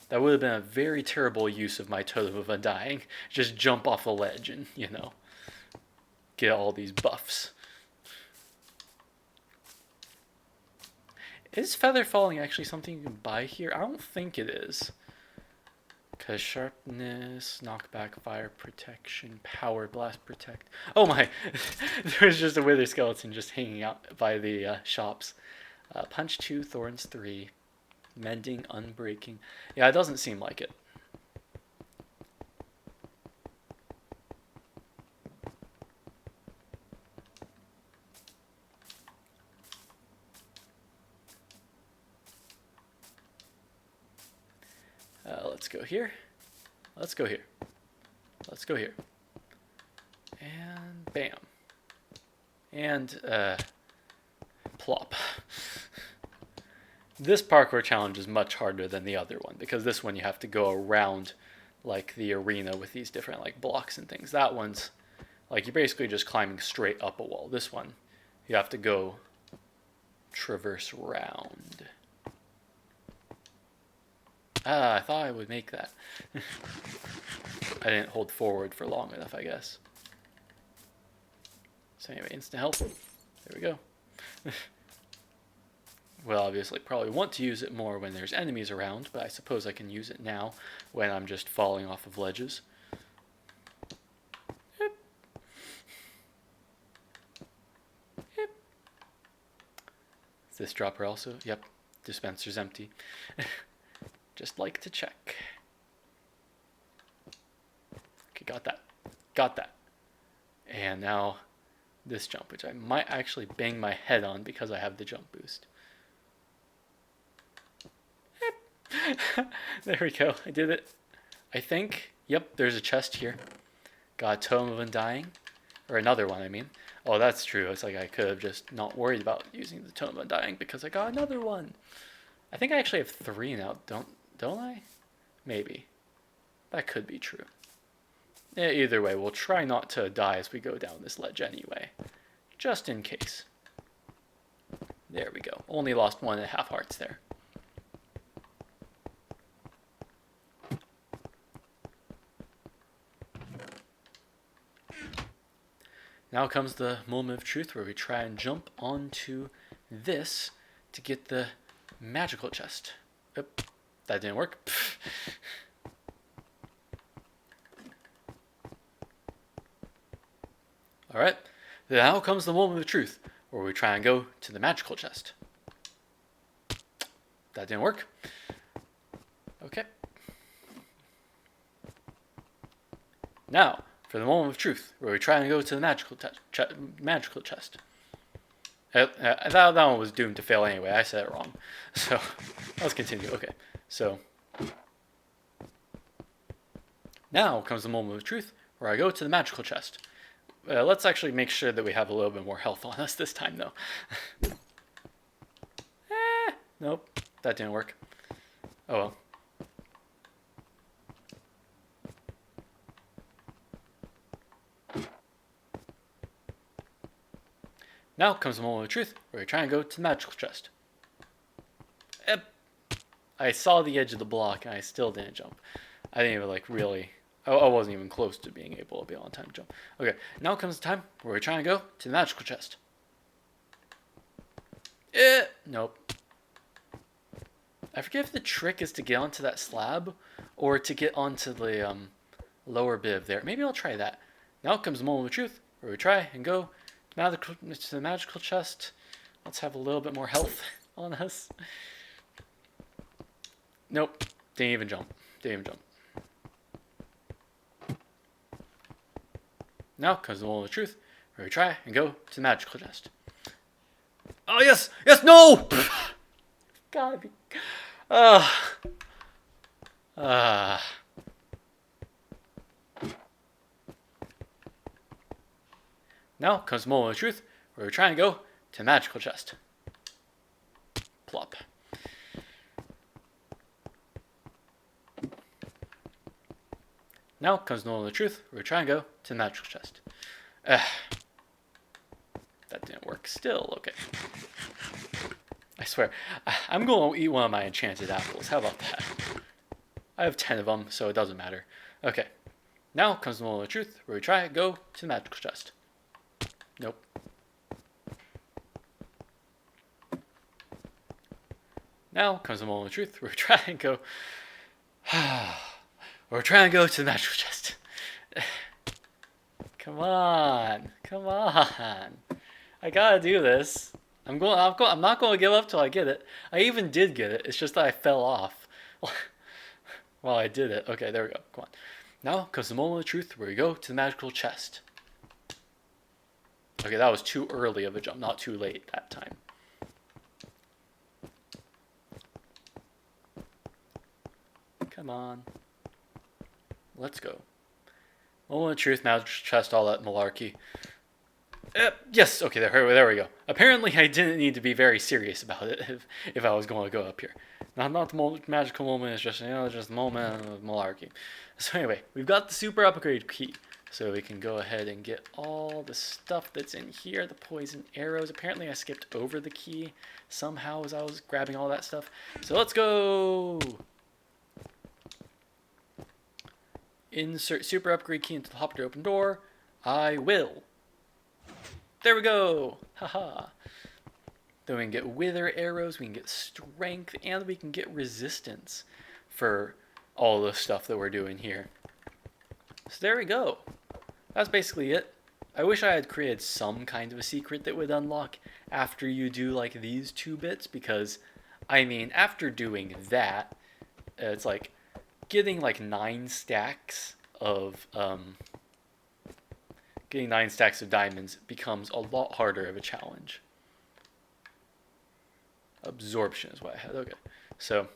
That would have been a very terrible use of my totem of undying. Just jump off a ledge and, you know, get all these buffs. Is feather falling actually something you can buy here? I don't think it is. Because sharpness, knockback, fire protection, power blast protect. Oh my! There's just a wither skeleton just hanging out by the shops. Punch 2, thorns 3, mending, unbreaking. Yeah, it doesn't seem like it. Let's go here. Let's go here. Let's go here. And bam. And plop. This parkour challenge is much harder than the other one because this one you have to go around like the arena with these different like blocks and things. That one's like you're basically just climbing straight up a wall. This one you have to go traverse round. Ah, I thought I would make that. I didn't hold forward for long enough, I guess. So anyway, instant help. There we go. will obviously probably want to use it more when there's enemies around, but I suppose I can use it now when I'm just falling off of ledges. Yep. Yep. Is this dropper also? Yep. Dispenser's empty. Just like to check. Okay, got that. Got that. And now this jump, which I might actually bang my head on because I have the jump boost. There we go. I did it. I think. Yep, there's a chest here. Got a Tome of Undying. Or another one, I mean. Oh, that's true. It's like I could have just not worried about using the Tome of Undying because I got another one. I think I actually have 3 now. Don't I? Maybe. That could be true. Yeah, either way, we'll try not to die as we go down this ledge anyway. Just in case. There we go. Only lost 1.5 hearts there. Now comes the moment of truth where we try and jump onto this to get the magical chest. Oop, that didn't work. Alright, now comes the moment of truth, where we try and go to the magical chest. That didn't work. Okay. Now, for the moment of truth, where we try and go to the magical chest. That one was doomed to fail anyway, I said it wrong. So, let's continue. Okay, so now comes the moment of truth, where I go to the magical chest. Let's actually make sure that we have a little bit more health on us this time, though. Nope, that didn't work. Oh well. Now comes the moment of truth, where we try and go to the magical chest. I saw the edge of the block, and I still didn't jump. I didn't even, like, really... I wasn't even close to being able to be on time to jump. Okay, now comes the time where we're trying to go to the magical chest. Nope. I forget if the trick is to get onto that slab or to get onto the lower bit of there. Maybe I'll try that. Now comes the moment of truth where we try and go to the magical chest. Let's have a little bit more health on us. Nope. Didn't even jump. Didn't even jump. Now comes the moment of truth, where we try and go to the magical chest. Oh, yes! Yes, no! Gotta be... Now comes the moment of truth, where we try and go to the magical chest. Plop. Now comes the moment of truth, where we try and go to the magical chest. That didn't work. Still, okay. I swear, I'm going to eat one of my enchanted apples. How about that? I have 10 of them, so it doesn't matter. Okay. Now comes the moment of truth, where we try and go to the magical chest. Nope. Now comes the moment of truth, where we try and go... We're trying to go to the magical chest. Come on. Come on. I gotta do this. I'm not going to give up till I get it. I even did get it. It's just that I fell off while I did it. Okay, there we go. Come on. Now comes the moment of truth where we go to the magical chest. Okay, that was too early of a jump, not too late that time. Come on. Let's go. Moment of truth, magical chest, all that malarkey. Yes, okay, there we go. Apparently, I didn't need to be very serious about it if I was going to go up here. Not the magical moment, it's just, just the moment of malarkey. So anyway, we've got the super upgrade key. So we can go ahead and get all the stuff that's in here, the poison arrows. Apparently, I skipped over the key somehow as I was grabbing all that stuff. So let's go! Insert super upgrade key into the hopper to open door. I will. There we go. Haha. Then we can get wither arrows, we can get strength, and we can get resistance for all the stuff that we're doing here. So there we go. That's basically it. I wish I had created some kind of a secret that would unlock after you do like these 2 bits, because I mean, after doing that, it's like getting like 9 stacks of diamonds becomes a lot harder of a challenge. Absorption is what I had. Okay. So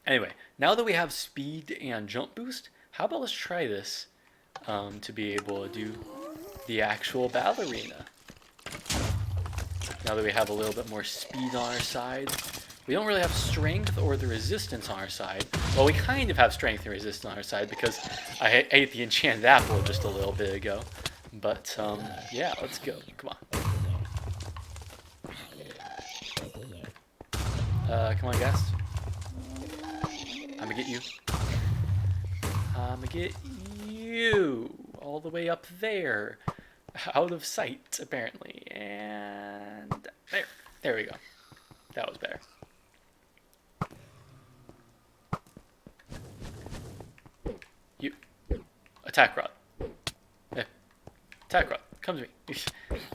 anyway, now that we have speed and jump boost, how about let's try this to be able to do the actual battle arena. Now that we have a little bit more speed on our side, we don't really have strength or the resistance on our side. Well, we kind of have strength and resistance on our side because I ate the enchanted apple just a little bit ago. But yeah, let's go. Come on. Come on, guys. I'm gonna get you. I'm gonna get you all the way up there, out of sight apparently, and there we go. That was better. You attack rod. Yeah. Attack rod, come to me.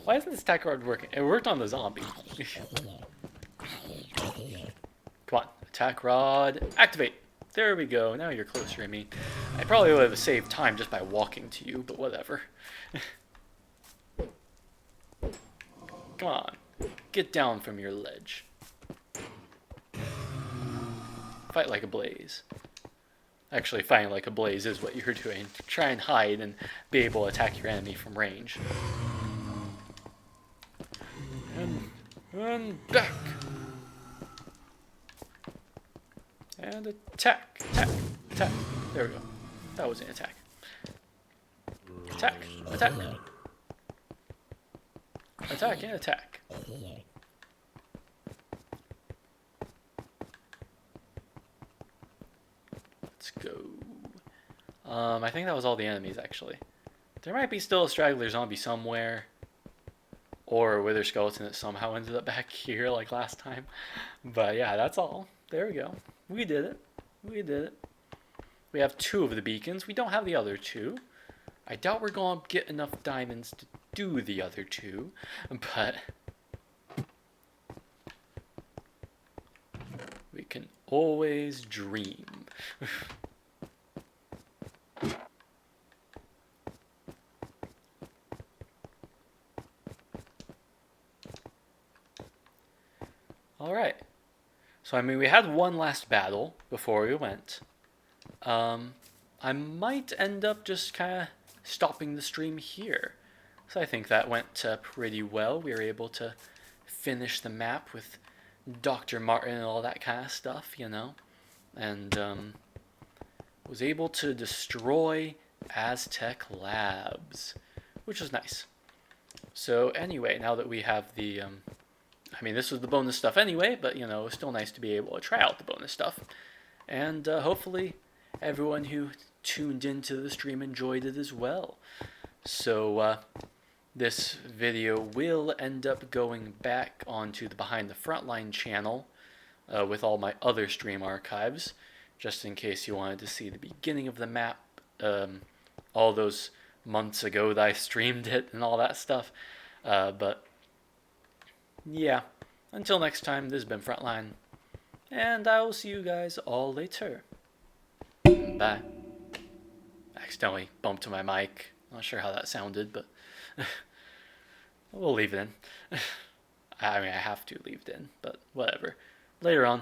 Why isn't this attack rod working? It worked on the zombie. Come on, attack rod, activate. There we go, now you're closer to me. I probably would have saved time just by walking to you, but whatever. Come on, get down from your ledge. Fight like a blaze. Actually, fighting like a blaze is what you're doing. Try and hide and be able to attack your enemy from range. And back. And attack, attack, attack. There we go. That was an attack. Attack, attack. Attack and attack. Let's go. I think that was all the enemies, actually. There might be still a straggler zombie somewhere. Or a wither skeleton that somehow ended up back here like last time. But yeah, that's all. There we go. We did it. We did it. We have 2 of the beacons. We don't have the other 2. I doubt we're going to get enough diamonds to do the other 2. But we can always dream. Alright. So, I mean, we had one last battle before we went. I might end up just kind of stopping the stream here. So I think that went pretty well. We were able to finish the map with Dr. Martin and all that kind of stuff, you know. And was able to destroy Aztech Labs, which was nice. So anyway, now that we have the... I mean, this was the bonus stuff anyway, but, you know, it's still nice to be able to try out the bonus stuff. And hopefully everyone who tuned into the stream enjoyed it as well. So this video will end up going back onto the Behind the Frontline channel with all my other stream archives, just in case you wanted to see the beginning of the map, all those months ago that I streamed it and all that stuff. But yeah, until next time, this has been Frontline, and I will see you guys all later. Bye. Accidentally bumped to my mic. Not sure how that sounded, but we'll leave it in. I mean, I have to leave it in, but whatever. Later on.